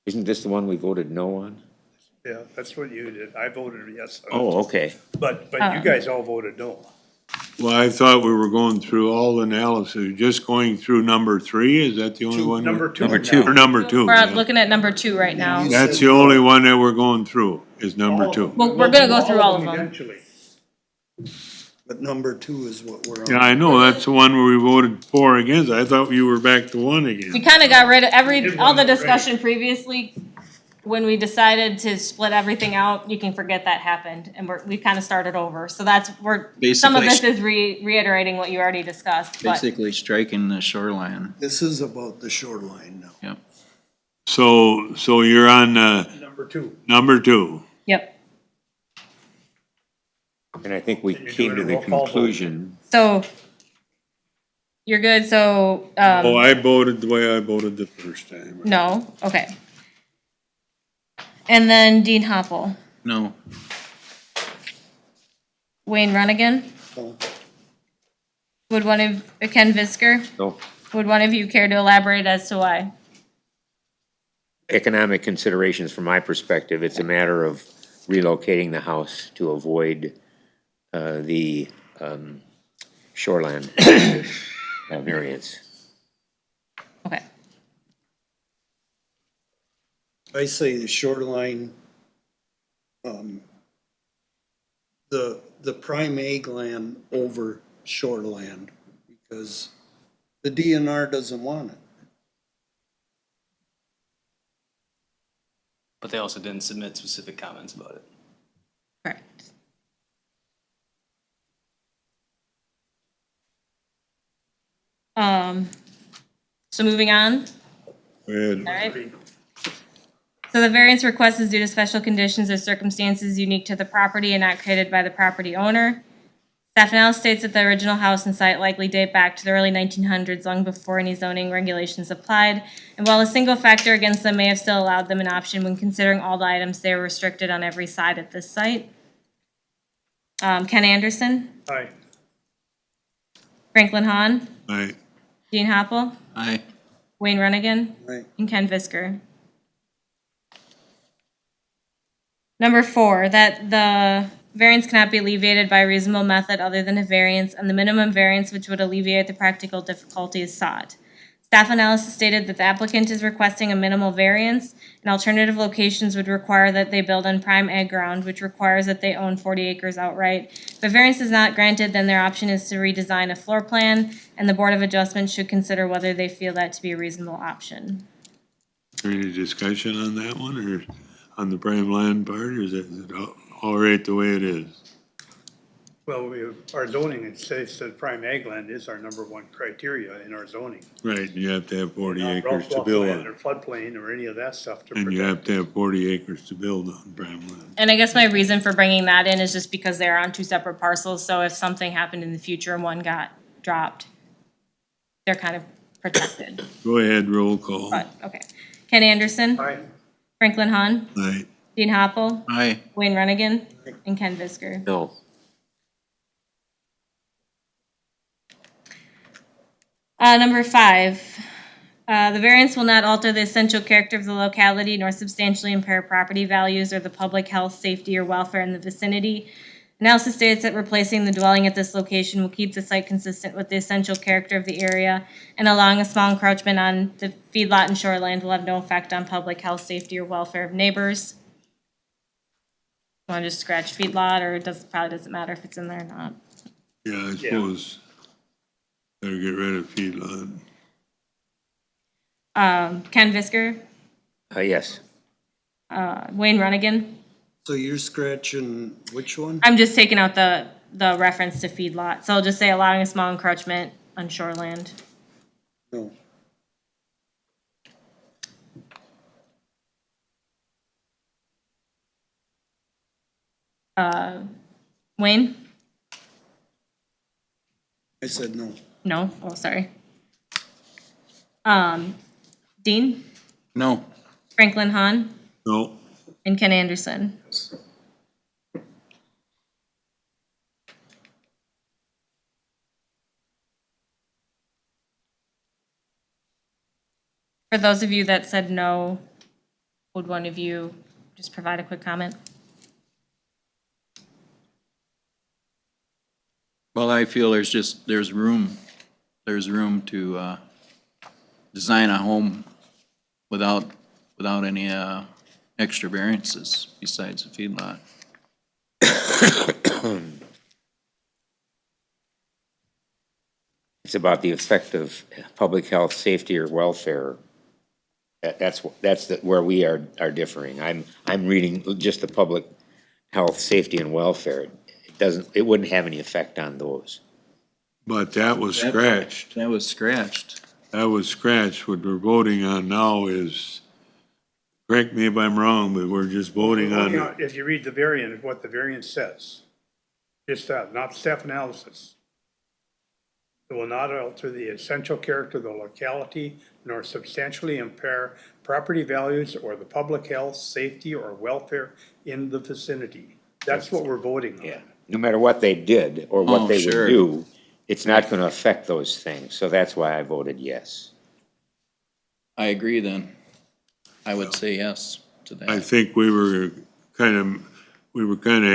Isn't this the one we voted no on? Yeah, that's what you did. I voted yes. on it. Oh, okay. But you guys all voted no. well, I thought we were going through all the analysis, just going through number 3, is that the only one? Number two. Number now. two. Or number 2? we're yeah. looking at number 2 right now. That's the only one that we're going through, is number 2. Well, we're gonna go through all of them. Eventually. But number 2 is what we're on. Yeah, I know, that's the one where we voted for against. I thought you were back to 1 We again. kinda got rid of all the discussion previously. When we decided to split everything out, you can forget that happened, and we kinda started over. So some of Basically- this is reiterating what you already discussed, but. basically striking the shoreline. This is about the shoreline now. Yep. So you're on, Number 2. number 2. Yep. And I think we And you're came to doing a the roll call vote. conclusion, So, you're good, so, Oh, I voted the way I voted the first time. no, okay. And then Dean Hoppel. No. Wayne Runnigan. No. Would one of, Ken Visker? No. Would one of you care to elaborate as to why? Economic considerations from my perspective, it's a matter of relocating the house to avoid the shoreland variance. Okay. I say the shoreline, the prime ag land over shoreland, because the DNR doesn't want it. But they also didn't submit specific comments about it. Correct. So moving on, Go ahead. all right. So the variance request is due to special conditions or circumstances unique to the property and not created by the property owner. Staff analysis states that the original house and site likely date back to the early 1900s, long before any zoning regulations applied. And while a single factor against them may have still allowed them an option when considering all the items, they were restricted on every side at this site. Ken Anderson, Aye. Franklin Hahn, Aye. Dean Hoppel, Aye. Wayne Runnigan, Right. and Ken Visker. Number 4, that the variance cannot be alleviated by a reasonable method other than a variance, and the minimum variance which would alleviate the practical difficulty is sought. Staff analysis stated that the applicant is requesting a minimal variance, and alternative locations would require that they build on prime ag ground, which requires that they own 40 acres outright. If a variance is not granted, then their option is to redesign a floor plan, and the Board of Adjustment should consider whether they feel that to be a reasonable option. Any discussion on that one, or on the prime land part, or is it all right the way it is? Well, our zoning, it says that prime ag land is our number one criteria in our zoning. Right, you have to have 40 Not acres to rough build land Or on. floodplain or any of that stuff to And you protect. have to have 40 acres to build on prime land. And I guess my reason for bringing that in is just because they're on 2 separate parcels, so if something happened in the future and one got dropped, they're kind of protected. Go ahead, roll call. But, okay. Ken Anderson, Aye. Franklin Hahn, Aye. Dean Hoppel, Aye. Wayne Runnigan, and Ken Visker. No. Number 5, the variance will not alter the essential character of the locality nor substantially impair property values or the public health, safety, or welfare in the vicinity. Analysis states that replacing the dwelling at this location will keep the site consistent with the essential character of the area, and allowing a small encroachment on the feedlot and shoreland will have no effect on public health, safety, or welfare of neighbors. Want to just scratch feedlot, or probably doesn't matter if it's in there or not. Yeah, I suppose better get rid of feedlot. Ken Visker, Yes. Wayne Runnigan. So you're scratching which one? I'm just taking out the reference to feedlot, so I'll just say allowing a small encroachment on shoreland. No. Wayne? I said no. No? Oh, sorry. Dean? No. Franklin Hahn? No, And Ken Anderson? For those of you that said no, would one of you just provide a quick comment? Well, I feel there's room to, design a home without any, extra variances besides a feedlot. It's about the effect of public health, safety, or welfare. That's where we are differing. I'm reading just the public health, safety, and welfare. It wouldn't have any effect on those. but that was scratched. That was scratched. That was scratched. What we're voting on now is, correct me if I'm wrong, but we're just voting on, If you read the variant, what the variant says, just that, not staff analysis. It will not alter the essential character of the locality nor substantially impair property values or the public health, safety, or welfare in the vicinity. That's what we're voting on. Yeah, no matter what they did or what Oh, they would sure. do, it's not gonna affect those things, so that's why I voted yes. I agree then. I would say yes to I that. think we were kinda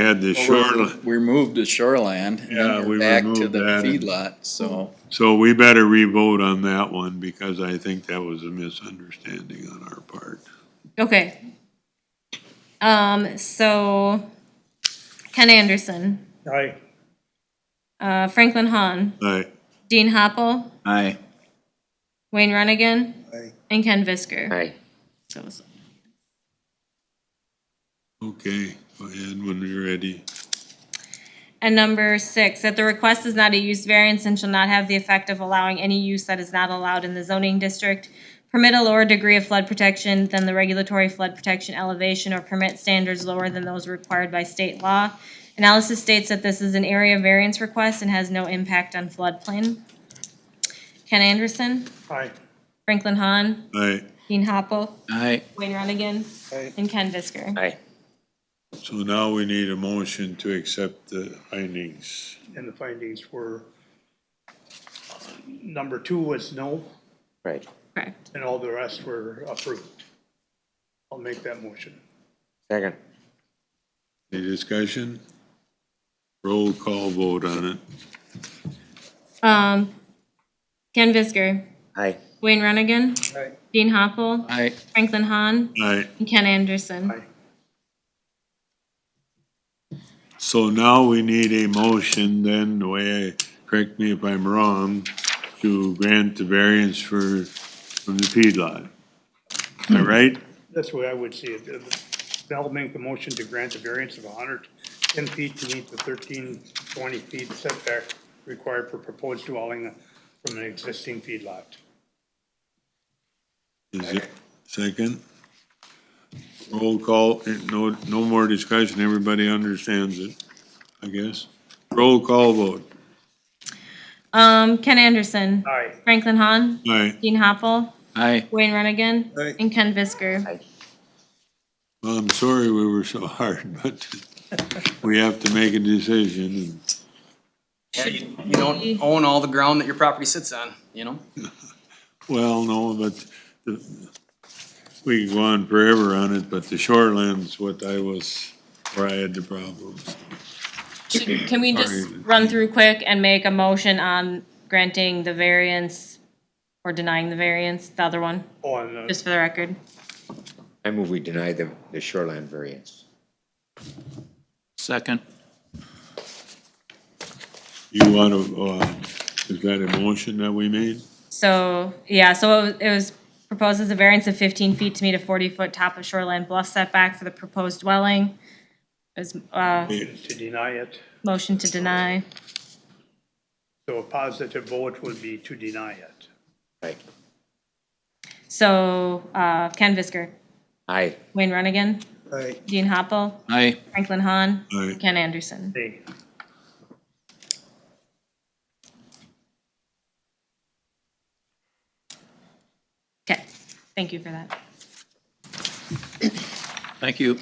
had the shoreline, We moved to shoreland and Yeah, then we we're back to removed the that. feedlot, so. so we better re-vote on that one because I think that was a misunderstanding on our part. Okay. So Ken Anderson, Aye. Franklin Hahn, Aye. Dean Hoppel, Aye. Wayne Runnigan, Aye. and Ken Visker. Aye. So it was- Okay, go ahead when you're ready. And number 6, that the request is not a use variance and shall not have the effect of allowing any use that is not allowed in the zoning district, permit a lower degree of flood protection than the regulatory flood protection elevation, or permit standards lower than those required by state law. Analysis states that this is an area variance request and has no impact on floodplain. Ken Anderson, Aye. Franklin Hahn, Aye, Dean Hoppel, Aye. Wayne Runnigan, Aye. and Ken Visker. Aye. so now we need a motion to accept the findings. And the findings were, number 2 was no, Right. Correct. and all the rest were approved. I'll make that motion. Second. Any discussion? Roll call vote on it. Ken Visker, Aye. Wayne Runnigan, Aye. Dean Hoppel, Aye. Franklin Hahn, Aye, and Ken Anderson. Aye. so now we need a motion then, the way, correct me if I'm wrong, to grant the variance from the feedlot. Is that right? That's the way I would see it. I'll make the motion to grant a variance of 110 feet to meet the 1320 feet setback required for proposed dwelling from an existing feedlot. Is it second? Roll call, no more discussion, everybody understands it, I guess. Roll call vote. Ken Anderson, Aye. Franklin Hahn, Aye, Dean Hoppel, Aye. Wayne Runnigan, Aye. and Ken Visker. well, I'm sorry we were so hard, but we have to make a decision. Yeah, you don't own all the ground that your property sits on, you know? Well, no, but we could go on forever on it, but the shoreland's where I had the problems. Can we just run through quick and make a motion on granting the variance or denying the variance, the other one, On, just for the record? I move we deny the shoreline variance. Second. You want to, is that a motion that we made? So, yeah, so it was proposed as a variance of 15 feet to meet a 40-foot top of shoreline bluff setback for the proposed dwelling. It was, to deny it. motion to deny. So a positive vote would be to deny it. Right. So, Ken Visker, Aye. Wayne Runnigan, Aye. Dean Hoppel, Aye. Franklin Hahn, Aye. Ken Anderson. Nay. Okay, thank you for that. Thank you.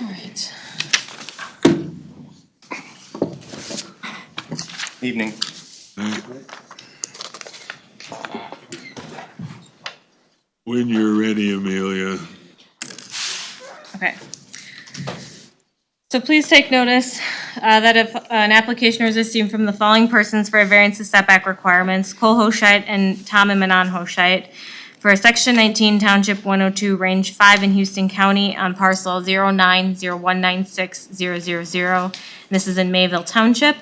All right. Evening. Aye. When you're ready, Amelia. Okay. So please take notice that if an application is received from the following persons for a variance of setback requirements, Cole Hoshite and Tom and Manon Hoshite, for Section 19, Township 102, Range 5 in Houston County on parcel 090196000. This is in Mayville Township.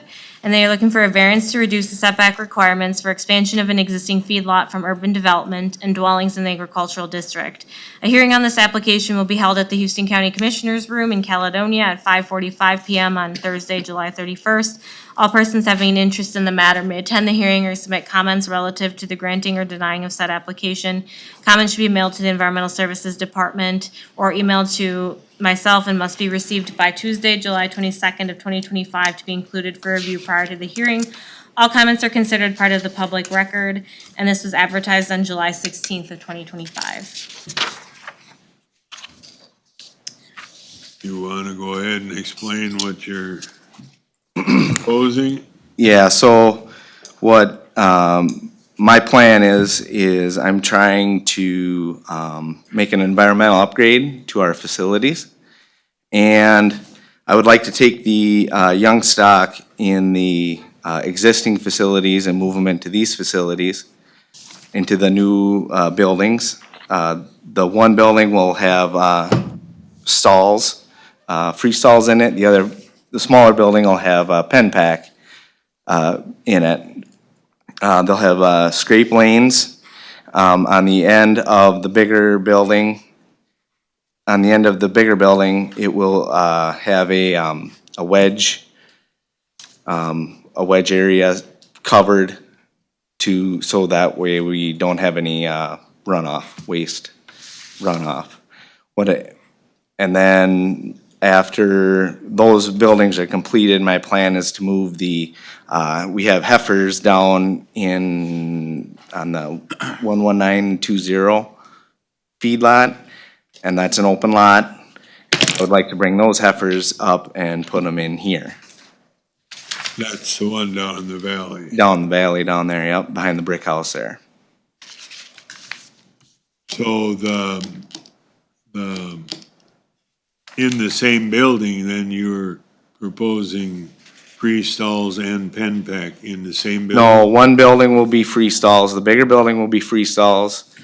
and they are looking for a variance to reduce the setback requirements for expansion of an existing feedlot from urban development and dwellings in the agricultural district. A hearing on this application will be held at the Houston County Commissioners Room in Caledonia at 5:45 PM on Thursday, July 31st. All persons having an interest in the matter may attend the hearing or submit comments relative to the granting or denying of said application. Comments should be mailed to the Environmental Services Department or emailed to myself and must be received by Tuesday, July 22nd of 2025 to be included for review prior to the hearing. All comments are considered part of the public record, and this was advertised on July 16th of 2025. You want to go ahead and explain what you're proposing? Yeah, so what, my plan is I'm trying to, make an environmental upgrade to our facilities. And I would like to take the, young stock in the, existing facilities and move them into these facilities, into the new, buildings. The one building will have, stalls, free stalls in it. The smaller building will have a pen pack in it. They'll have scrape lanes on the end of the bigger building. On the end of the bigger building, it will have a wedge area covered so that way we don't have any waste runoff. And then after those buildings are completed, my plan is to move we have heifers down on the 11920 feedlot, and that's an open lot. I would like to bring those heifers up and put them in here, That's the one down in the valley. down the valley down there, yep, behind the brick house there. So in the same building, then you're proposing free stalls and pen pack in the same building? No, one building will be free stalls, the bigger building will be free stalls,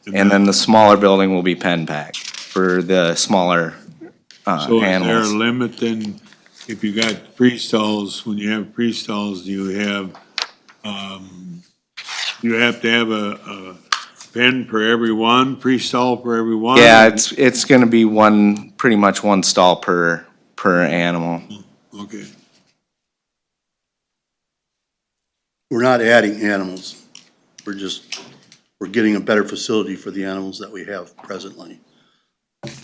and then the smaller building will be pen pack for the smaller So is there a animals. limit then, if you got free stalls, when you have free stalls, do you have to have a pen per every one, free stall per every one? Yeah, it's gonna be pretty much one stall per animal. Okay, We're not adding animals. We're getting a better facility for the animals that we have presently.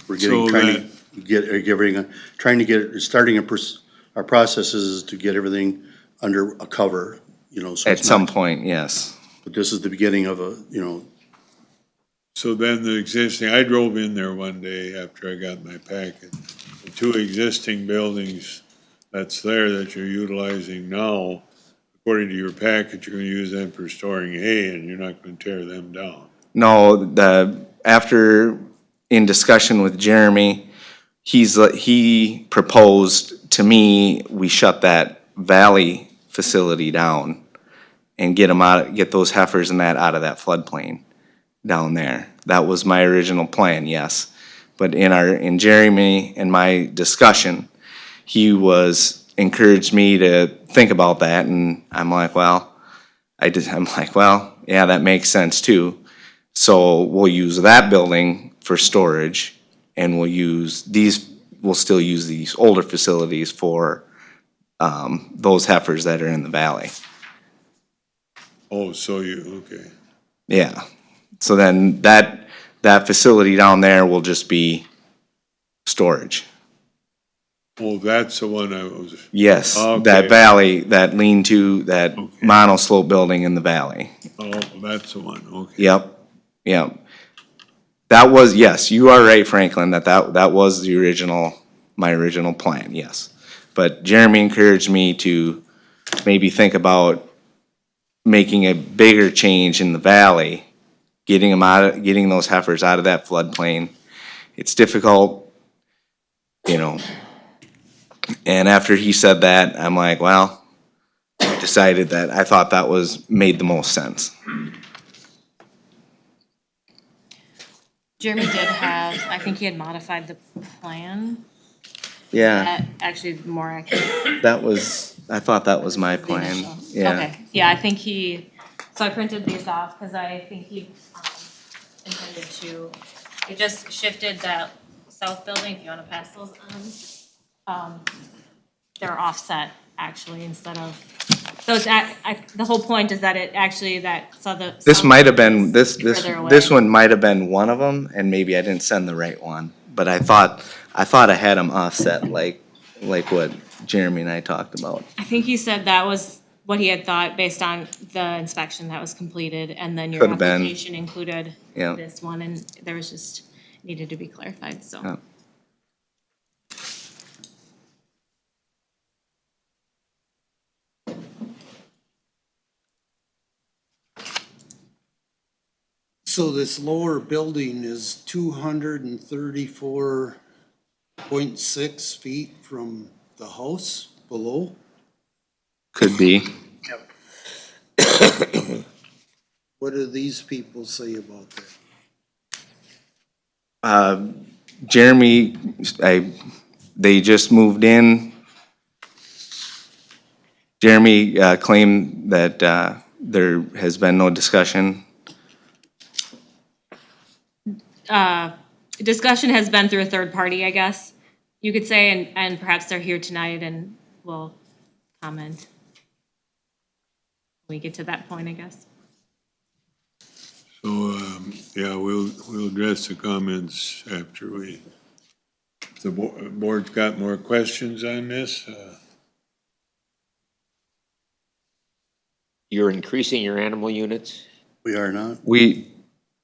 We're So our process is to get everything under a cover, so At it's some not, point, yes. but this is the beginning of so then I drove in there one day after I got my packet. The two existing buildings that's there that you're utilizing now, according to your packet, you're gonna use them for storing hay and you're not gonna tear them down. No, after, in discussion with Jeremy, he proposed to me, we shut that valley facility down and get those heifers and that out of that floodplain down there. That was my original plan, yes. But in Jeremy and my discussion, he encouraged me to think about that, and I'm like, well, yeah, that makes sense too. So we'll use that building for storage, and we'll still use these older facilities for those heifers that are in the valley. Oh, okay. Yeah. So then that facility down there will just be storage. Oh, that's the one I was, Yes, Okay. that valley, that lean-to, that Okay. monoslope building in the valley. oh, that's the one, okay. Yep. That was, yes, you are right, Franklin, that was my original plan, yes. But Jeremy encouraged me to maybe think about making a bigger change in the valley, getting those heifers out of that floodplain. It's difficult, and after he said that, I'm like, well, I decided that I thought that made the most sense. Jeremy did have, I think he had modified the plan. Yeah, That actually more accurate. that was I thought that was my plan, yeah. Okay, yeah, I think so I printed these off because I think he intended to, it just shifted that south building, if you wanna pass those on. They're offset actually instead of, so it's, the whole point is that it actually, This might have been, this Further one might have been one of them, and maybe I didn't send the right one. But I thought I had them offset like what Jeremy and I talked about. I think he said that was what he had thought based on the inspection that was completed, and then your Could've been. application included Yeah. this one, and there was just, needed to be clarified, so. Yeah. So this lower building is 234.6 feet from the house below? Could be. What do these people say about that? Jeremy, they just moved in. Jeremy claimed that there has been no discussion. Discussion has been through a third party, I guess, you could say, and perhaps they're here tonight and will comment. When we get to that point, I guess. So, yeah, we'll address the comments after the board's got more questions on this. You're increasing your animal units? We are not.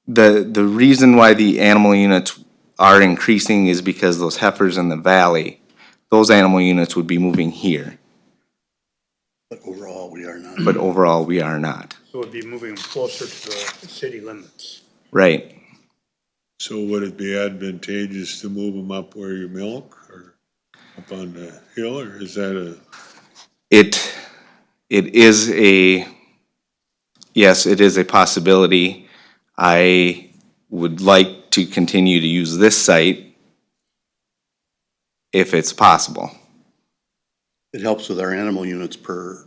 The reason why the animal units are increasing is because those heifers in the valley, those animal units would be moving here, But overall, we are not. but overall, we are not. So it'd be moving them closer to the city limits. Right. So would it be advantageous to move them up where you milk or up on the hill, or is that It is yes, it is a possibility. I would like to continue to use this site if it's possible. It helps with our animal units per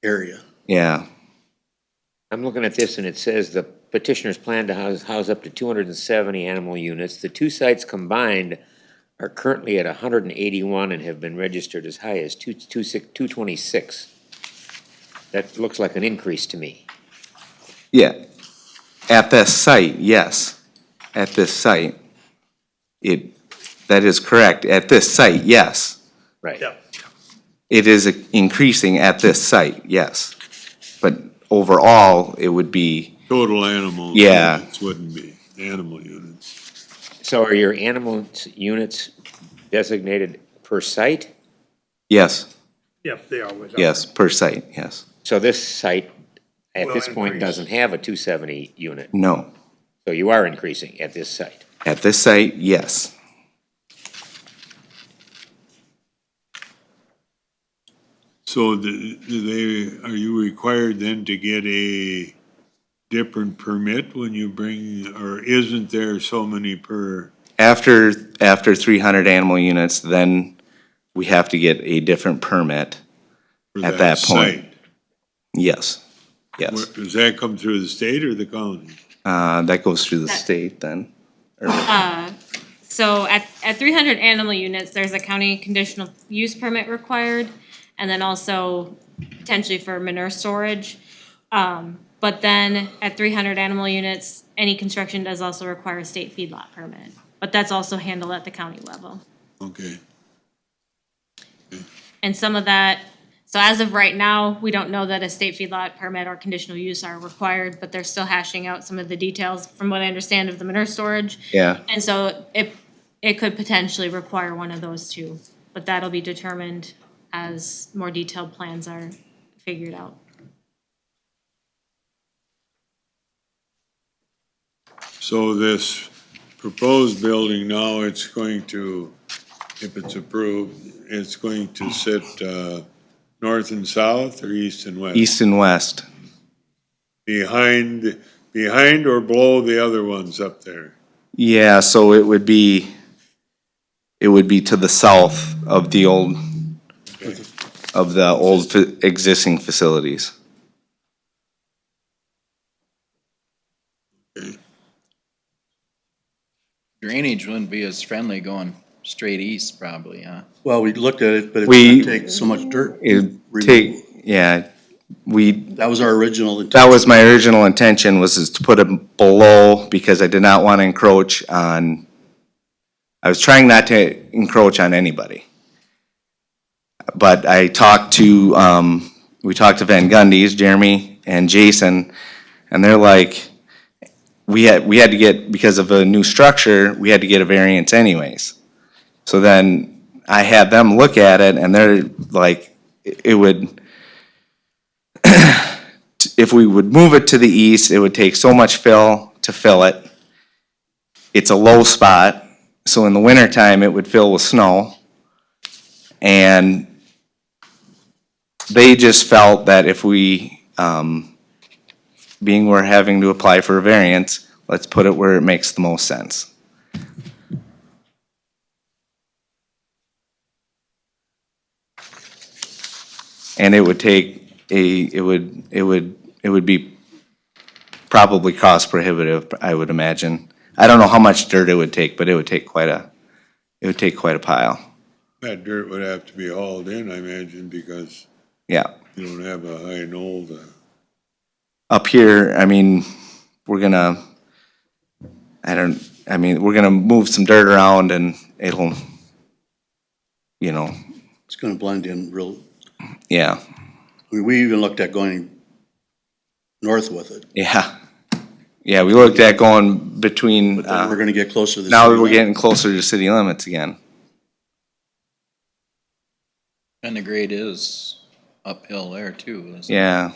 area. Yeah, I'm looking at this and it says the petitioners plan to house up to 270 animal units. The two sites combined are currently at 181 and have been registered as high as 226. That looks like an increase to me. yeah. At this site, yes. At this site. That is correct. At this site, yes. Right. Yeah. It is increasing at this site, yes. But overall, it would be, total animal? Yeah. Units wouldn't be, animal units. So are your animal units designated per site? yes, Yep, they always are. yes, per site, yes. So this site at Will this point increase. doesn't have a 270 unit, No. so you are increasing at this site. At this site, yes. So are you required then to get a different permit when you bring, or isn't there so many per? After 300 animal units, then we have to get a different permit. for At that point. site? Yes, yes. Does that come through the state or the county? That goes through the state then. So at 300 animal units, there's a county conditional use permit required, and then also potentially for manure storage. But then at 300 animal units, any construction does also require a state feedlot permit. But that's also handled at the county level. Okay. And some of that, so as of right now, we don't know that a state feedlot permit or conditional use are required, but they're still hashing out some of the details from what I understand of the manure storage. Yeah, And so it could potentially require one of those two, but that'll be determined as more detailed plans are figured out. So this proposed building now, it's going to, if it's approved, it's going to sit north and south or east and west? east and west. Behind or below the other ones up there? Yeah, so it would be to the south of the old of the old existing facilities. Drainage wouldn't be as friendly going straight east probably, huh? Well, we looked at it, but it's We- gonna take so much dirt. It removal. take, yeah, we, That was our original intent. that was my original intention, was is to put it below, because I did not want to encroach on, I was trying not to encroach on anybody. But I talked to, we talked to Van Gundy's, Jeremy and Jason, and they're like, we had to get, because of a new structure, we had to get a variance anyways. So then I had them look at it, and they're like, it would, if we would move it to the east, it would take so much fill to fill it. It's a low spot, so in the wintertime, it would fill with snow. And they just felt that if we, being we're having to apply for a variance, let's put it where it makes the most sense. And it would take it would be probably cost prohibitive, I would imagine. I don't know how much dirt it would take, but it would take quite a pile. That dirt would have to be hauled in, I imagine, because Yeah. you don't have a high knoll to. Up here, I mean, we're gonna move some dirt around and it'll, It's gonna blend in real, yeah, we even looked at going north with it. yeah. Yeah, we looked at going between, But then we're gonna get closer to the. now city we're limit. getting closer to city limits again. And the grade is uphill there too, isn't it? Yeah,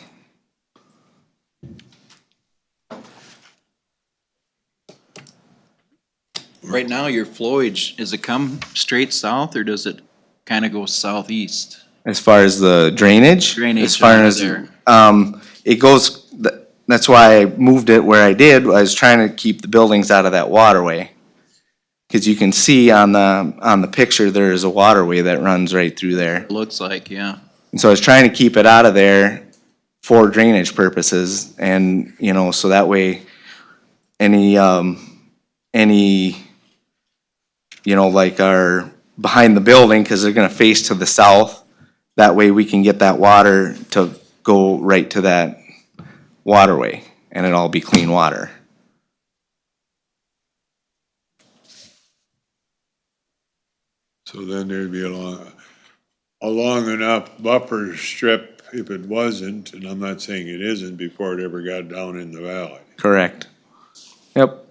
Right now, your flowage, does it come straight south or does it kind of go southeast? as far as the drainage. Drainage As far under as, there. it goes, that's why I moved it where I did. I was trying to keep the buildings out of that waterway. Cause you can see on the picture, there is a waterway that runs right through there. It looks like, yeah. And so I was trying to keep it out of there for drainage purposes and, so that way any, like our, behind the building, cause they're gonna face to the south. That way we can get that water to go right to that waterway and it'll all be clean water. So then there'd be a long enough buffer strip if it wasn't, and I'm not saying it isn't, before it ever got down in the valley. Correct. Yep.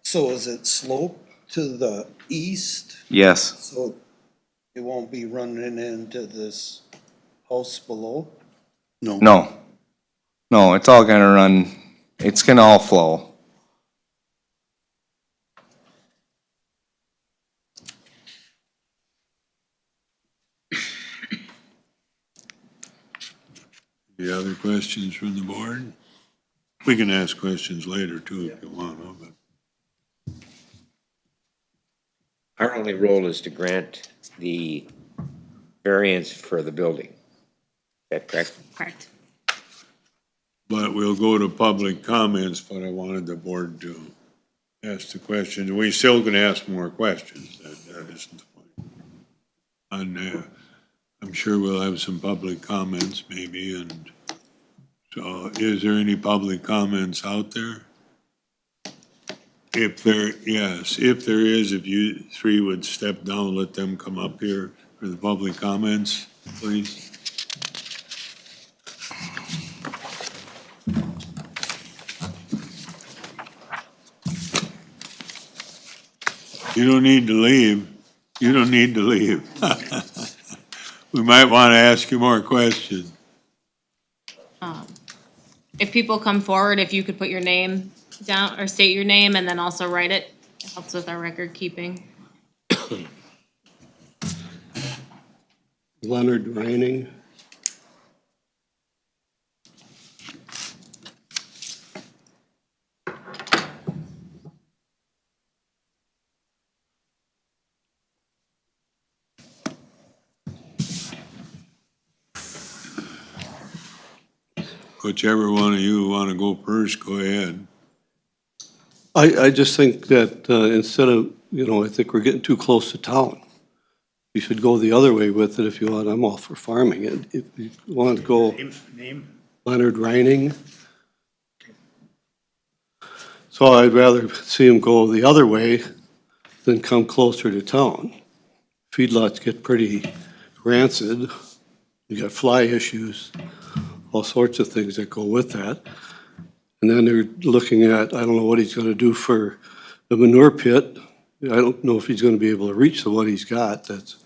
So is it sloped to the east? Yes. So it won't be running into this house below? No. No. No, it's all gonna run, it's gonna all flow. Any other questions from the board? We can ask questions later too if you want, but. Our only role is to grant the variance for the building. Is that correct? Correct. But we'll go to public comments, but I wanted the board to ask the question. We still can ask more questions, that isn't the point. And I'm sure we'll have some public comments maybe, and so is there any public comments out there? If there, yes, if there is, if you three would step down, let them come up here for the public comments, please. You don't need to leave. You don't need to leave. We might want to ask you more questions. If people come forward, if you could put your name down or state your name and then also write it, it helps with our record keeping. Leonard Reining. whichever one of you want to go first, go ahead. I just think that instead of, I think we're getting too close to town. You should go the other way with it if you want. I'm all for farming it. If you want to go Name? Leonard Reining. So I'd rather see him go the other way than come closer to town. Feedlots get pretty rancid. You got fly issues, all sorts of things that go with that. And then they're looking at, I don't know what he's gonna do for the manure pit. I don't know if he's gonna be able to reach the one he's got that's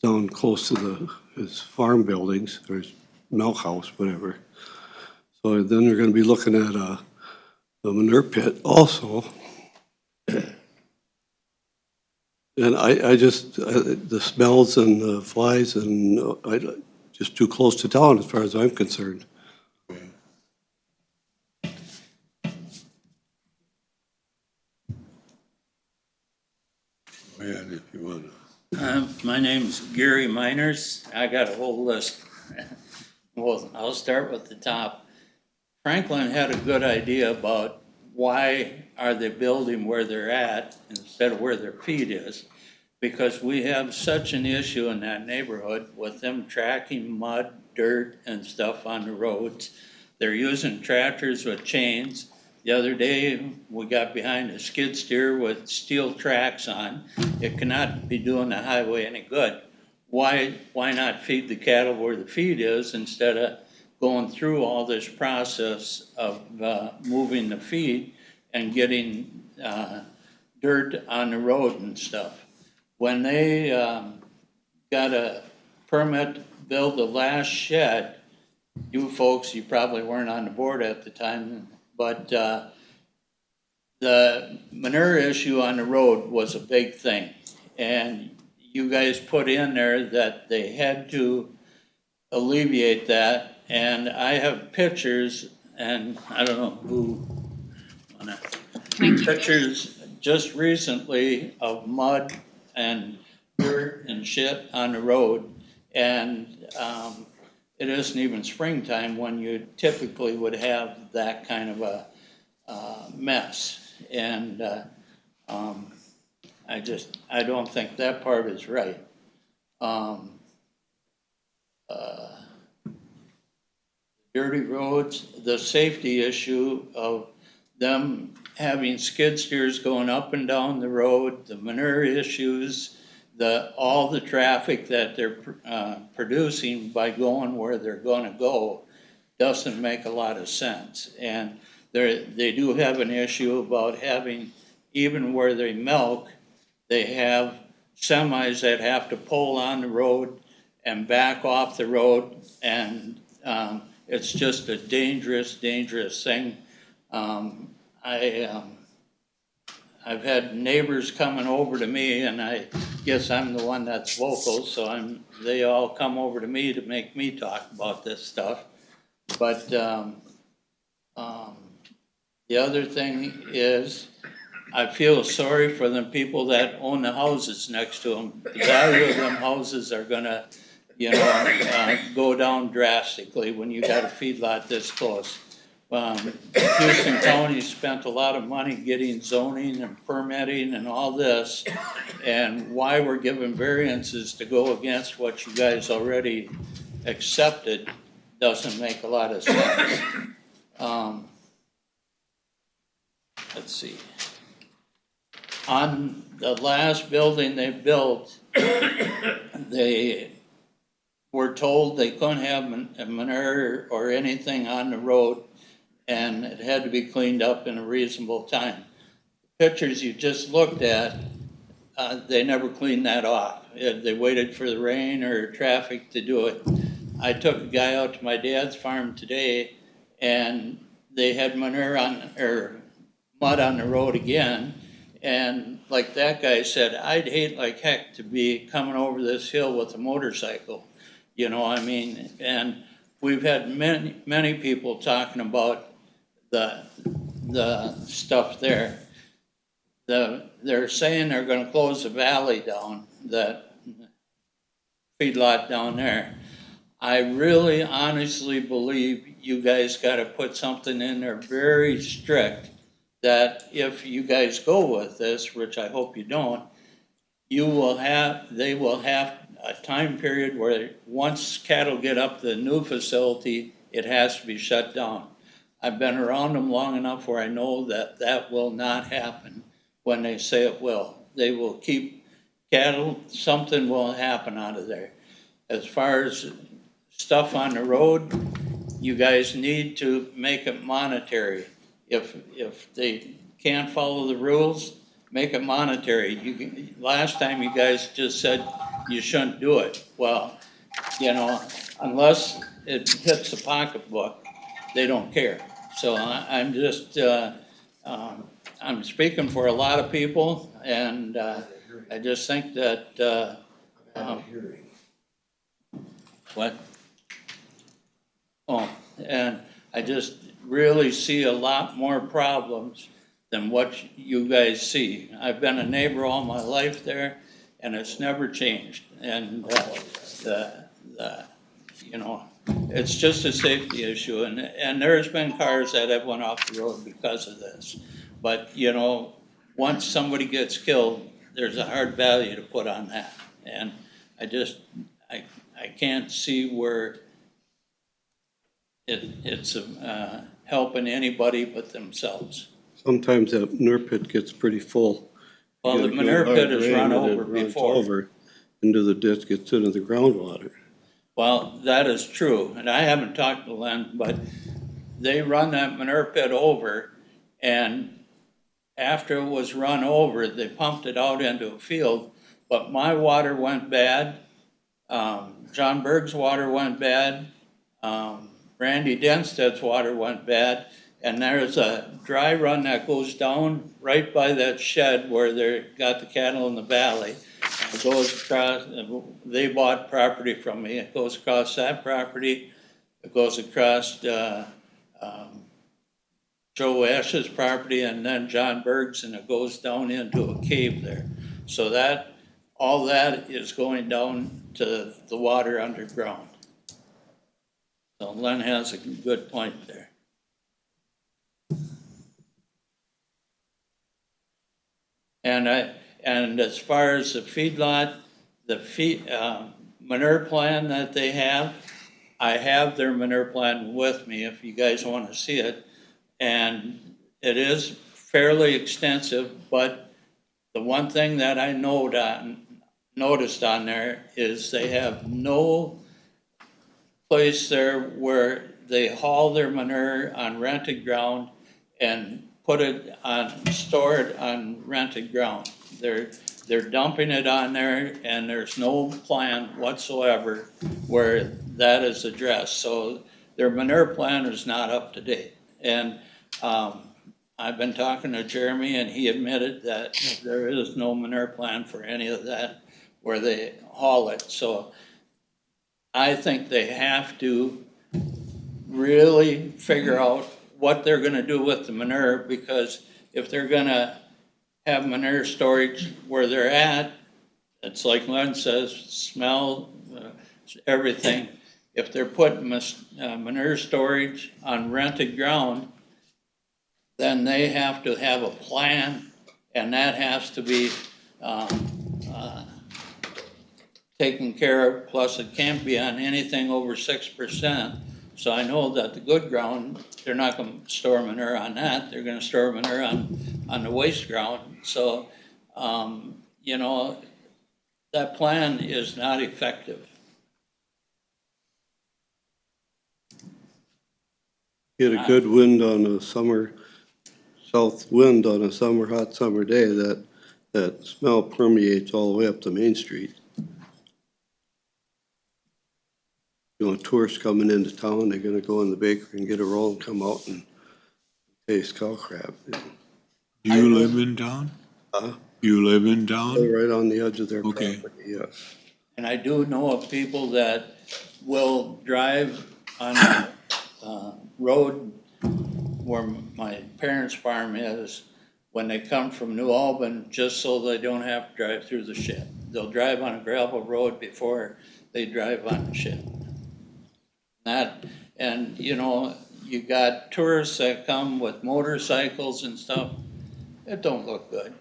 down close to his farm buildings, or his milk house, whatever. So then they're gonna be looking at a manure pit also. And I just, the smells and the flies and just too close to town as far as I'm concerned. Go ahead if you want to. My name's Gary Miners. I got a whole list. Well, I'll start with the top. Franklin had a good idea about why are they building where they're at instead of where their feed is. Because we have such an issue in that neighborhood with them tracking mud, dirt, and stuff on the roads. They're using tractors with chains. The other day, we got behind a skid steer with steel tracks on. It cannot be doing the highway any good. Why not feed the cattle where the feed is instead of going through all this process of moving the feed and getting dirt on the road and stuff? When they got a permit to build the last shed, you folks, you probably weren't on the board at the time, but the manure issue on the road was a big thing. And you guys put in there that they had to alleviate that. And I have pictures, and I don't know who, pictures just recently of mud and dirt and shit on the road. And it isn't even springtime when you typically would have that kind of a mess. And I don't think that part is right. Dirty roads, the safety issue of them having skid steers going up and down the road, the manure issues, all the traffic that they're producing by going where they're gonna go doesn't make a lot of sense. And they do have an issue about having, even where they milk, they have semis that have to pull on the road and back off the road, and it's just a dangerous thing. I've had neighbors coming over to me, and I guess I'm the one that's vocal, so they all come over to me to make me talk about this stuff. But the other thing is, I feel sorry for the people that own the houses next to them. The value of them houses are gonna, go down drastically when you got a feedlot this close. Houston County spent a lot of money getting zoning and permitting and all this, and why we're given variances to go against what you guys already accepted doesn't make a lot of sense. Let's see. On the last building they built, they were told they couldn't have manure or anything on the road, and it had to be cleaned up in a reasonable time. The pictures you just looked at, they never cleaned that off. They waited for the rain or traffic to do it. I took a guy out to my dad's farm today, and they had mud on the road again. And like that guy said, I'd hate like heck to be coming over this hill with a motorcycle. And we've had many people talking about the stuff there. They're saying they're gonna close the valley down, that feedlot down there. I really honestly believe you guys gotta put something in there very strict that if you guys go with this, which I hope you don't, they will have a time period where once cattle get up the new facility, it has to be shut down. I've been around them long enough where I know that that will not happen when they say it will. They will keep cattle, something will happen out of there. As far as stuff on the road, you guys need to make it monetary. If they can't follow the rules, make it monetary. Last time you guys just said you shouldn't do it. Well, you know, unless it hits the pocketbook, they don't care. So I'm just, I'm speaking for a lot of people, and I just think that, what? Oh, and I just really see a lot more problems than what you guys see. I've been a neighbor all my life there, and it's never changed. And you know, it's just a safety issue, and there's been cars that have went off the road because of this. But, you know, once somebody gets killed, there's a hard value to put on that. And I can't see where it's helping anybody but themselves. Sometimes that manure pit gets pretty full. Well, You the get a manure good pit hard has rain run and it over runs before. over into the ditch, gets into the groundwater. Well, that is true, and I haven't talked to Len, but they run that manure pit over, and after it was run over, they pumped it out into a field, but my water went bad, John Berg's water went bad, Randy Denstead's water went bad, and there's a dry run that goes down right by that shed where they got the cattle in the valley. It goes across, they bought property from me, it goes across that property, it goes across, Joe Ash's property and then John Berg's, and it goes down into a cave there. So that, all that is going down to the water underground. So Len has a good point there. And as far as the feedlot, the manure plan that they have, I have their manure plan with me if you guys want to see it. And it is fairly extensive, but the one thing that I noticed on there is they have no place there where they haul their manure on rented ground and put it on, store it on rented ground. They're dumping it on there, and there's no plan whatsoever where that is addressed. So their manure plan is not up to date. And I've been talking to Jeremy, and he admitted that there is no manure plan for any of that where they haul it. So I think they have to really figure out what they're gonna do with the manure, because if they're gonna have manure storage where they're at, it's like Len says, smell, everything. If they're putting manure storage on rented ground, then they have to have a plan, and that has to be taken care of, plus it can't be on anything over 6%. So I know that the good ground, they're not gonna store manure on that, they're gonna store manure on the waste ground. So, you know, that plan is not effective. Get a good wind on a summer, south wind on a hot summer day, that smell permeates all the way up to Main Street. You know, tourists coming into town, they're gonna go in the bakery and get a roll and come out and taste cow crap. Do you live in town? Huh? You live in town? They're right on the edge of their Okay. property, yes. And I do know of people that will drive on the road where my parents' farm is when they come from New Albany, just so they don't have to drive through the shed. They'll drive on a gravel road before they drive on the shed. that, and, you know, you got tourists that come with motorcycles and stuff. It don't look good.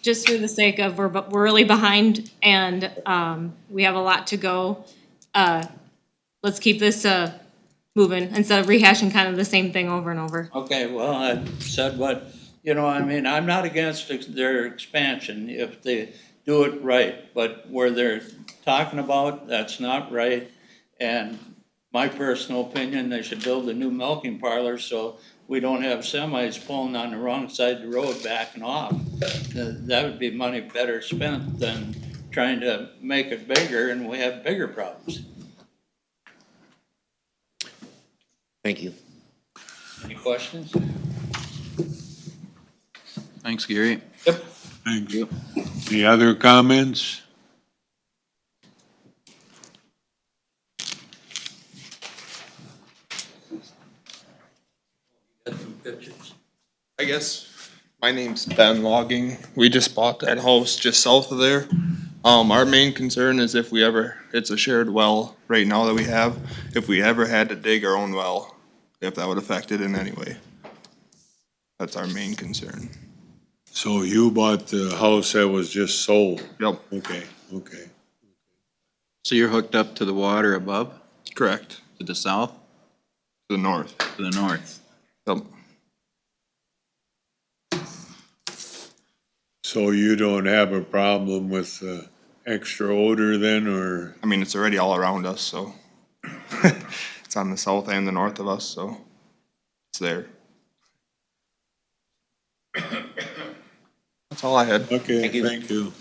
Just for the sake of, we're really behind and, we have a lot to go. Let's keep this, moving instead of rehashing kind of the same thing over and over. Okay, well, I said what, you know, I mean, I'm not against their expansion if they do it right, but where they're talking about, that's not right. And my personal opinion, they should build a new milking parlor so we don't have semis pulling on the wrong side of the road backing off. That would be money better spent than trying to make it bigger and we have bigger problems. Thank you. Any questions? Thanks, Gary. Yep. Thank you. Any other comments? Got some pictures. I guess my name's Ben Logging. We just bought that house just south of there. Our main concern is if we ever, it's a shared well right now that we have, if we ever had to dig our own well, if that would affect it in any way. That's our main concern. So you bought the house that was just sold? Yep, Okay, okay. So you're hooked up to the water above, correct. to the south, To the north. to the north? Yep. So you don't have a problem with extra odor then, or? I mean, it's already all around us, so. It's on the south and the north of us, so it's there. That's all I had. Okay, Thank you. thank you.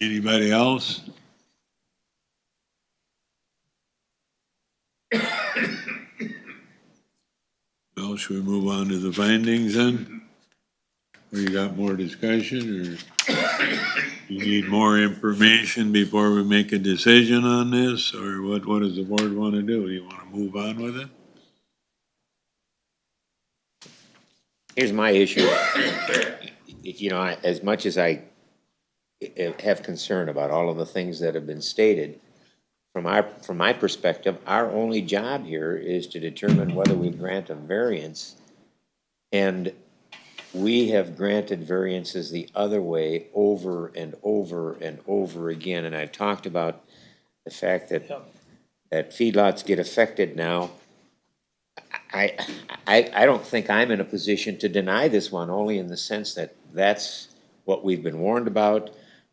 Anybody else? Well, should we move on to the findings then? Or you got more discussion, or you need more information before we make a decision on this? Or what does the board want to do? Do you want to move on with it? Here's my issue. You know, as much as I have concern about all of the things that have been stated, from my perspective, our only job here is to determine whether we grant a variance. And we have granted variances the other way over and over and over again. And I've talked about the fact that feedlots get affected now. I don't think I'm in a position to deny this one, only in the sense that that's what we've been warned about.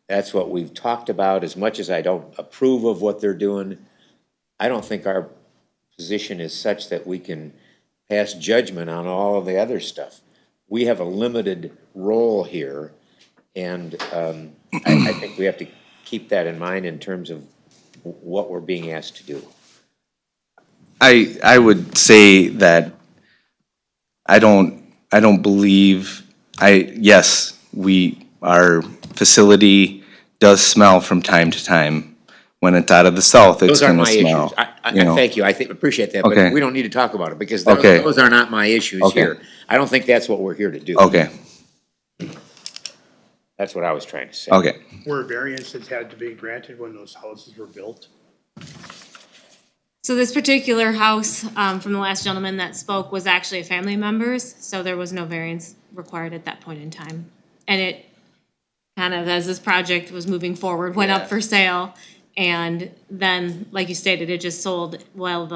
That's what we've talked about. As much as I don't approve of what they're doing, I don't think our position is such that we can pass judgment on all of the other stuff. We have a limited role here, and I think we have to keep that in mind in terms of what we're being asked to do. I would say that I don't believe, yes, our facility does smell from time to time. When it's out of the south, it's Those aren't gonna my smell. issues. I you know. thank you. I appreciate that, Okay. but we don't need to talk about it because Okay. those are not my issues Okay. here. I don't think that's what we're here to do. Okay, That's what I was trying to say. okay. Were variances had to be granted when those houses were built? So this particular house, from the last gentleman that spoke was actually a family member's, so there was no variance required at that point in time. And it kind of, as this project was moving forward, went up for sale. And then, like you stated, it just sold, when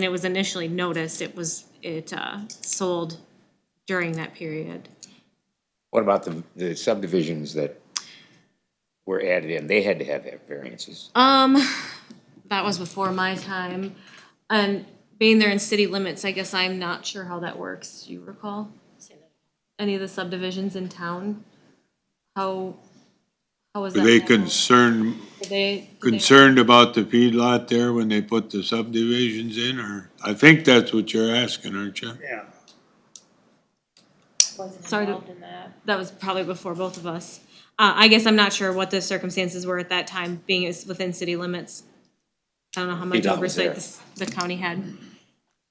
it was initially noticed, it sold during that period. What about the subdivisions that were added in? They had to have variances. That was before my time. And being there in city limits, I guess I'm not sure how that works. Do you recall any of the subdivisions in town? How was that? Were they handled? concerned about the feedlot there when they put the subdivisions in, or? I think that's what you're asking, aren't you? Yeah. Sorry, that was probably before both of us. I guess I'm not sure what the circumstances were at that time, being it's within city limits. I don't know how much Feedlot was oversight the county had.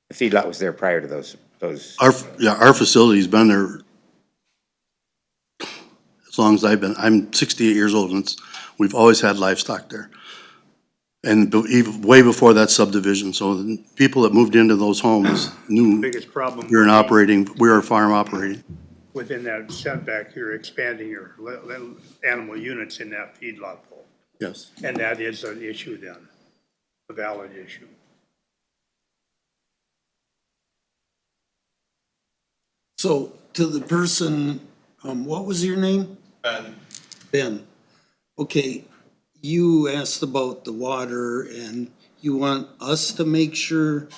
The feedlot was there prior to those. Our facility's been there as long as I've been. I'm 68 years old, and we've always had livestock there. And even way before that subdivision, so the people that moved into those homes knew Biggest problem. we were farm operating. Within that setback, you're expanding your animal units in that feedlot pool. Yes. And that is an issue then, a valid issue. So to the person, what was your name? Ben, Ben. Okay, you asked about the water and you want us to make sure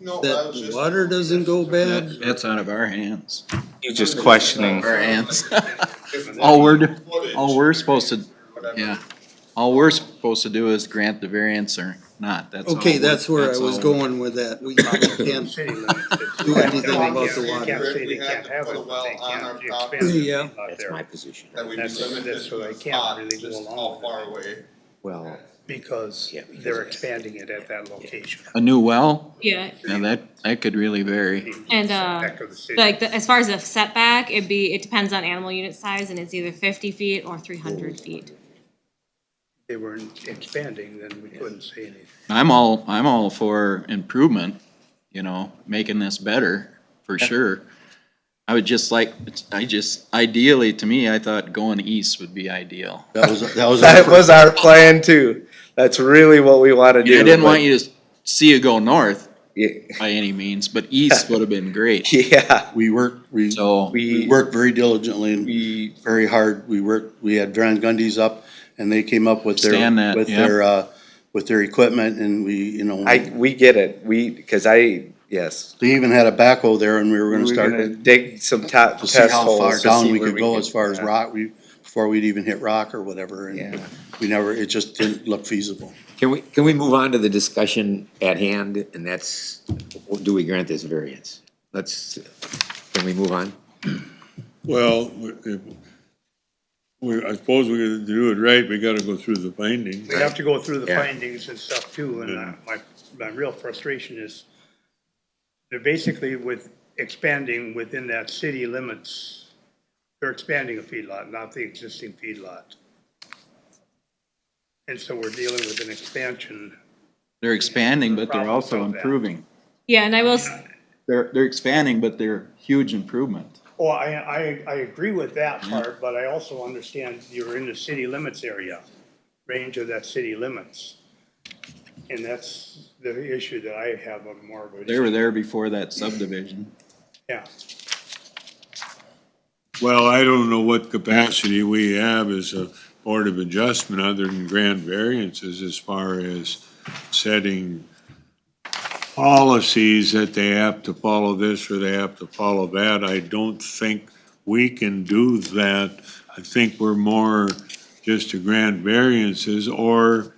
no, I that was the just. water doesn't go bad? That's out of our hands. You're just questioning. Our hands. All we're supposed to, yeah, all we're supposed to do is grant the variance or not, that's all. Okay, that's where I that's was all. going with that. We can't City limits. do anything about the You water. can't say We they had can't to have put it, a but well they on our can't property. expand the Yeah. feedlot That's there. my position. That we'd be That's- limited that's to why a they can't spot, really go just along how with it. far away. Well, Because Yeah, because they're of- expanding it at that location. A new well, Yeah, yeah, that could really vary. and, Back of the city. as far as a setback, it depends on animal unit size, and it's either 50 feet or 300 feet. They weren't expanding, then we couldn't say anything. I'm all for improvement, you know, making this better, for sure. I would just like, ideally, to me, I thought going east would be ideal. That was That was our plan too. That's really what we want to do. I didn't but- want you to see it go north Yeah. by any means, but east would have been great. Yeah, we worked very diligently and very hard. We had Van Gundy's up and they came up with Understand that, yeah. with their equipment and we get it. Yes. they even had a backhoe there and we were gonna We were start gonna dig some top to see test how far holes to down see we where could go as far as yeah. rock, before we'd even hit rock or whatever. And Yeah. it just didn't look feasible. can we move on to the discussion at hand, and that's, do we grant this variance? Can we move on? Well, I suppose we're gonna do it right, we gotta go through the findings. We have to go through the Yeah. findings and stuff too, and my real frustration is they're basically expanding within that city limits. They're expanding a feedlot, not the existing feedlot. And so we're dealing with an expansion. They're expanding, but they're Problems also with that. improving. Yeah, and I will, They're expanding, but they're huge improvement. Oh, I agree with that part, but I also understand you're in the city limits area, range of that city limits. And that's the issue that I have on more of a. They were there before that subdivision. Yeah. Well, I don't know what capacity we have as a Board of Adjustment other than grant variances as far as setting policies that they have to follow this or they have to follow that. I don't think we can do that. I think we're more just to grant variances, or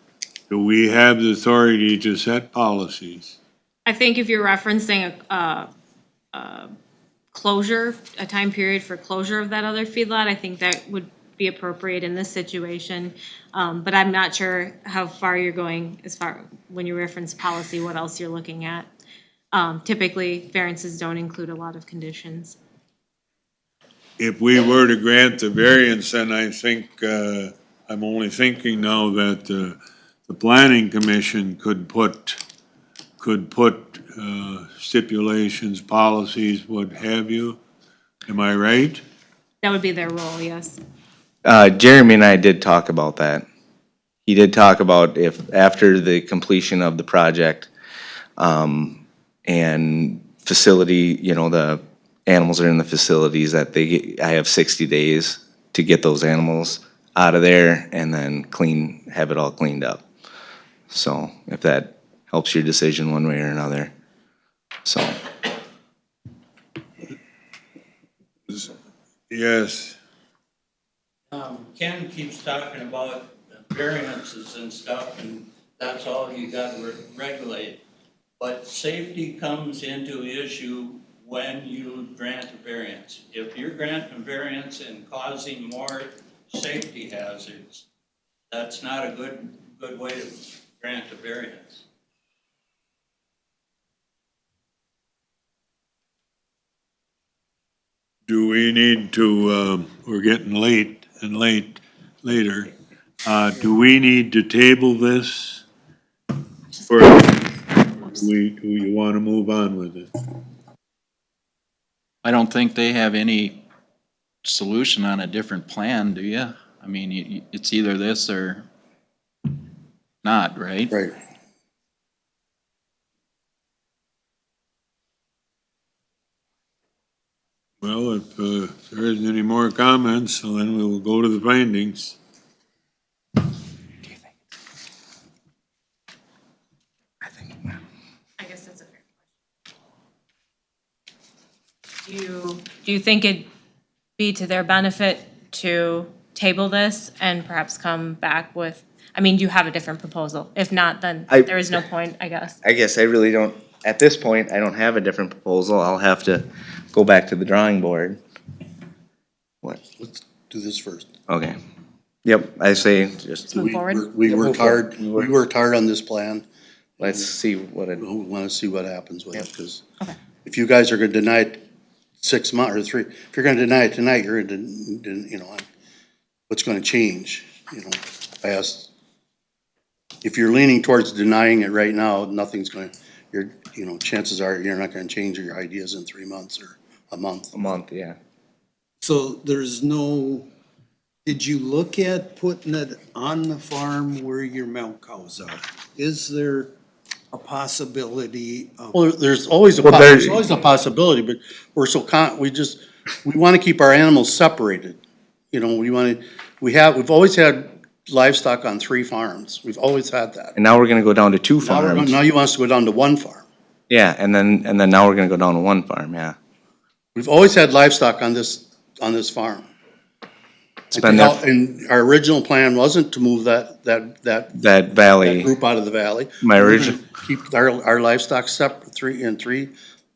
do we have the authority to set policies? I think if you're referencing a closure, a time period for closure of that other feedlot, I think that would be appropriate in this situation. But I'm not sure how far you're going when you reference policy, what else you're looking at. Typically, variances don't include a lot of conditions. If we were to grant the variance, then I think, I'm only thinking now that the planning commission could put stipulations, policies, what have you. Am I right? That would be their role, yes. Jeremy and I did talk about that. He did talk about if after the completion of the project, and facility, the animals are in the facilities, that I have 60 days to get those animals out of there and then have it all cleaned up. So if that helps your decision one way or another, so. Yes. Ken keeps talking about variances and stuff, and that's all you gotta regulate. But safety comes into issue when you grant a variance. If you're granting a variance and causing more safety hazards, that's not a good way to grant a variance. Do we need to, we're getting later, do we need to table this Or you wanna move on with it? I don't think they have any solution on a different plan, do you? I mean, it's either this or not, right? Right. Well, if there isn't any more comments, so then we will go to the findings. I guess that's a fair question. Do you think it'd be to their benefit to table this and perhaps come back with, I mean, do you have a different proposal? If not, then there is no point, I guess. I guess I really don't, at this point, I don't have a different proposal. I'll have to go back to the drawing board. What? Let's do this first. Okay. Yep, I say just, Move forward. We worked hard, we worked hard on this plan. let's see what it, We wanna see what happens with it, because Okay. if you guys are gonna deny it 6 months or 3, if you're gonna deny it tonight, you're gonna, you know, what's gonna change, you know, fast. If you're leaning towards denying it right now, nothing's gonna, you know, chances are you're not gonna change your ideas in 3 months or a month. a month, yeah. So there's no, did you look at putting it on the farm where your milk cows are? Is there a possibility of? Well, there's always Well, there's always a possibility, but we're so we wanna keep our animals separated. You know, we've always had livestock on 3 farms. We've always had that. And now we're gonna go down to 2 farms. Now you want us to go down to 1 farm. Yeah, and then now we're gonna go down to 1 farm, yeah. We've always had livestock on this farm. It's been that, And our original plan wasn't to move that that valley, group out of the valley. my We're original, gonna keep our livestock separate, 3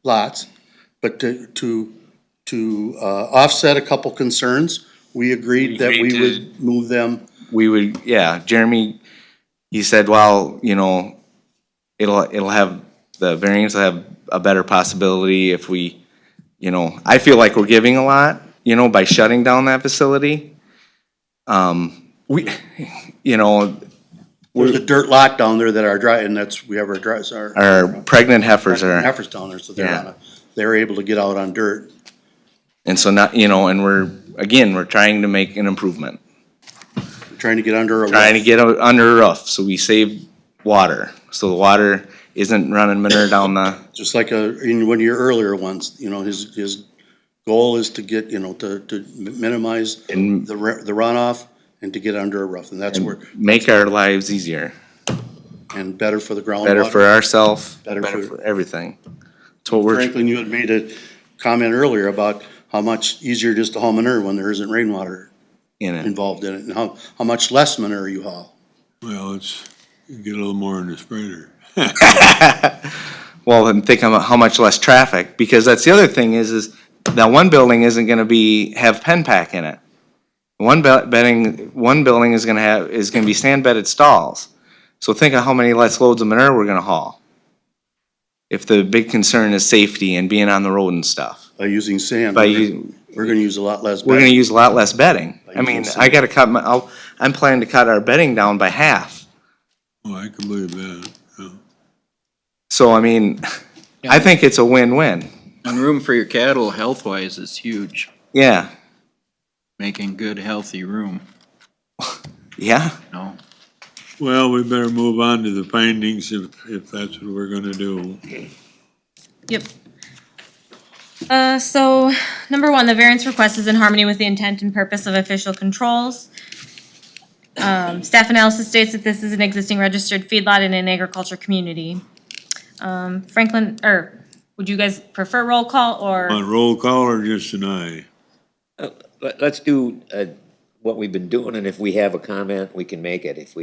lots. But to offset a couple concerns, we agreed that we would move them. we would, yeah, Jeremy, he said, well, you know, it'll have, the variance will have a better possibility if we, you know, I feel like we're giving a lot, you know, by shutting down that facility. We, you know, There's a dirt lot down there that we have our pregnant heifers are, heifers down there, so Yeah. they're able to get out on dirt. and so not, you know, and we're trying to make an improvement. Trying to get under a. Trying to get under a roof, so we save water, so the water isn't running manure down the, Just like in one of your earlier ones, you know, his goal is to get, you know, to minimize and the runoff and to get under a roof, and that's where, make our lives easier, and better for the groundwater. better for ourselves, Better better for- for everything. That's what we're, Franklin, you had made a comment earlier about how much easier it is to haul manure when there isn't rainwater in it. involved in it, and how much less manure you haul. Well, you get a little more in the spreader. Well, then think about how much less traffic, because that's the other thing is that one building isn't gonna have pen pack in it. One building is gonna be sand bedded stalls. So think of how many less loads of manure we're gonna haul. If the big concern is safety and being on the road and stuff. By using sand, We're gonna use a lot less. gonna use a lot less bedding. By I mean, using I gotta I'm planning to cut our bedding down by half. Oh, I can believe that. Yeah. So, I mean, I think it's a win-win. And room for your cattle, health-wise, is huge, Yeah, making good, healthy room, yeah. you know? Well, we better move on to the findings if that's what we're gonna do. Yep. So, number 1, the variance request is in harmony with the intent and purpose of official controls. Staff analysis states that this is an existing registered feedlot in an agriculture community. Franklin, would you guys prefer roll call or? On roll call or just an aye? Let's do, what we've been doing, and if we have a comment, we can make it, if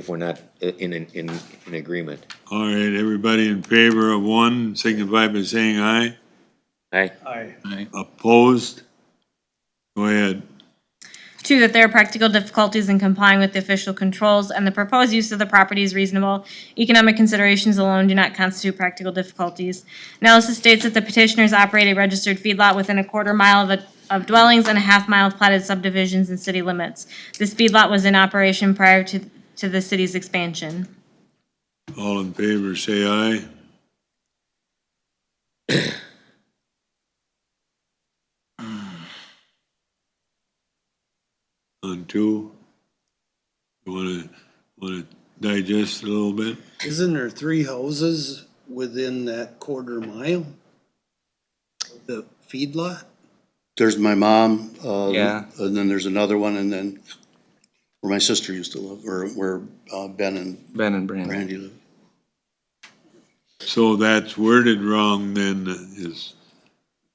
we're not in agreement. All right, everybody in favor of 1, signify by saying aye. Aye? Aye. Opposed? Go ahead. 2, that there are practical difficulties in complying with the official controls and the proposed use of the property is reasonable. Economic considerations alone do not constitute practical difficulties. Analysis states that the petitioners operate a registered feedlot within a quarter mile of dwellings and a half mile of platted subdivisions and city limits. This feedlot was in operation prior to the city's expansion. All in favor, say aye. On two, you wanna digest a little bit? Isn't there 3 houses within that quarter mile? The feedlot? There's my mom, Yeah. and then there's another one, and then where my sister used to live, or where, Ben and Ben and Brandon. Randy live. So that's worded wrong then, is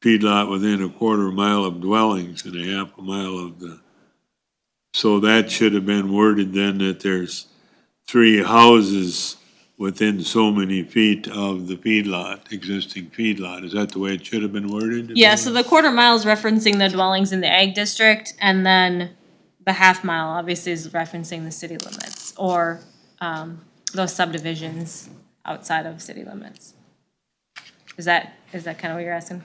feedlot within a quarter mile of dwellings and a half a mile of the, so that should have been worded then that there's 3 houses within so many feet of the feedlot, existing feedlot. Is that the way it should have been worded? Yeah, so the quarter mile is referencing the dwellings in the ag district, and then the half mile obviously is referencing the city limits, or, those subdivisions outside of city limits. Is that kind of what you're asking?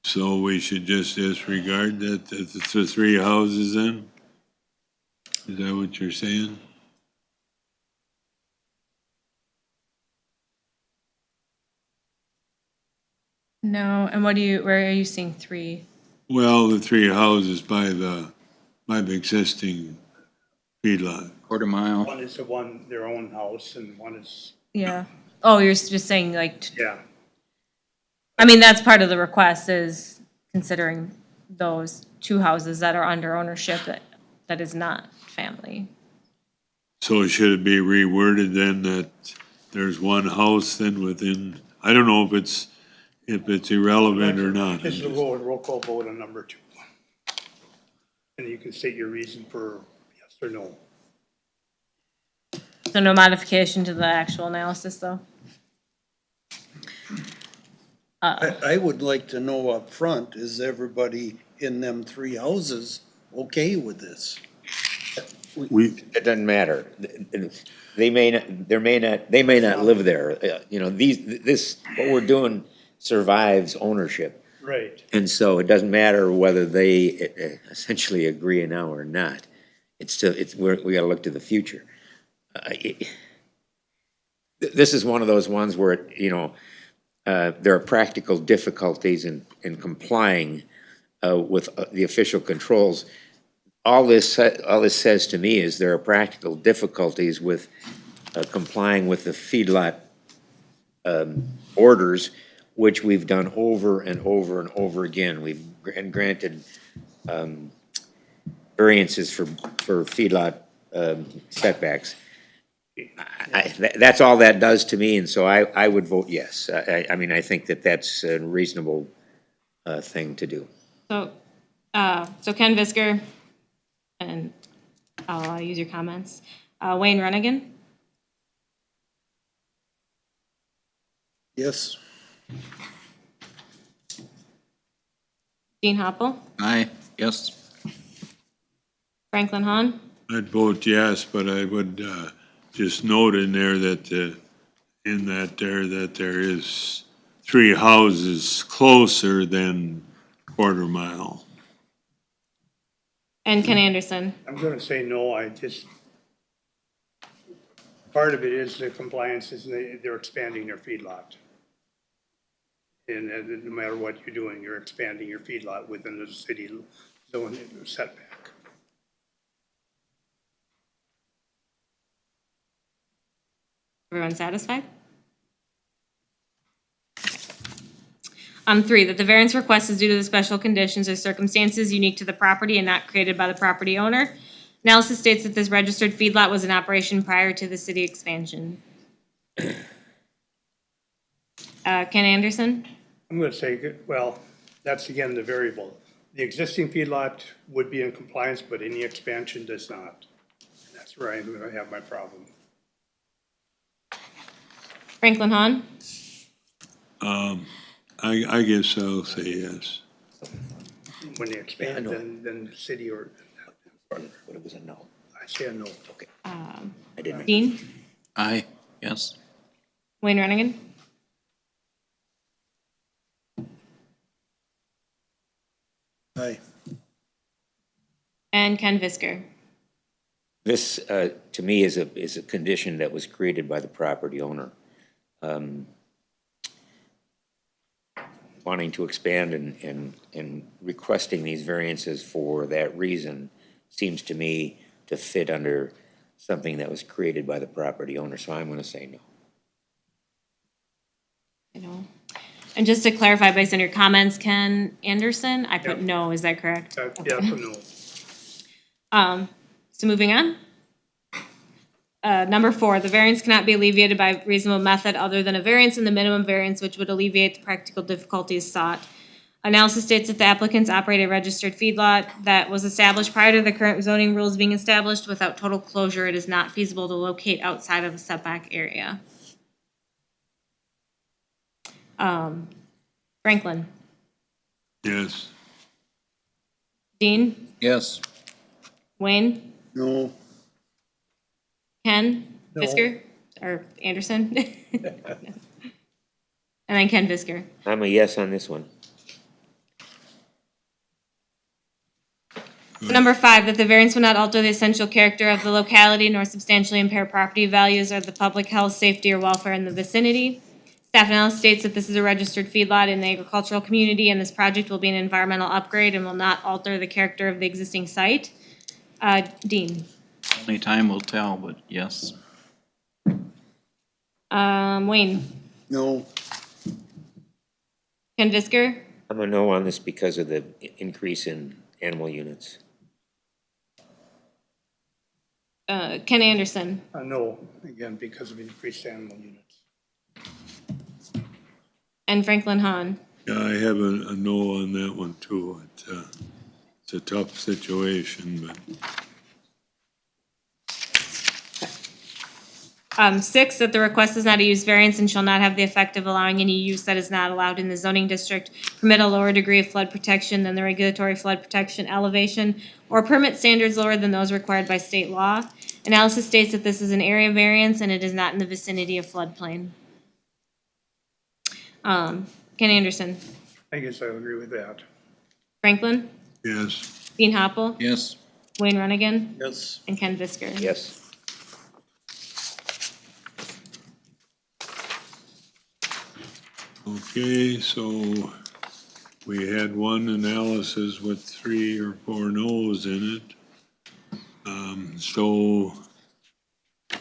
So we should just disregard that, it's the 3 houses then? Is that what you're saying? No, and where are you seeing 3? Well, the 3 houses by the existing feedlot. Quarter mile. One is their own house, and one is, Yeah. Oh, you're just saying like, yeah, I mean, that's part of the request is considering those 2 houses that are under ownership that is not family. So should it be reworded then that there's 1 house then within, I don't know if it's irrelevant or not. this is a roll call vote on number 2. And you can state your reason for yes or no. So no modification to the actual analysis though? I would like to know up front: is everybody in them 3 houses okay with this? It doesn't matter. They may not live there. You know, what we're doing survives ownership. Right. And so it doesn't matter whether they essentially agree now or not. It's still, we gotta look to the future. This is one of those ones where, you know, there are practical difficulties in complying with the official controls. All this says to me is there are practical difficulties with complying with the feedlot orders, which we've done over and over and over again. We've granted variances for feedlot setbacks. That's all that does to me, and so I would vote yes. I mean, I think that's a reasonable thing to do. So Ken Visker, and I'll use your comments. Wayne Renigan, Yes. Dean Hoppel, Aye, yes. Franklin Hahn, I'd vote yes, but I would just note in there that there is 3 houses closer than quarter mile. and Ken Anderson. I'm gonna say no, part of it is the compliance, is they're expanding their feedlot. And no matter what you're doing, you're expanding your feedlot within the city zone setback. Everyone satisfied? 3, that the variance request is due to the special conditions or circumstances unique to the property and not created by the property owner. Analysis states that this registered feedlot was in operation prior to the city expansion. Ken Anderson, I'm gonna say, well, that's again the variable. The existing feedlot would be in compliance, but any expansion does not. That's where I'm gonna have my problem. Franklin Hahn, I guess I'll say yes. When they expand, then the city or, But it was a no. I say a no. Okay. I didn't. Dean, Aye, yes. Wayne Renigan, Aye. And Ken Visker. This, to me, is a condition that was created by the property owner. Wanting to expand and requesting these variances for that reason seems to me to fit under something that was created by the property owner, so I'm gonna say no. You know. And just to clarify, based on your comments, Ken Anderson, I put Yep. no, is that correct? Yeah, so no. So moving on. Number 4, the variance cannot be alleviated by reasonable method other than a variance in the minimum variance which would alleviate the practical difficulties sought. Analysis states that the applicants operate a registered feedlot that was established prior to the current zoning rules being established. Without total closure, it is not feasible to locate outside of a setback area. Franklin, Yes. Dean, Yes. Wayne, No. Ken, No. Visker, or Anderson? And then Ken Visker. I'm a yes on this one. Number 5, that the variance will not alter the essential character of the locality nor substantially impair property values or the public health, safety, or welfare in the vicinity. Staff analysis states that this is a registered feedlot in the agricultural community and this project will be an environmental upgrade and will not alter the character of the existing site. Dean. Only time will tell, but yes. Wayne. No. Ken Visker. I'm a no on this because of the increase in animal units. Ken Anderson. No, again, because of increased animal units. And Franklin Hahn. Yeah, I have a no on that one too. It's a tough situation, but 6, that the request is not a use variance and shall not have the effect of allowing any use that is not allowed in the zoning district, permit a lower degree of flood protection than the regulatory flood protection elevation, or permit standards lower than those required by state law. Analysis states that this is an area variance and it is not in the vicinity of floodplain. Ken Anderson. I guess I would agree with that. Franklin. yes. Dean Hoppel. Yes. Wayne Runnigan. Yes. And Ken Visker. Yes. Okay, so we had one analysis with 3 or 4 no's in it. So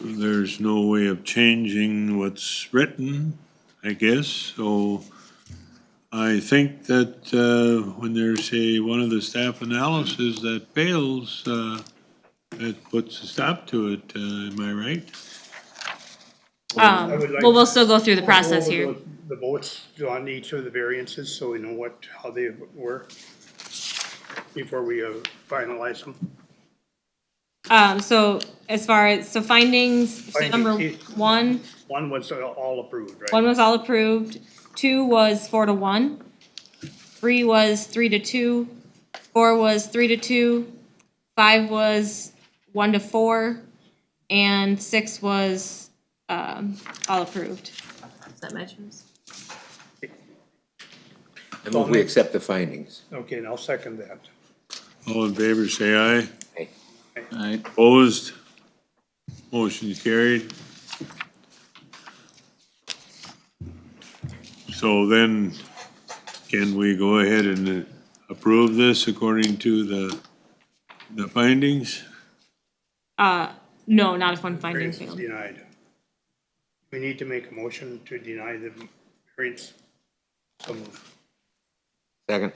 there's no way of changing what's written, I guess. So I think that when there's one of the staff analysis that fails, that puts a stop to it. Am I right? I would like Well, we'll still go through the We'll process go here. over the votes on each of the variances, so we know how they were before we finalize them. So as far as, so findings, so number Findings. 1, One was all approved, right? 1 was all approved, 2 was 4-1, 3 was 3-2, 4 was 3-2, 5 was 1-4, and 6 was, all approved. Does that match yours? I move we accept the findings. Okay, and I'll second that. All in favor, say aye. Aye. Aye. Opposed? Motion carried. So then, can we go ahead and approve this according to the findings? No, not if one finding Variance is failed. denied. We need to make a motion to deny the variance. So moved. Second.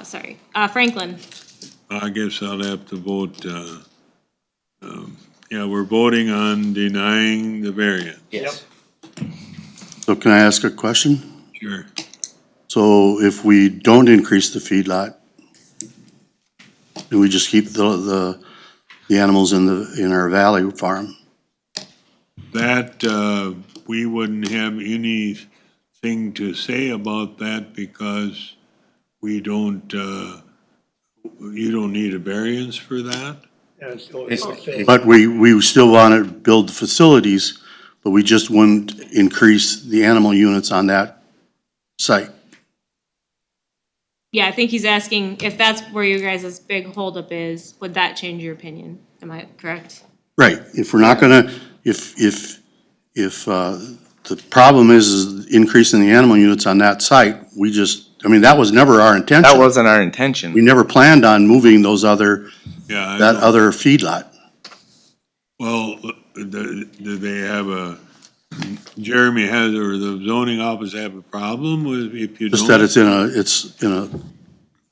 Sorry, Franklin, I guess I'll have to vote, yeah, we're voting on denying the variance. Yes. So can I ask a question? Sure. So if we don't increase the feedlot, do we just keep the animals in our valley farm? That, we wouldn't have anything to say about that because we don't, you don't need a variance for that? And it's still, It's- it's still- But we still want to build facilities but we just wouldn't increase the animal units on that site. Yeah, I think he's asking if that's where your guys' big holdup is, would that change your opinion? Am I correct? Right, if we're not gonna, if the problem is increasing the animal units on that site, we just, I mean, that was never our intention. That wasn't our intention. We never planned on moving those other, Yeah, I that know. other feedlot. Well, do they have a, Jeremy has, or the zoning office have a problem with if you don't? Just that it's in a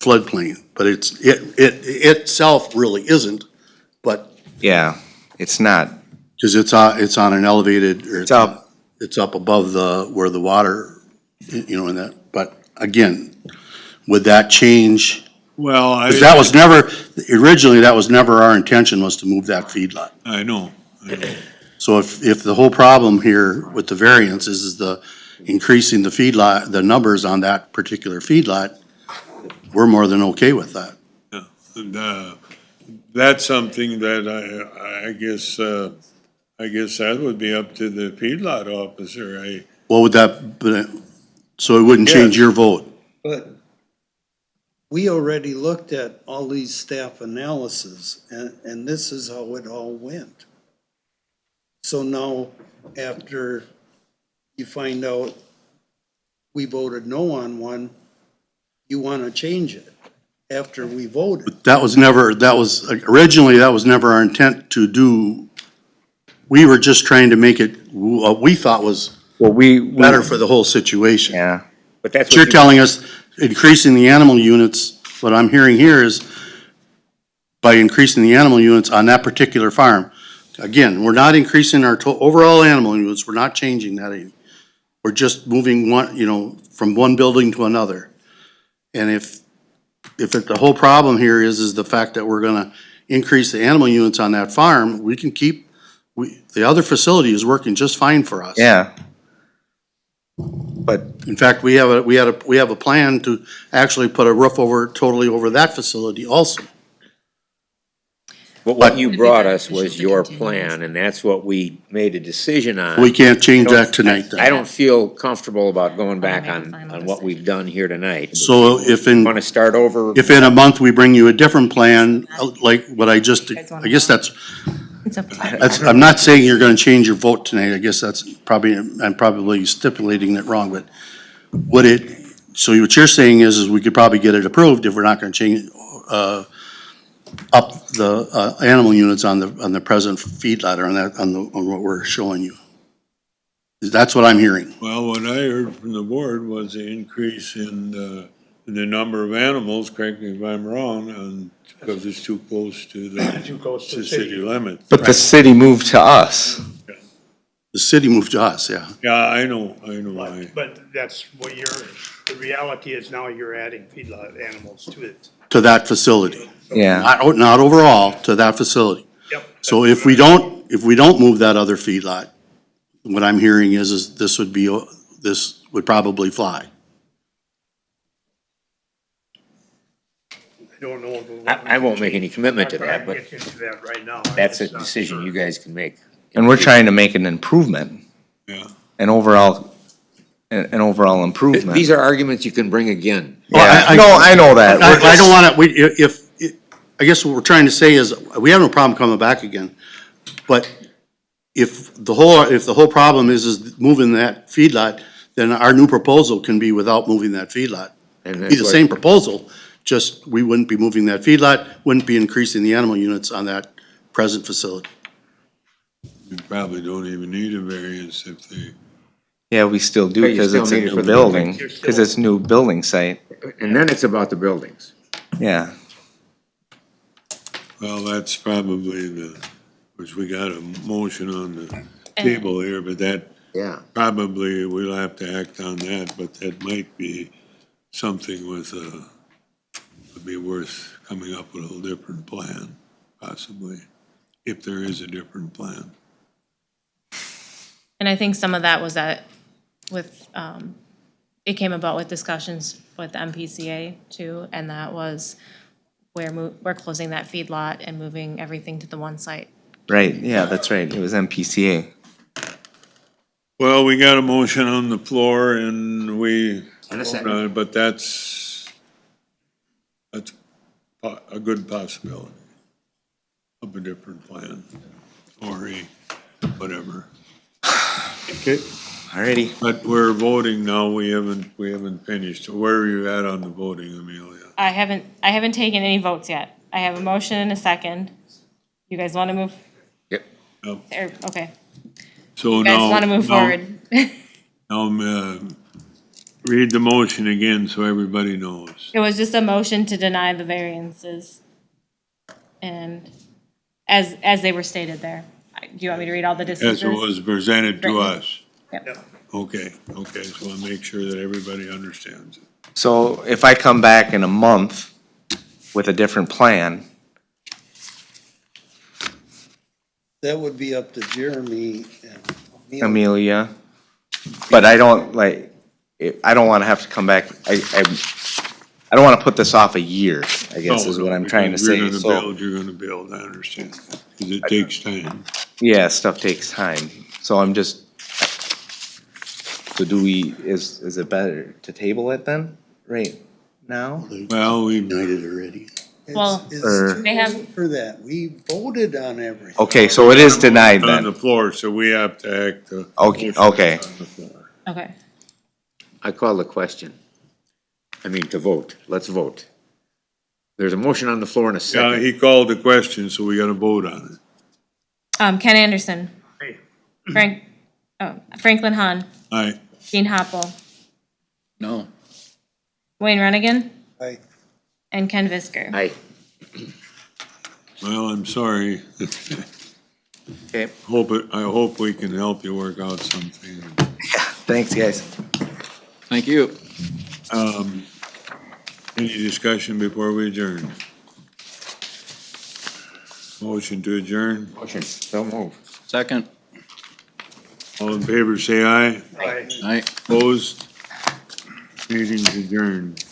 floodplain, but it itself really isn't, but, Yeah, it's not. cause it's on an elevated, or It's up. it's up above where the water, you know, in that, but again, would that change? Well, Cause that was never, originally, that was never our intention, was to move that feedlot. I know. So if the whole problem here with the variance is the increasing the feedlot, the numbers on that particular feedlot, we're more than okay with that. Yeah, and, that's something that I guess that would be up to the feedlot officer. What would that, so it wouldn't change your vote? But we already looked at all these staff analysis, and this is how it all went. So now, after you find out we voted no on one, you want to change it after we voted. That was never, originally, that was never our intent to do. We were just trying to make it what we thought was Well, we. better for the whole situation. Yeah. But that's But what you're you, telling us increasing the animal units, what I'm hearing here is by increasing the animal units on that particular farm. Again, we're not increasing our overall animal units, we're not changing that. We're just moving one, you know, from one building to another. And if the whole problem here is the fact that we're gonna increase the animal units on that farm, we can keep, the other facility is working just fine for us. Yeah. But In fact, we have a plan to actually put a roof totally over that facility also. but what you brought us was your plan, and that's what we made a decision on. We can't change that tonight then. I don't feel comfortable about going back make a on final what we've done here tonight. So if in Start over? a month we bring you a different plan, like what I guess It's up to that's, I'm not saying you're gonna change your vote tonight, I guess that's probably, I'm probably stipulating it wrong, but so what you're saying is we could probably get it approved if we're not gonna change, up the, animal units on the present feedlot, or on what we're showing you. That's what I'm hearing. Well, what I heard from the board was the increase in the number of animals, correct me if I'm wrong, because it's too close to Too close to the the city city. limit. But the city moved to us. The city moved to us, yeah. Yeah, I know. But that's what the reality is now you're adding feedlot animals to it. To that facility. Yeah. Not overall, to that facility. Yep. So if we don't move that other feedlot, what I'm hearing is this would probably fly. I don't know. I won't make any commitment to that, but Get into that right now. that's a It's not decision sure. you guys can make. And we're trying to make an improvement, Yeah. an overall improvement. These are arguments you can bring again. Yeah, no, I know that. We're I don't just- wanna, I guess what we're trying to say is, we have no problem coming back again, but if the whole problem is moving that feedlot, then our new proposal can be without moving that feedlot. And Be that's the what- same proposal, just we wouldn't be moving that feedlot, wouldn't be increasing the animal units on that present facility. You probably don't even need a variance if they, Yeah, we still do, But you because still it's a need it for new the building, buildings. because it's new building site, And then it's about the buildings. yeah. well, that's probably which we got a motion on the table here, but that Yeah. probably we'll have to act on that, but that might be something would be worth coming up with a little different plan, possibly, if there is a different plan. And I think some of that was it came about with discussions with MPCA too, and that was we're closing that feedlot and moving everything to the one site. Right, yeah, that's right, it was MPCA. Well, we got a motion on the floor and we, And a second. but that's a good possibility of a different plan or a whatever. Okay, Alrighty. but we're voting now. We haven't finished. Where are you at on the voting, Amelia? I haven't taken any votes yet. I have a motion and a second. You guys wanna move? Yep. Okay, So you guys now, wanna move forward? now, read the motion again so everybody knows. It was just a motion to deny the variances. And as they were stated there. Do you want me to read all the As distances? it was presented to Written. us. Yep. Okay, so I'll make sure that everybody understands it. So if I come back in a month with a different plan, That would be up to Jeremy and Amelia, but I don't like, I don't wanna have to come back, I don't wanna put this off a year, I guess is what I'm trying to say, so. You're gonna build, I understand, because it takes time. Yeah, stuff takes time, so I'm just, so do we, is it better to table it then, right now? Well, we, United already. Well, Or- they have, for that, we voted on everything. Okay, so it is denied on the then, floor, so we have to act. Okay, okay. On the floor. okay. I call the question. I mean, to vote. Let's vote. There's a motion on the floor and a Yeah, second. he called the question, so we gotta vote on it. Ken Anderson, Hey, Franklin Hahn, Aye. Dean Hoppel, No. Wayne Renigan, Aye. and Ken Visker. Aye. Well, I'm sorry. Okay, I hope we can help you work out something. thanks, guys. Thank you. Any discussion before we adjourn? Motion to adjourn. Motion, so move. Second. All in favor, say aye. aye. Aye. Opposed? Meeting's adjourned.